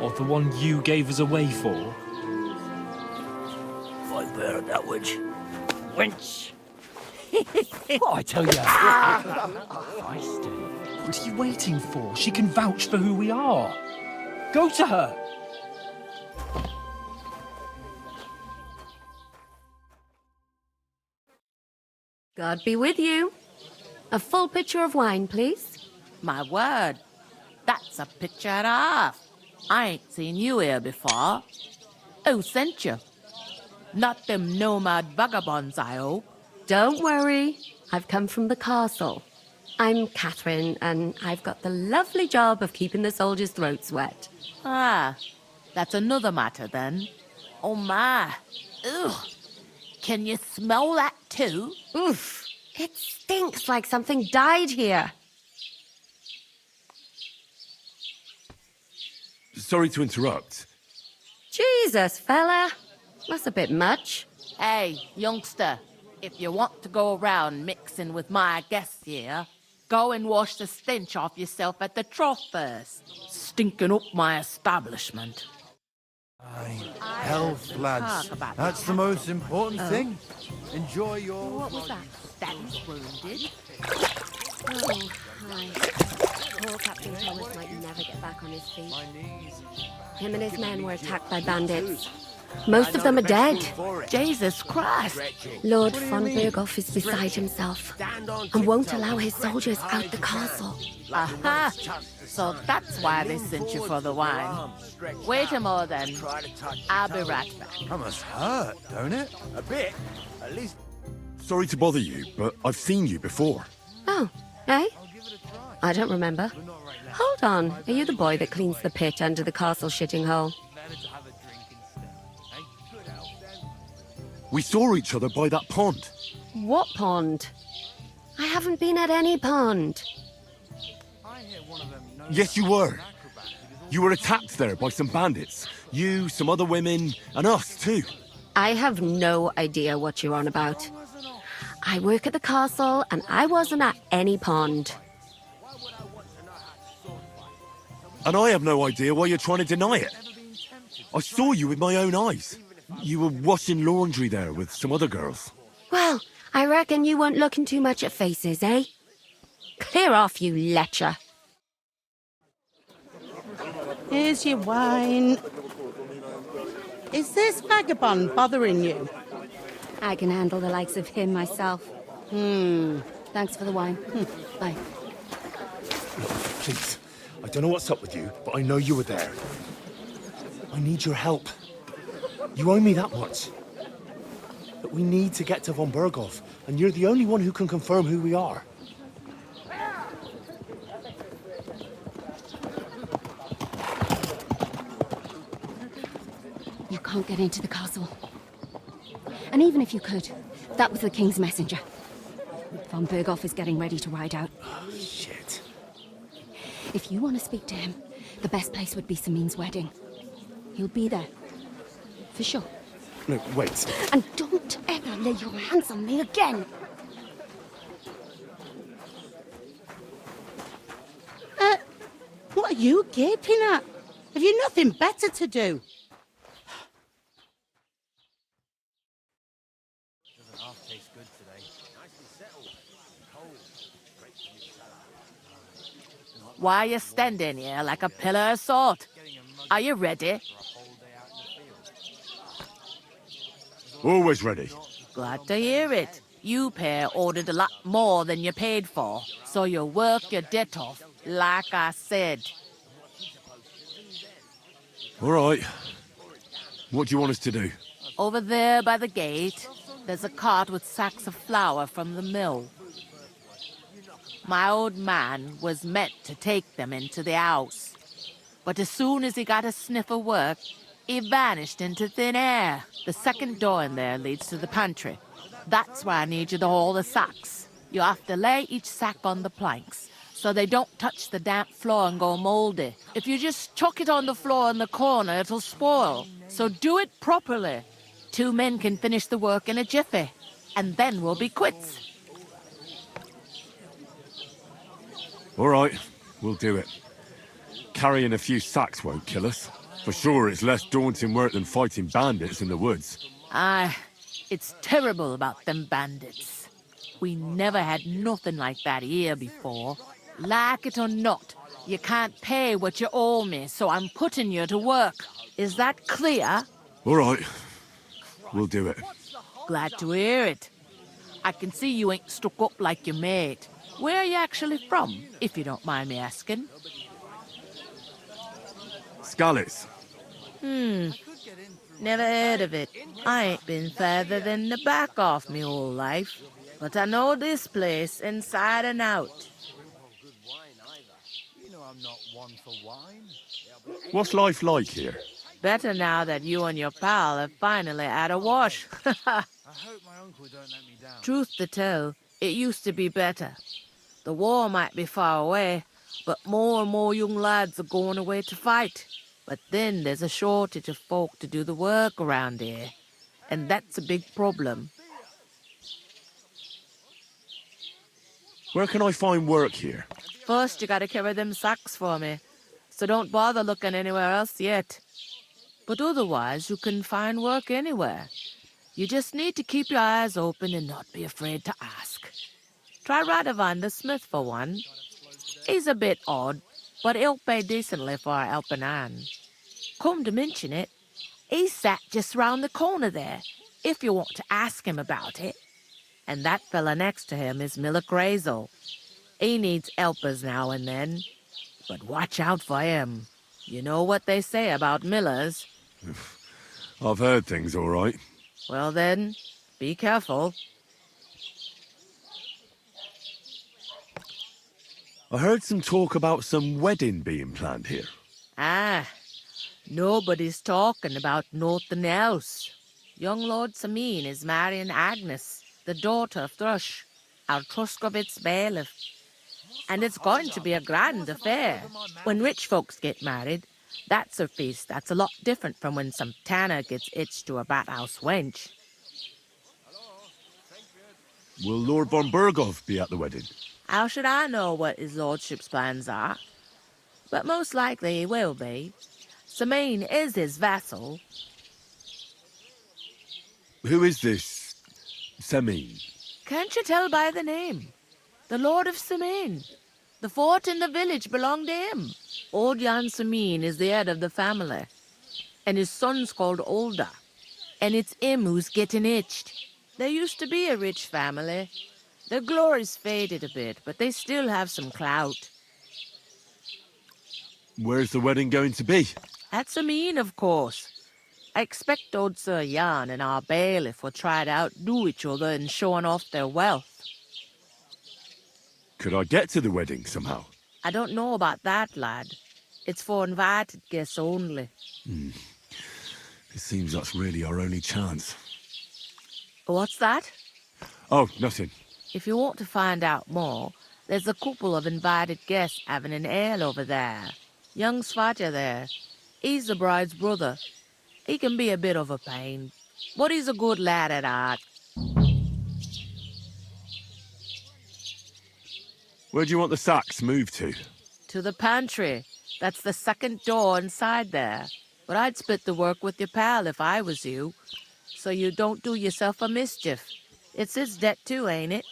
Or the one you gave us away for? I bear that witch. Wench! What I tell you? What are you waiting for? She can vouch for who we are. Go to her. God be with you. A full pitcher of wine, please. My word, that's a picture and a half. I ain't seen you here before. Who sent you? Not them nomad vagabonds, I hope. Don't worry. I've come from the castle. I'm Catherine, and I've got the lovely job of keeping the soldiers' throats wet. Ah, that's another matter then. Oh my. Ugh. Can you smell that too? Oof. It stinks like something died here. Sorry to interrupt. Jesus, fella. That's a bit much. Hey, youngster, if you want to go around mixing with my guests here, go and wash the stench off yourself at the trough first. Stinking up my establishment. Health, lads. That's the most important thing. Enjoy your... What was that? Daddy's wounded. Oh, hi. Poor Captain Thomas might never get back on his feet. Him and his men were attacked by bandits. Most of them are dead. Jesus Christ. Lord von Berghoff is beside himself and won't allow his soldiers out the castle. Aha! So that's why they sent you for the wine. Wait a moment then. I'll be right back. That must hurt, don't it? A bit, at least. Sorry to bother you, but I've seen you before. Oh, eh? I don't remember. Hold on. Are you the boy that cleans the pit under the castle shitting hole? We saw each other by that pond. What pond? I haven't been at any pond. Yes, you were. You were attacked there by some bandits. You, some other women, and us too. I have no idea what you're on about. I work at the castle, and I wasn't at any pond. And I have no idea why you're trying to deny it. I saw you with my own eyes. You were washing laundry there with some other girls. Well, I reckon you weren't looking too much at faces, eh? Clear off, you lecher. Here's your wine. Is this vagabond bothering you? I can handle the likes of him myself. Thanks for the wine. Bye. Please, I don't know what's up with you, but I know you were there. I need your help. You owe me that much. But we need to get to von Berghoff, and you're the only one who can confirm who we are. You can't get into the castle. And even if you could, that was the king's messenger. Von Berghoff is getting ready to ride out. Oh, shit. If you want to speak to him, the best place would be Samin's wedding. He'll be there. For sure. No, wait. And don't ever lay your hands on me again! What are you gaping at? Have you nothing better to do? Why are you standing here like a pillar of salt? Are you ready? Always ready. Glad to hear it. You pair ordered a lot more than you paid for, so you work your debt off, like I said. All right. What do you want us to do? Over there by the gate, there's a cart with sacks of flour from the mill. My old man was meant to take them into the house. But as soon as he got a sniff of work, he vanished into thin air. The second door in there leads to the pantry. That's why I need you to haul the sacks. You have to lay each sack on the planks, so they don't touch the damp floor and go moldy. If you just chuck it on the floor in the corner, it'll spoil. So do it properly. 2 men can finish the work in a jiffy, and then we'll be quits. All right, we'll do it. Carrying a few sacks won't kill us. For sure, it's less daunting work than fighting bandits in the woods. Aye, it's terrible about them bandits. We never had nothing like that here before. Like it or not, you can't pay what you owe me, so I'm putting you to work. Is that clear? All right. We'll do it. Glad to hear it. I can see you ain't stuck up like your mate. Where are you actually from, if you don't mind me asking? Scallies. Never heard of it. I ain't been further than the back off me whole life. But I know this place inside and out. What's life like here? Better now that you and your pal have finally had a wash. Truth to tell, it used to be better. The war might be far away, but more and more young lads are going away to fight. But then there's a shortage of folk to do the work around here, and that's a big problem. Where can I find work here? First, you gotta carry them sacks for me, so don't bother looking anywhere else yet. But otherwise, you can find work anywhere. You just need to keep your eyes open and not be afraid to ask. Try Radovan the smith for one. He's a bit odd, but he'll pay decently for a helping hand. Come to mention it, he's sat just round the corner there, if you want to ask him about it. And that fella next to him is Miller Crazel. He needs helpers now and then, but watch out for him. You know what they say about Millers. I've heard things, all right. Well then, be careful. I heard some talk about some wedding being planned here. Ah, nobody's talking about nothing else. Young Lord Samin is marrying Agnes, the daughter of Thrush, our Truscovitz bailiff. And it's going to be a grand affair. When rich folks get married, that's a feast that's a lot different from when some tanner gets hitched to a bat-house wench. Will Lord von Berghoff be at the wedding? How should I know what his lordship's plans are? But most likely he will be. Samin is his vassal. Who is this Samin? Can't you tell by the name? The Lord of Samin. The fort and the village belong to him. Old Jan Samin is the head of the family, and his son's called Olda. And it's him who's getting hitched. There used to be a rich family. Their glory's faded a bit, but they still have some clout. Where's the wedding going to be? At Samin, of course. I expect old Sir Jan and our bailiff will try to outdo each other in showing off their wealth. Could I get to the wedding somehow? I don't know about that, lad. It's for invited guests only. It seems that's really our only chance. What's that? Oh, nothing. If you want to find out more, there's a couple of invited guests having an ale over there. Young Svatja there. He's the bride's brother. He can be a bit of a pain, but he's a good lad at heart. Where do you want the sacks moved to? To the pantry. That's the second door inside there. But I'd split the work with your pal if I was you, so you don't do yourself a mischief. It's his debt too, ain't it?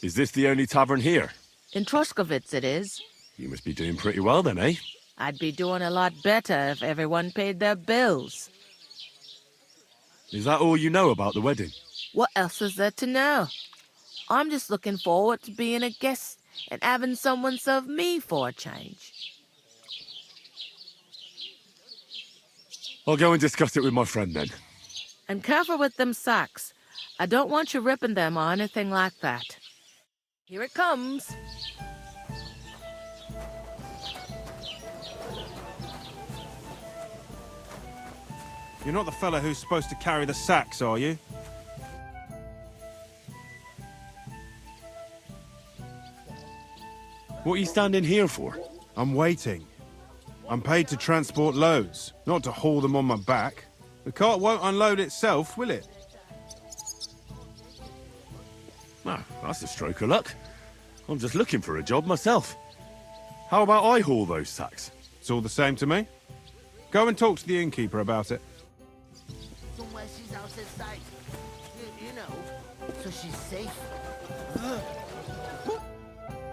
Is this the only tavern here? In Truscovitz it is. You must be doing pretty well then, eh? I'd be doing a lot better if everyone paid their bills. Is that all you know about the wedding? What else is there to know? I'm just looking forward to being a guest and having someone serve me for a change. I'll go and discuss it with my friend then. And careful with them sacks. I don't want you ripping them or anything like that. Here it comes. You're not the fella who's supposed to carry the sacks, are you? What are you standing here for? I'm waiting. I'm paid to transport loads, not to haul them on my back. The cart won't unload itself, will it? Ah, that's a stroke of luck. I'm just looking for a job myself. How about I haul those sacks? It's all the same to me. Go and talk to the innkeeper about it. Somewhere she's out of sight. You know, so she's safe.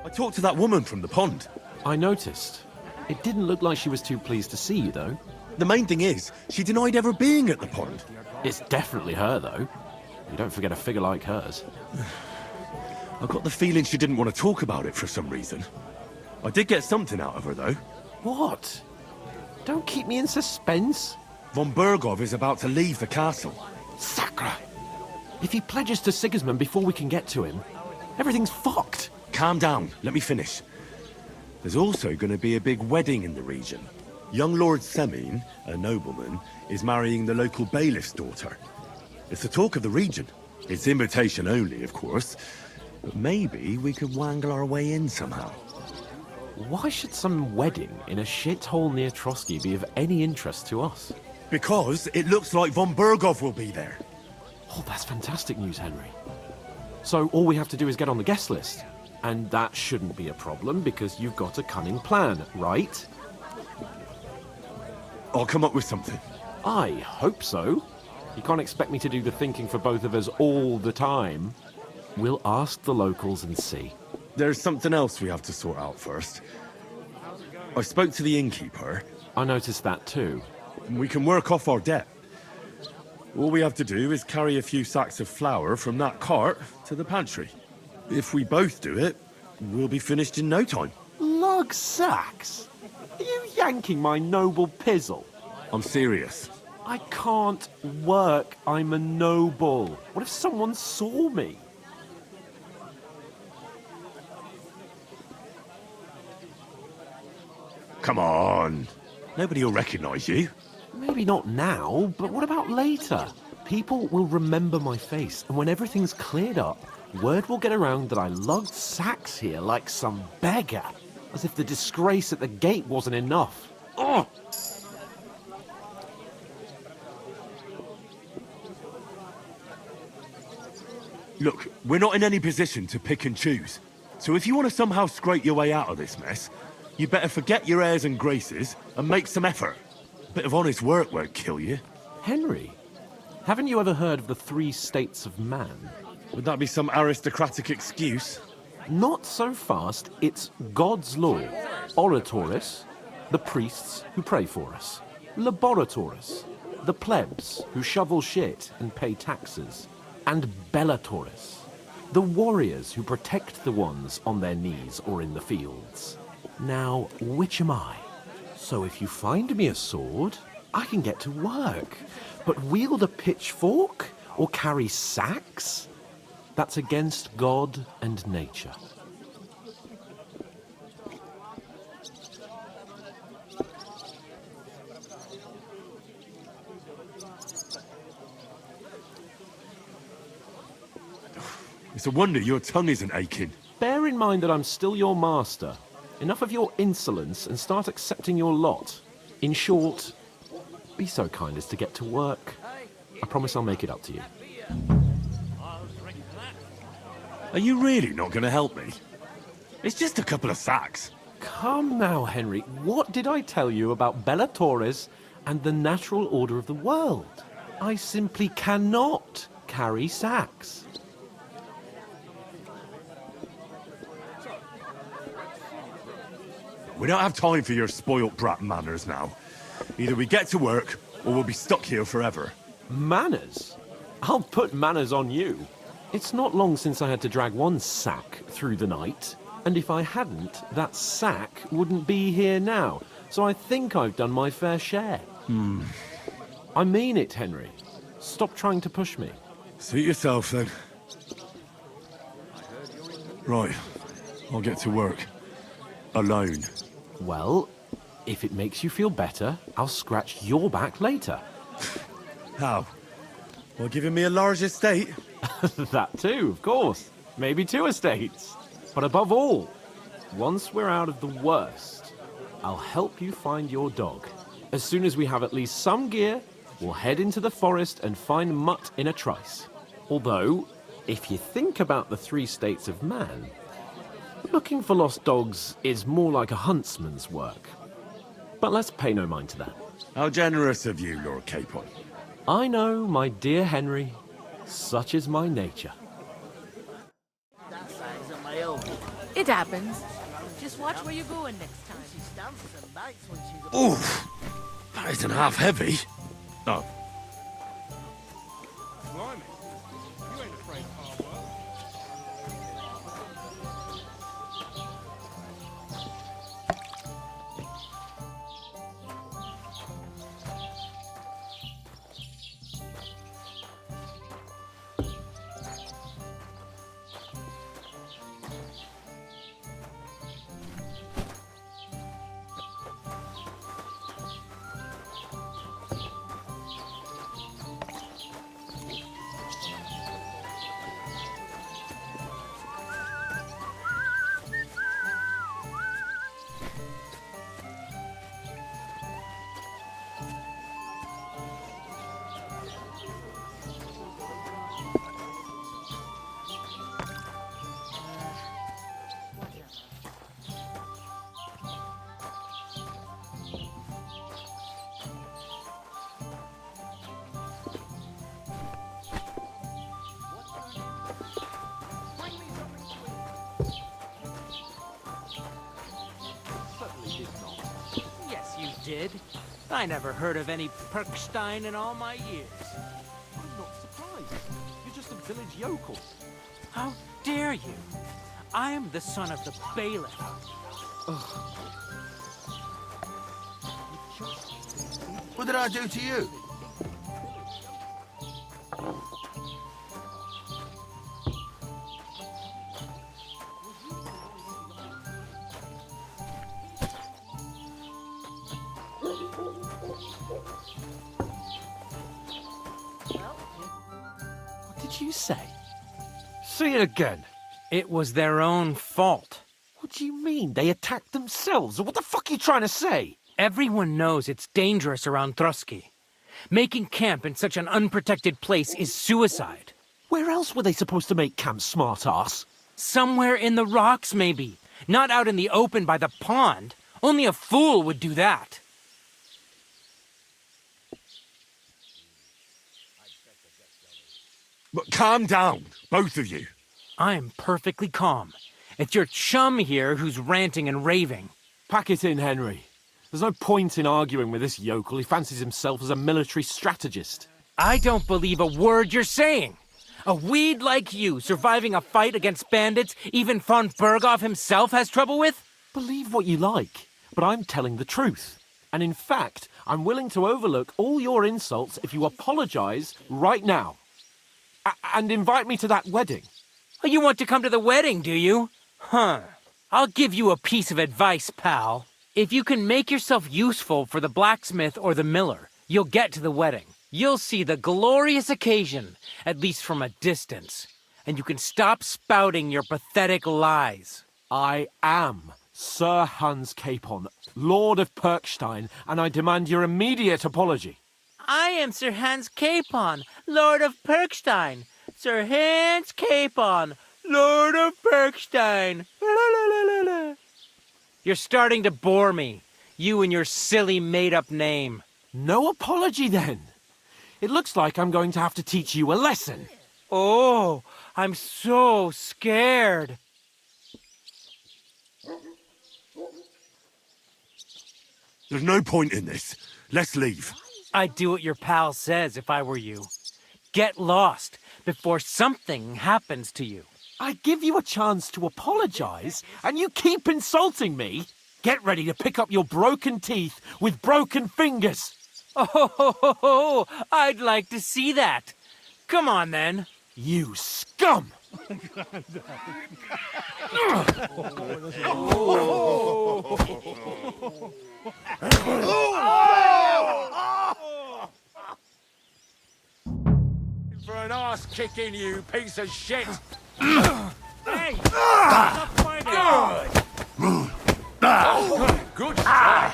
I talked to that woman from the pond. I noticed. It didn't look like she was too pleased to see you, though. The main thing is, she denied ever being at the pond. It's definitely her, though. You don't forget a figure like hers. I got the feeling she didn't want to talk about it for some reason. I did get something out of her, though. What? Don't keep me in suspense. Von Bergov is about to leave the castle. Sacre! If he pledges to Sigismund before we can get to him, everything's fucked. Calm down, let me finish. There's also going to be a big wedding in the region. Young Lord Semin, a nobleman, is marrying the local bailiff's daughter. It's the talk of the region. It's invitation only, of course. But maybe we could wangle our way in somehow. Why should some wedding in a shithole near Trotsky be of any interest to us? Because it looks like von Bergov will be there. Oh, that's fantastic news, Henry. So all we have to do is get on the guest list. And that shouldn't be a problem because you've got a cunning plan, right? I'll come up with something. I hope so. You can't expect me to do the thinking for both of us all the time. We'll ask the locals and see. There's something else we have to sort out first. I spoke to the innkeeper. I noticed that too. We can work off our debt. All we have to do is carry a few sacks of flour from that cart to the pantry. If we both do it, we'll be finished in no time. Lug sacks? Are you yanking my noble pizzle? I'm serious. I can't work. I'm a noble. What if someone saw me? Come on. Nobody will recognize you. Maybe not now, but what about later? People will remember my face, and when everything's cleared up, word will get around that I lugged sacks here like some beggar. As if the disgrace at the gate wasn't enough. Ugh! Look, we're not in any position to pick and choose. So if you want to somehow scrape your way out of this mess, you better forget your airs and graces and make some effort. A bit of honest work won't kill you. Henry, haven't you ever heard of the 3 states of man? Would that be some aristocratic excuse? Not so fast. It's God's law. Oratoris, the priests who pray for us. Laboratoris, the plebs who shovel shit and pay taxes. And Bellatoris, the warriors who protect the ones on their knees or in the fields. Now, which am I? So if you find me a sword, I can get to work. But wield a pitchfork or carry sacks? That's against God and nature. It's a wonder your tongue isn't aching. Bear in mind that I'm still your master. Enough of your insolence and start accepting your lot. In short, be so kind as to get to work. I promise I'll make it up to you. Are you really not going to help me? It's just a couple of sacks. Come now, Henry. What did I tell you about Bellatoris and the natural order of the world? I simply cannot carry sacks. We don't have time for your spoilt brat manners now. Either we get to work, or we'll be stuck here forever. Manners? I'll put manners on you. It's not long since I had to drag one sack through the night, and if I hadn't, that sack wouldn't be here now, so I think I've done my fair share. I mean it, Henry. Stop trying to push me. Suit yourself, then. Right, I'll get to work. Alone. Well, if it makes you feel better, I'll scratch your back later. How? Well, giving me a large estate? That too, of course. Maybe 2 estates. But above all, once we're out of the worst, I'll help you find your dog. As soon as we have at least some gear, we'll head into the forest and find Mutt in a trice. Although, if you think about the 3 states of man, Looking for lost dogs is more like a huntsman's work. But let's pay no mind to that. How generous of you, Lord Capon. I know, my dear Henry. Such is my nature. That size of my own. It happens. Just watch where you're going next time. She stamps and bites when she's... Oof! That isn't half heavy. Oh. Blimey. You ain't afraid of hard work. Yes, you did. I never heard of any Perkstein in all my years. I'm not surprised. You're just a village yokel. How dare you? I am the son of the bailiff. What did I do to you? What did you say? Say it again. It was their own fault. What do you mean? They attacked themselves? What the fuck are you trying to say? Everyone knows it's dangerous around Trotsky. Making camp in such an unprotected place is suicide. Where else were they supposed to make camp, smart-ass? Somewhere in the rocks, maybe. Not out in the open by the pond. Only a fool would do that. But calm down, both of you. I'm perfectly calm. It's your chum here who's ranting and raving. Pack it in, Henry. There's no point in arguing with this yokel. He fancies himself as a military strategist. I don't believe a word you're saying. A weed like you surviving a fight against bandits even von Berghoff himself has trouble with? Believe what you like, but I'm telling the truth. And in fact, I'm willing to overlook all your insults if you apologize right now. And invite me to that wedding. Oh, you want to come to the wedding, do you? Huh. I'll give you a piece of advice, pal. If you can make yourself useful for the blacksmith or the miller, you'll get to the wedding. You'll see the glorious occasion, at least from a distance. And you can stop spouting your pathetic lies. I am Sir Hans Capon, Lord of Perkstein, and I demand your immediate apology. I am Sir Hans Capon, Lord of Perkstein. Sir Hans Capon, Lord of Perkstein. You're starting to bore me. You and your silly made-up name. No apology, then. It looks like I'm going to have to teach you a lesson. Oh, I'm so scared. There's no point in this. Let's leave. I'd do what your pal says if I were you. Get lost before something happens to you. I give you a chance to apologize, and you keep insulting me. Get ready to pick up your broken teeth with broken fingers. Oh, I'd like to see that. Come on, then. You scum! For an ass kicking, you piece of shit! Hey! Stop fighting! Good shot!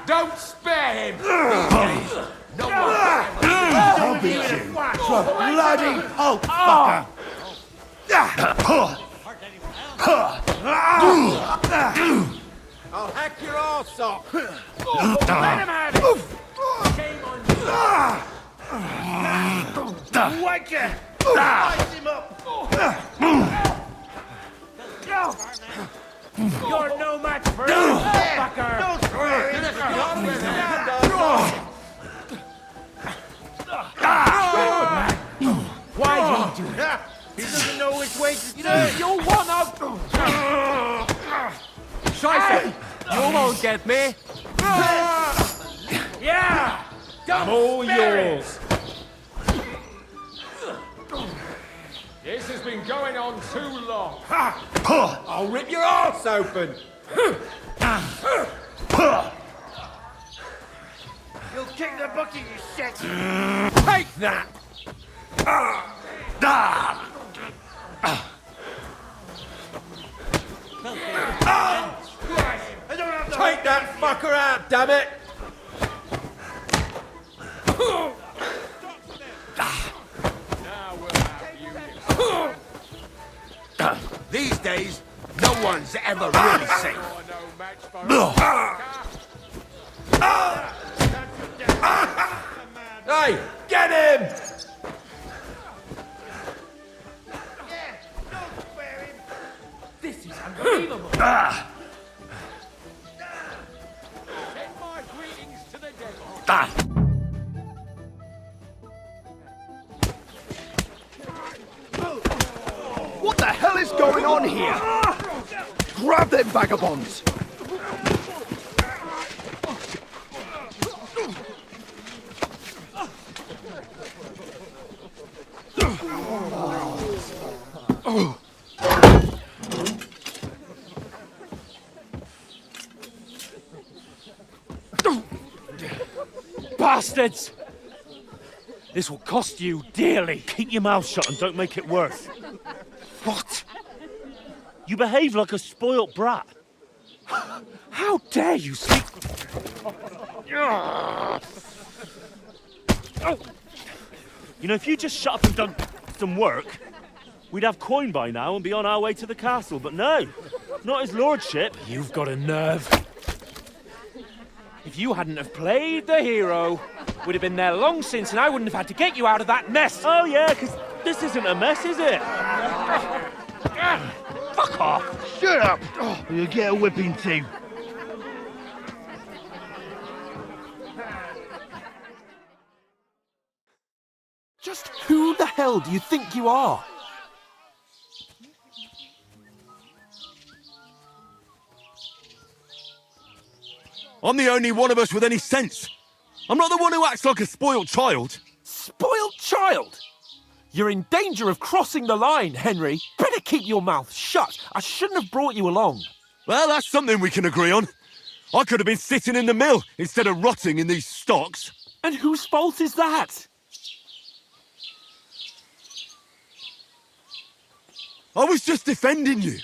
Don't spare him! No one! I'll beat you to a bloody pulp, fucker! I'll hack your arse off. Let him have it. Shame on you. Wake it. Light him up. You're no match for him, fucker. Don't swear. Why'd he do it? He doesn't know which way to turn. You want up! Scheiße! You won't get me. Yeah! I'm all yours. This has been going on too long. I'll rip your arse open. You'll kick the bucket, you shit. Take that! Take that fucker out, damn it! These days, no one's ever really safe. Hey, get him! This is unbelievable. Send my greetings to the devil. What the hell is going on here? Grab them vagabonds! Bastards! This will cost you dearly. Keep your mouth shut and don't make it worse. What? You behave like a spoilt brat. How dare you speak? You know, if you just shut up and done some work, we'd have coin by now and be on our way to the castle. But no, not his lordship. You've got a nerve. If you hadn't have played the hero, we'd have been there long since and I wouldn't have had to get you out of that mess. Oh yeah, because this isn't a mess, is it? Fuck off! Shut up! Or you'll get a whipping too. Just who the hell do you think you are? I'm the only one of us with any sense. I'm not the one who acts like a spoiled child. Spoiled child? You're in danger of crossing the line, Henry. Better keep your mouth shut. I shouldn't have brought you along. Well, that's something we can agree on. I could have been sitting in the mill instead of rotting in these stocks. And whose fault is that? I was just defending you.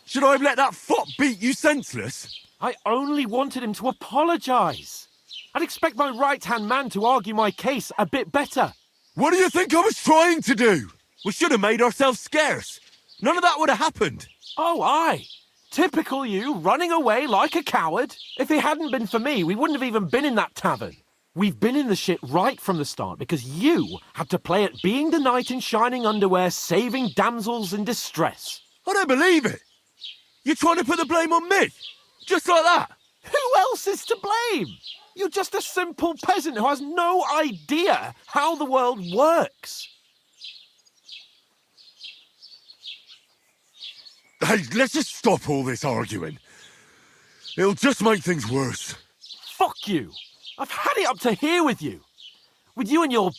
Should I have let that fop beat you senseless? I only wanted him to apologise. I'd expect my right-hand man to argue my case a bit better. What do you think I was trying to do? We should have made ourselves scarce. None of that would have happened. Oh, aye. Typical you, running away like a coward. If it hadn't been for me, we wouldn't have even been in that tavern. We've been in the shit right from the start because you had to play at being the knight in shining underwear, saving damsels in distress. I don't believe it. You're trying to put the blame on me? Just like that? Who else is to blame? You're just a simple peasant who has no idea how the world works. Hey, let's just stop all this arguing. It'll just make things worse. Fuck you. I've had it up to here with you. With you and your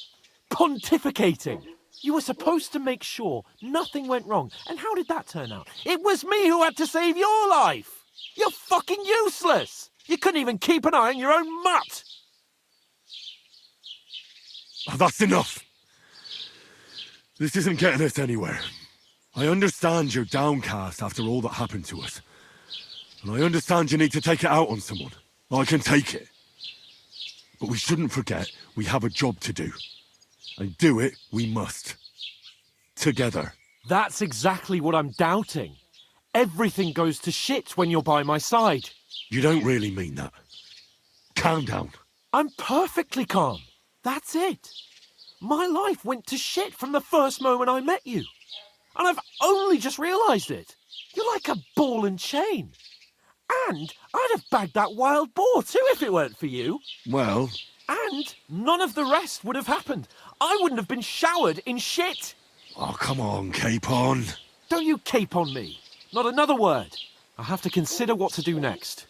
pontificating. You were supposed to make sure nothing went wrong. And how did that turn out? It was me who had to save your life. You're fucking useless. You couldn't even keep an eye on your own mutt. Oh, that's enough. This isn't getting us anywhere. I understand you're downcast after all that happened to us. And I understand you need to take it out on someone. I can take it. But we shouldn't forget we have a job to do. And do it we must. Together. That's exactly what I'm doubting. everything goes to shit when you're by my side. You don't really mean that. Calm down. I'm perfectly calm. That's it. My life went to shit from the first moment I met you. And I've only just realised it. You're like a ball and chain. And I'd have bagged that wild boar too if it weren't for you. Well... And none of the rest would have happened. I wouldn't have been showered in shit. Oh, come on, Capon. Don't you cape on me. Not another word. I have to consider what to do next.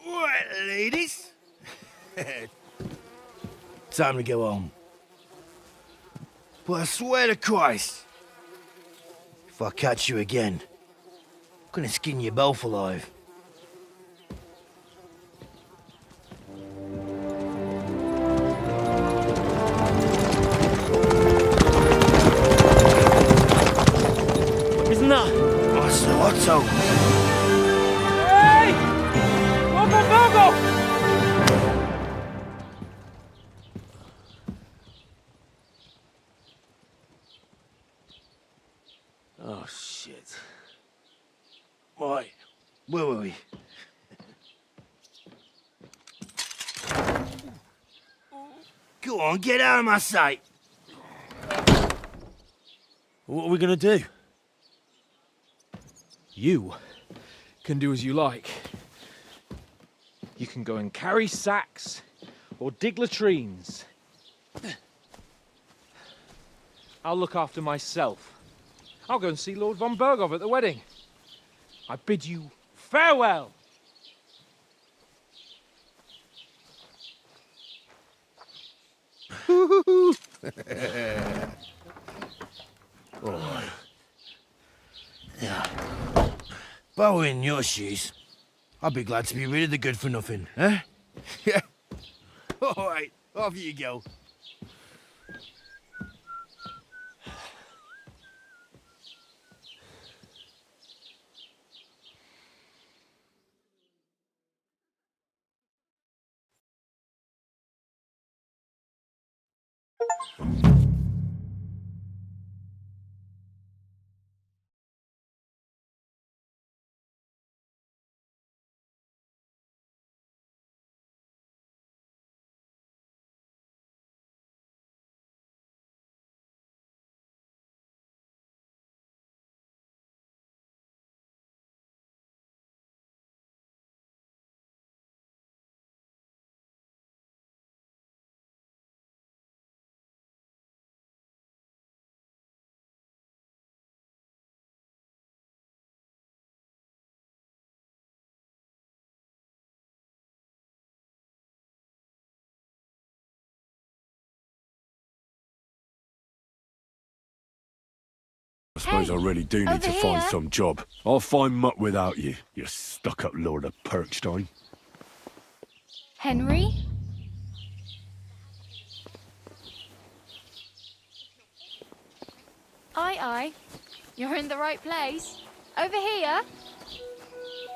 Right, ladies. Time to go home. But I swear to Christ, if I catch you again, I'm gonna skin you both alive. Isn't that? What's the Otto? Hey! Virgo! Oh, shit. Right, where were we? Go on, get out of my sight. What are we gonna do? You can do as you like. You can go and carry sacks or dig latrines. I'll look after myself. I'll go and see Lord von Berghoff at the wedding. I bid you farewell. Alright. Yeah. If I were in your shoes, I'd be glad to be rid of the good for nothing, eh? Yeah. Alright, off you go. I suppose I really do need to find some job. I'll find mutt without you, you stuck-up Lord of Perkstein. Henry? Aye. You're in the right place. Over here.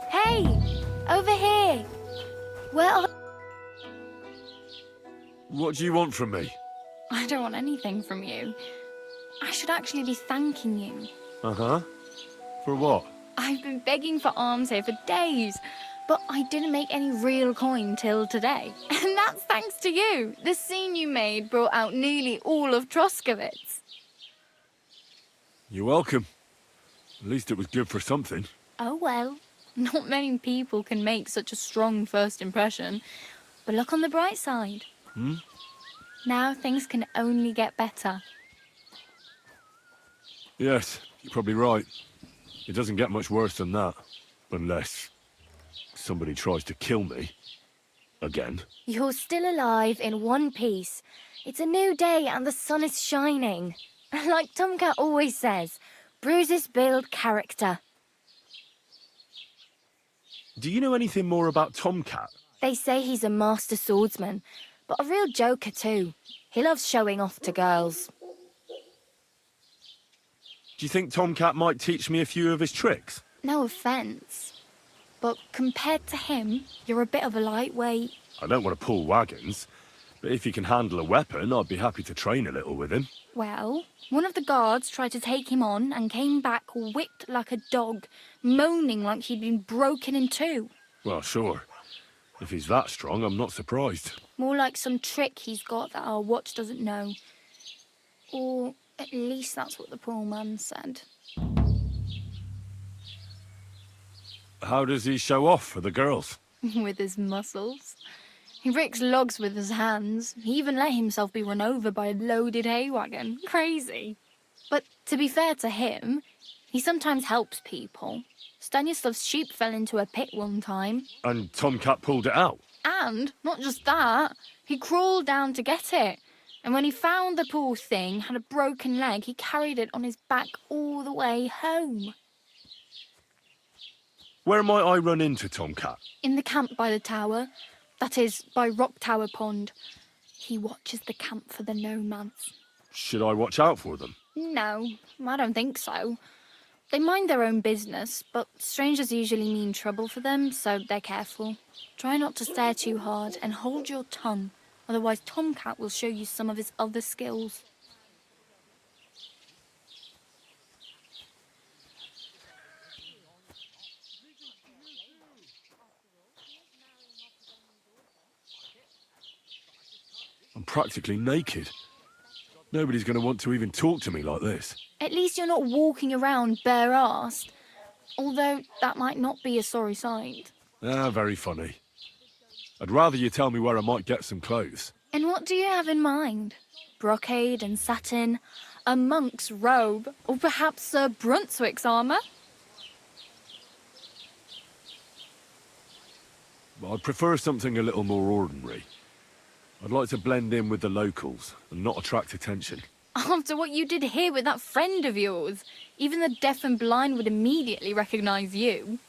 Hey! Over here! Where are... What do you want from me? I don't want anything from you. I should actually be thanking you. Uh-huh. For what? I've been begging for alms here for days, but I didn't make any real coin till today. And that's thanks to you. The scene you made brought out nearly all of Troskowitz. You're welcome. At least it was good for something. Oh well, not many people can make such a strong first impression. But look on the bright side. Hmm? Now things can only get better. Yes, you're probably right. It doesn't get much worse than that. Unless somebody tries to kill me. Again. You're still alive in one piece. It's a new day and the sun is shining. Like Tomcat always says, bruises build character. Do you know anything more about Tomcat? They say he's a master swordsman, but a real joker too. He loves showing off to girls. Do you think Tomcat might teach me a few of his tricks? No offence, but compared to him, you're a bit of a lightweight. I don't want to pull wagons, but if he can handle a weapon, I'd be happy to train a little with him. Well, one of the guards tried to take him on and came back whipped like a dog, moaning like he'd been broken in two. Well, sure. If he's that strong, I'm not surprised. More like some trick he's got that our watch doesn't know. Or at least that's what the poor man said. How does he show off for the girls? With his muscles. He ricks logs with his hands. He even let himself be run over by a loaded hay wagon. Crazy. But to be fair to him, he sometimes helps people. Stanislav's sheep fell into a pit one time. And Tomcat pulled it out? And, not just that, he crawled down to get it. And when he found the poor thing had a broken leg, he carried it on his back all the way home. Where might I run into Tomcat? In the camp by the tower. That is, by Rock Tower Pond. He watches the camp for the nomads. Should I watch out for them? No, I don't think so. They mind their own business, but strangers usually mean trouble for them, so they're careful. Try not to stare too hard and hold your tongue, otherwise Tomcat will show you some of his other skills. I'm practically naked. Nobody's going to want to even talk to me like this. At least you're not walking around bare-assed, although that might not be a sorry sight. Ah, very funny. I'd rather you tell me where I might get some clothes. And what do you have in mind? Brocade and satin, a monk's robe, or perhaps Sir Brunswick's armour? I'd prefer something a little more ordinary. I'd like to blend in with the locals and not attract attention. After what you did here with that friend of yours, even the deaf and blind would immediately recognise you.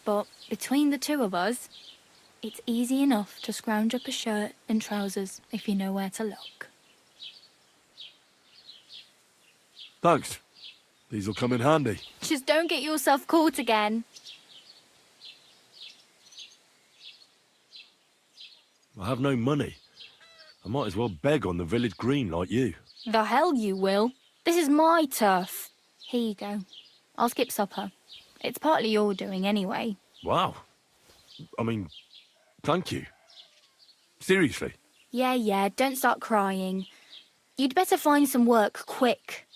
But between the two of us, it's easy enough to scrounge up a shirt and trousers if you know where to look. Thanks. These'll come in handy. Just don't get yourself caught again. I have no money. I might as well beg on the village green like you. The hell you will. This is my turf. Here you go. I'll skip supper. It's partly your doing anyway. Wow. I mean, thank you. Seriously. Yeah, don't start crying. You'd better find some work quick.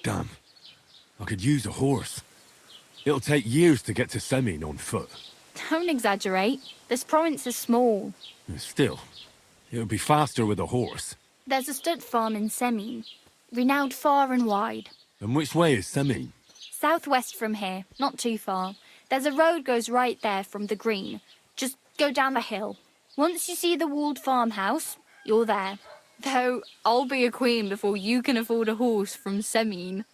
Damn. I could use a horse. It'll take years to get to Semin on foot. Don't exaggerate. This province is small. Still, it would be faster with a horse. There's a stud farm in Semin, renowned far and wide. And which way is Semin? Southwest from here, not too far. There's a road goes right there from the green. Just go down the hill. Once you see the walled farmhouse, you're there. Though I'll be a queen before you can afford a horse from Semin.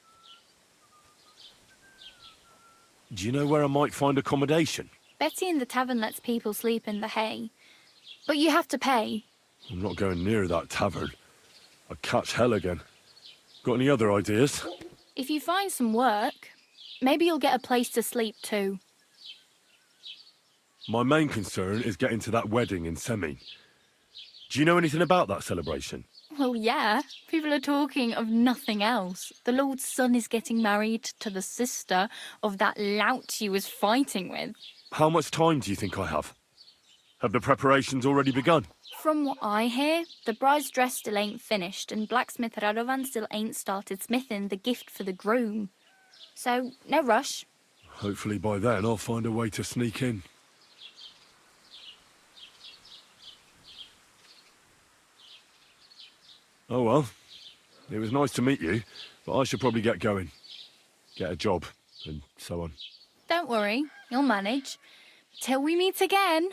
Do you know where I might find accommodation? Betty in the tavern lets people sleep in the hay. But you have to pay. I'm not going near that tavern. I'd catch hell again. Got any other ideas? If you find some work, maybe you'll get a place to sleep too. My main concern is getting to that wedding in Semin. Do you know anything about that celebration? Well, yeah. People are talking of nothing else. The Lord's son is getting married to the sister of that lout he was fighting with. How much time do you think I have? Have the preparations already begun? From what I hear, the bride's dress still ain't finished, and blacksmith Radovan still ain't started smithing the gift for the groom. So, no rush. Hopefully by then I'll find a way to sneak in. Oh well, it was nice to meet you, but I should probably get going. Get a job, and so on. Don't worry, you'll manage. Till we meet again.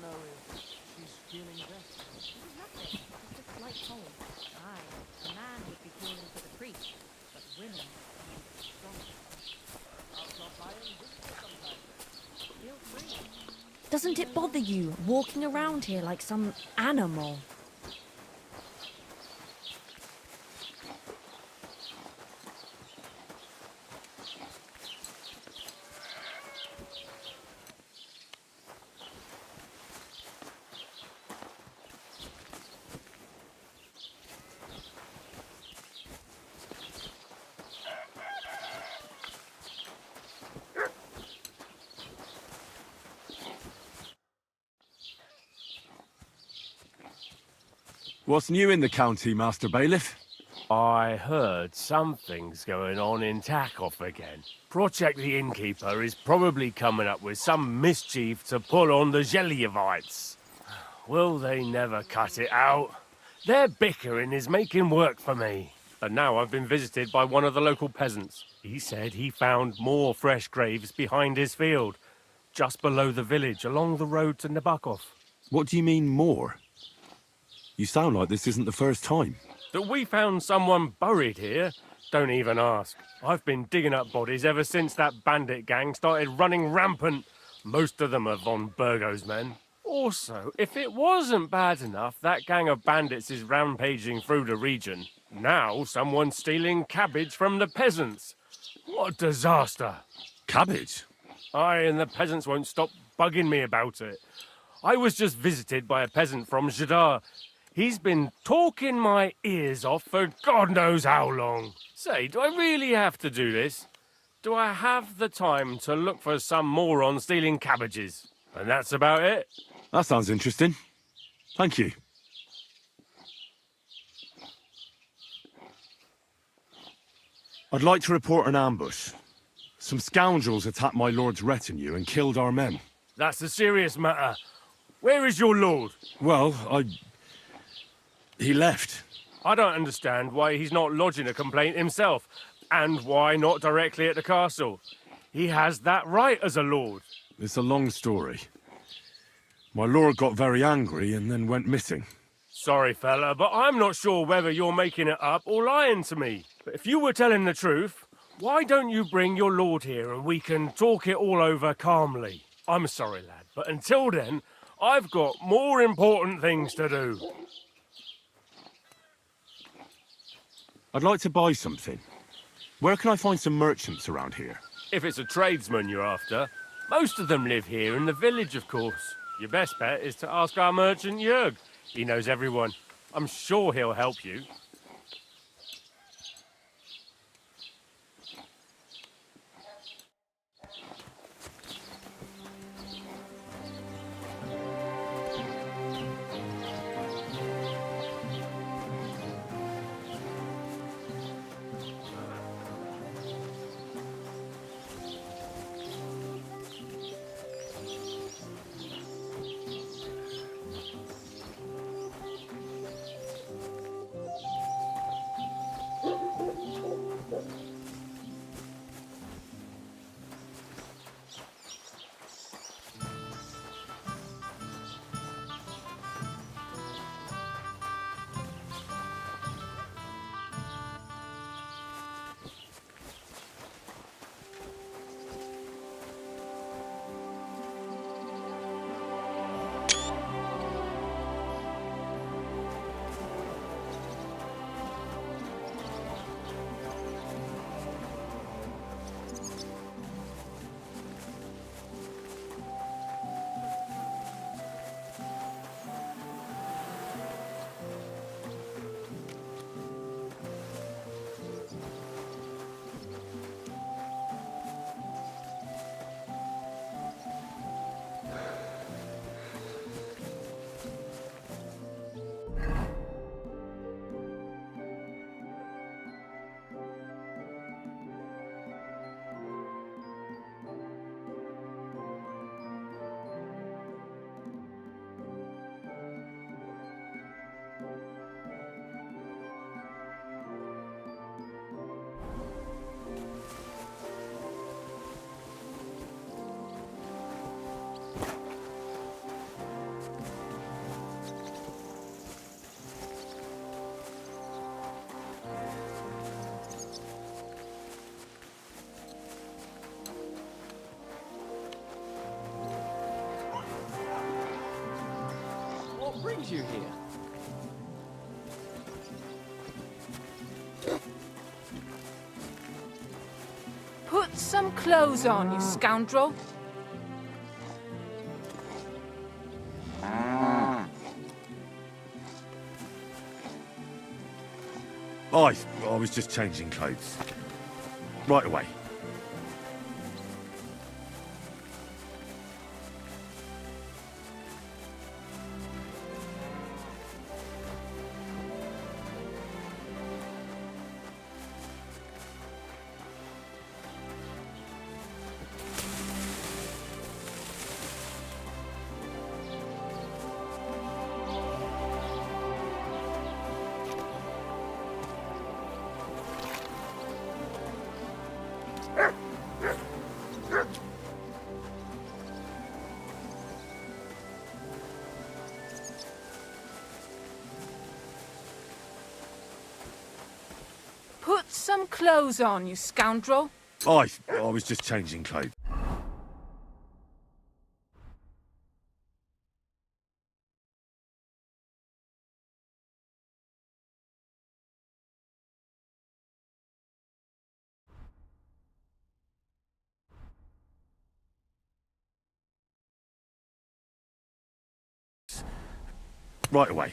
know if she's feeling better. Nothing. Just a slight cold. Aye, a man would be calling for the priest, but women need stronger. I'll stop by and visit her sometime. Feel free. Doesn't it bother you walking around here like some animal? What's new in the county, Master Bailiff? I heard something's going on in Takoff again. Project the Innkeeper is probably coming up with some mischief to pull on the Zhelyevites. Will they never cut it out? Their bickering is making work for me. And now I've been visited by one of the local peasants. He said he found more fresh graves behind his field, just below the village, along the road to Nabokov. What do you mean, more? You sound like this isn't the first time. That we found someone buried here? Don't even ask. I've been digging up bodies ever since that bandit gang started running rampant. Most of them are von Burgo's men. Also, if it wasn't bad enough, that gang of bandits is rampaging through the region. Now someone's stealing cabbage from the peasants. What a disaster. Cabbage? Aye, and the peasants won't stop bugging me about it. I was just visited by a peasant from Jadar. He's been talking my ears off for God knows how long. Say, do I really have to do this? Do I have the time to look for some moron stealing cabbages? And that's about it. That sounds interesting. Thank you. I'd like to report an ambush. Some scoundrels attacked my lord's retinue and killed our men. That's a serious matter. Where is your lord? Well, he left. I don't understand why he's not lodging a complaint himself, and why not directly at the castle. He has that right as a lord. It's a long story. My lord got very angry and then went missing. Sorry, fella, but I'm not sure whether you're making it up or lying to me. But if you were telling the truth, why don't you bring your lord here and we can talk it all over calmly? I'm sorry, lad, but until then, I've got more important things to do. I'd like to buy something. Where can I find some merchants around here? If it's a tradesman you're after, most of them live here in the village, of course. Your best bet is to ask our merchant Jörg. He knows everyone. I'm sure he'll help you. brings you here? Put some clothes on, you scoundrel. I was just changing clothes. Right away. Put some clothes on, you scoundrel. I was just changing clothes. Right away.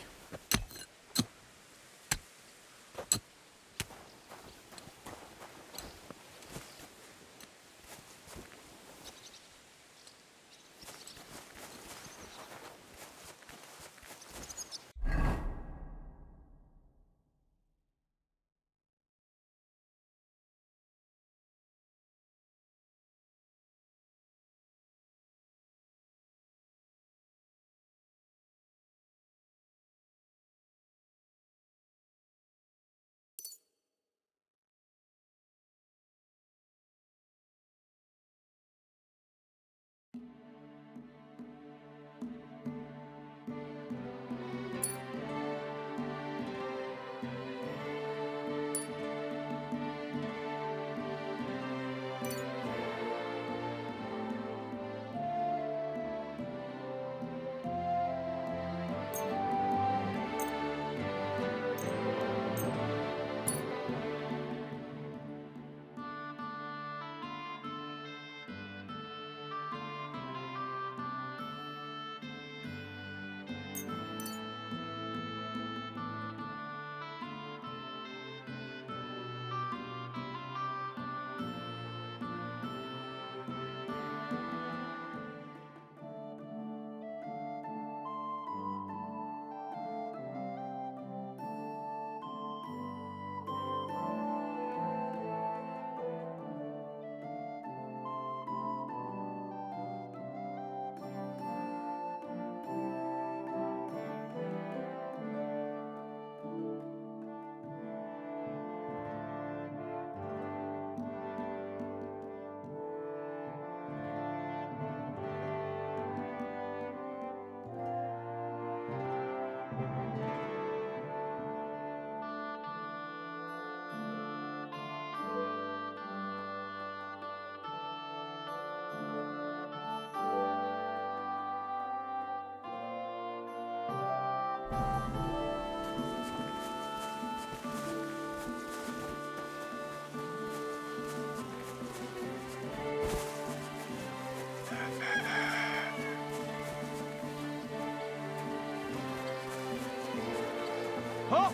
Huh?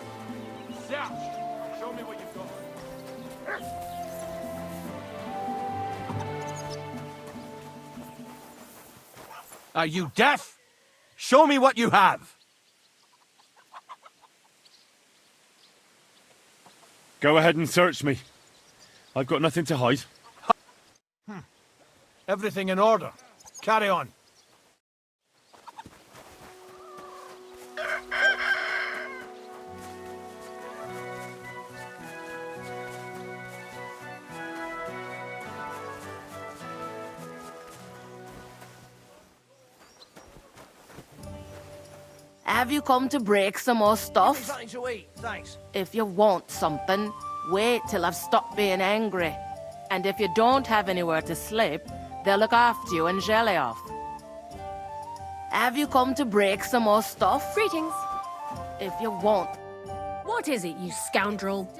South. Show me what you've got. Are you deaf? Show me what you have. Go ahead and search me. I've got nothing to hide. Everything in order. Carry on. Have you come to break some more stuff? Something to eat, thanks. If you want something, wait till I've stopped being angry. And if you don't have anywhere to sleep, they'll look after you in Jelly off. Have you come to break some more stuff? Greetings. If you won't. What is it, you scoundrel?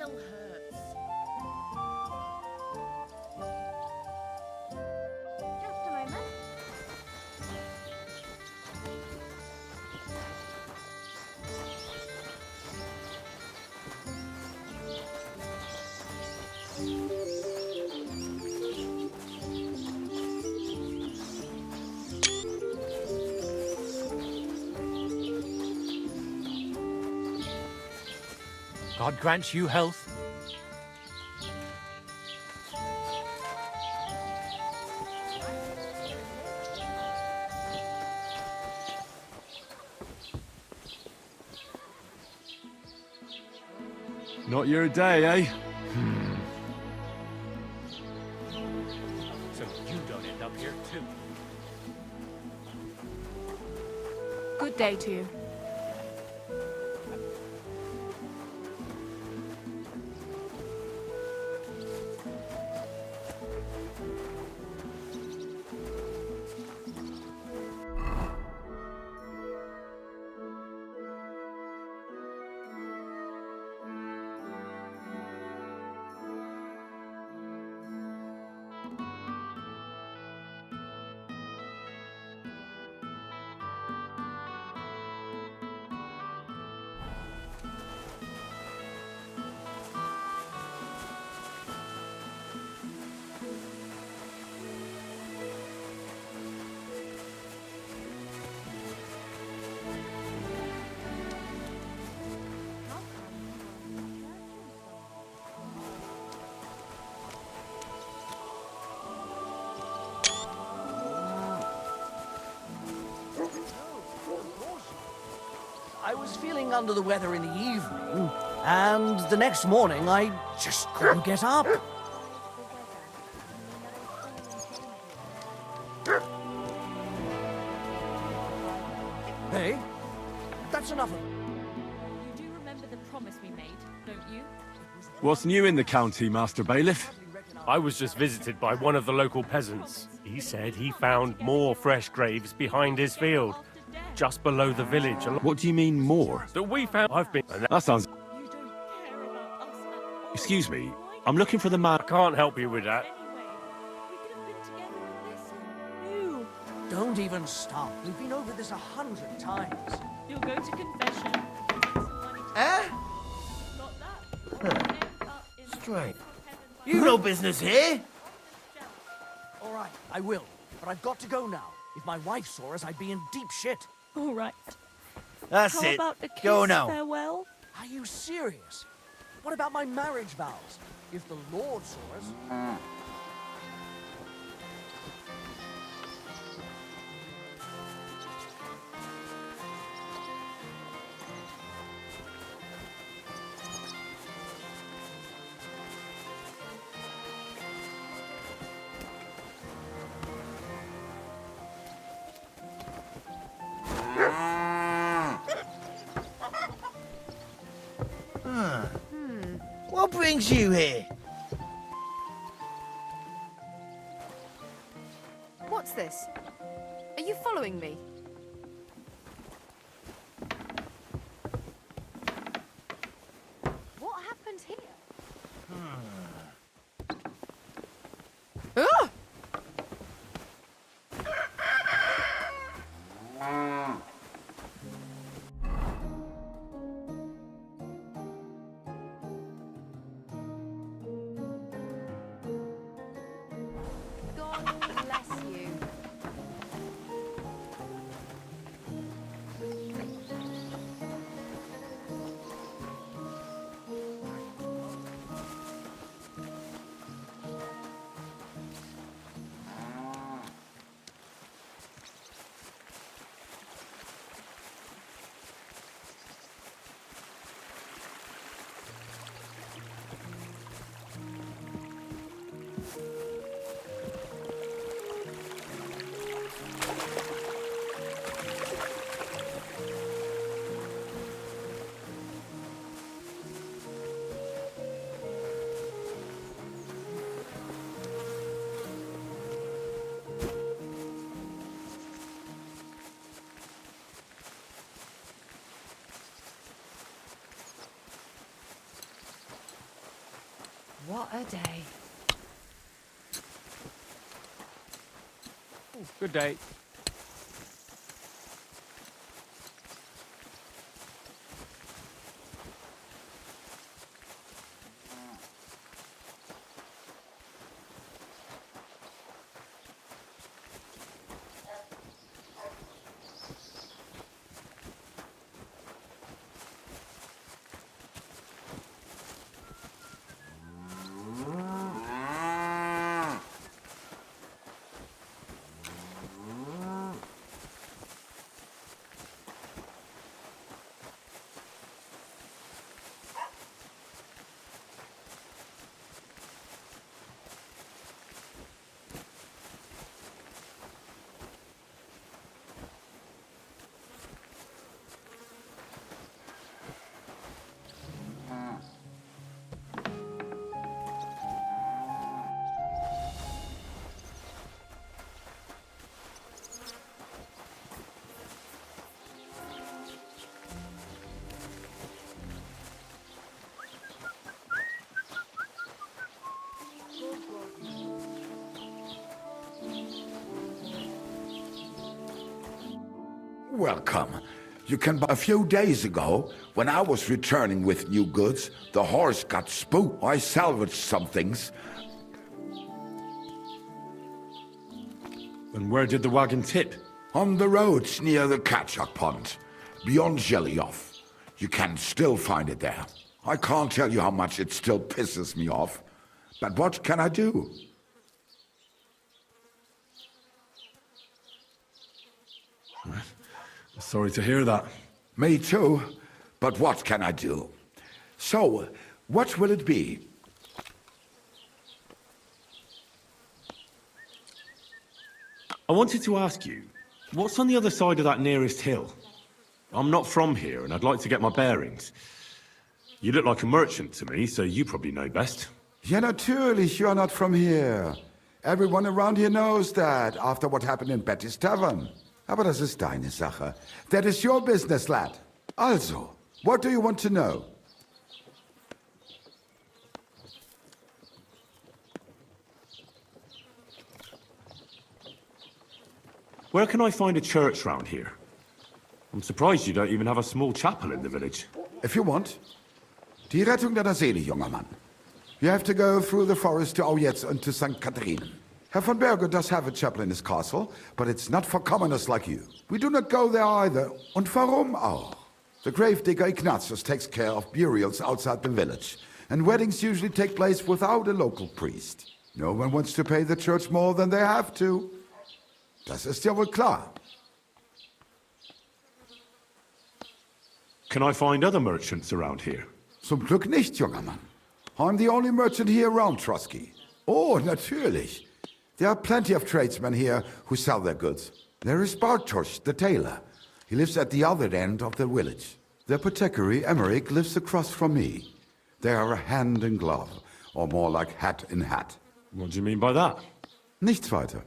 God grant you health. Not your day, eh? So you don't end up here too. Good day to you. I was feeling under the weather in the evening, and the next morning I just couldn't get up. Hey, that's enough of it. You do remember the promise we made, don't you? What's new in the county, Master Bailiff? I was just visited by one of the local peasants. He said he found more fresh graves behind his field, just below the village. What do you mean, more? That we found. I've been. That sounds... Excuse me, I'm looking for the man... I can't help you with that. Don't even stop. We've been over this 100 times. You'll go to confession. Eh? Strange. You no business here. All right, I will. But I've got to go now. If my wife saw us, I'd be in deep shit. All right. That's How it. about a kiss Go now. farewell? Are you serious? What about my marriage vows? If the Lord saw us... What brings you here? What's this? Are you following me? What happened here? Ah! God bless you. What a day. Good day. Welcome. You can buy a few days ago, when I was returning with new goods, the horse got spooked. I salvaged some things. And where did the wagon tip? On the roads near the Catchuck Pond, beyond Jellyoff. You can still find it there. I can't tell you how much it still pisses me off. But what can I do? Sorry to hear that. Me too. But what can I do? So, what will it be? I wanted to ask you, what's on the other side of that nearest hill? I'm not from here, and I'd like to get my bearings. You look like a merchant to me, so you probably know best. Ja, natürlich, you're not from here. Everyone around here knows that, after what happened in Betty's Tavern. Aber das ist deine Sache. That is your business, lad. Also, what do you want to know? Where can I find a church round here? I'm surprised you don't even have a small chapel in the village. If you want. Die Rettung deiner Seele, junger Mann. You have to go through the forest to Aujetz and to St. Catherine. Herr von Berge does have a chapel in his castle, but it's not for commoners like you. We do not go there either. Und warum auch? The gravedigger Ignatius takes care of burials outside the village, and weddings usually take place without a local priest. No one wants to pay the church more than they have to. Das ist ja wohl klar. Can I find other merchants around here? Zum Glück nicht, junger Mann. I'm the only merchant here around Trotsky. Oh, natürlich. There are plenty of tradesmen here who sell their goods. There is Bartosz, the tailor. He lives at the other end of the village. The apothecary, Emmerich, lives across from me. They are hand in glove, or more like hat in hat. What do you mean by that? Nichts weiter.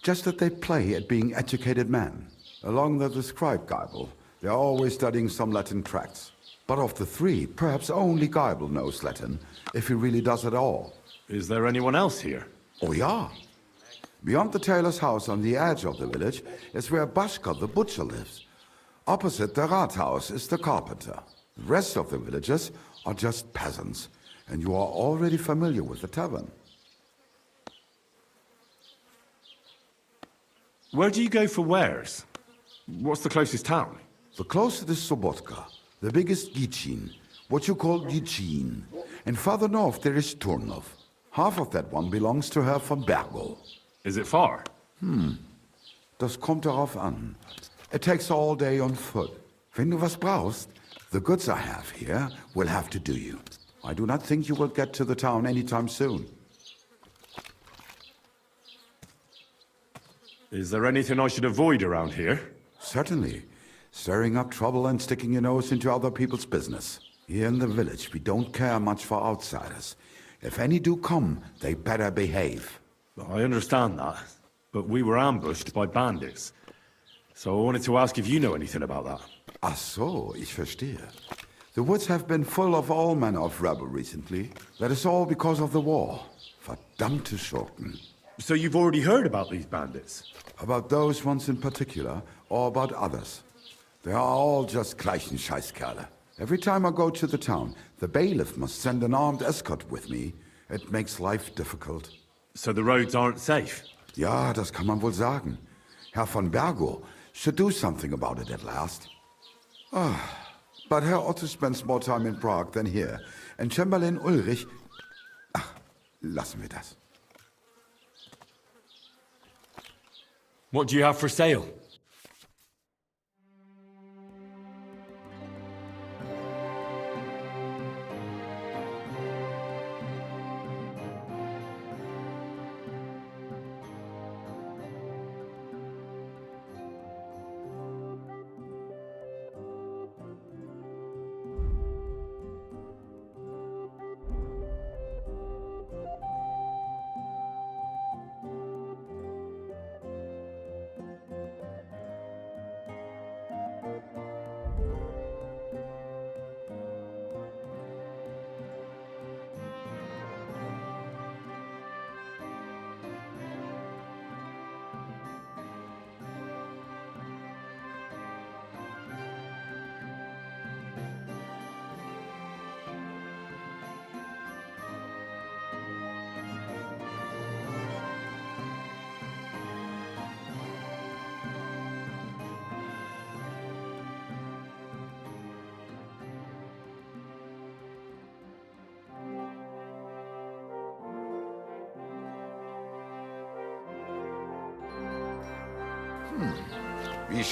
Just that they play at being educated men. Along the described Geibel, they are always studying some Latin tracts. But of the three, perhaps only Geibel knows Latin, if he really does at all. Is there anyone else here? Oh, yeah. Beyond the tailor's house on the edge of the village is where Bashka the butcher lives. Opposite the Rathaus is the carpenter. The rest of the villagers are just peasants, and you are already familiar with the tavern. Where do you go for wares? What's the closest town? The closest is Sobotka, the biggest Gichin, what you call Gichin. And farther north there is Turnov. Half of that one belongs to Herr von Bergel. Is it far? Das kommt darauf an. It takes all day on foot. Wenn du was brauchst, the goods I have here will have to do you. I do not think you will get to the town anytime soon. Is there anything I should avoid around here? Certainly. Stirring up trouble and sticking your nose into other people's business. Here in the village, we don't care much for outsiders. If any do come, they better behave. I understand that, but we were ambushed by bandits. So I wanted to ask if you know anything about that. Ach so, ich verstehe. The woods have been full of all manner of rebel recently. That is all because of the war. Verdammte Schurken. So you've already heard about these bandits? About those ones in particular, or about others. They are all just gleichen Scheißkerle. Every time I go to the town, the bailiff must send an armed escort with me. It makes life difficult. So the roads aren't safe? Ja, das kann man wohl sagen. Herr von Bergo should do something about it at last. But Herr Otto spends more time in Prague than here. And Chamberlain Ulrich... Ach, lassen wir das. What do you have for sale? Wie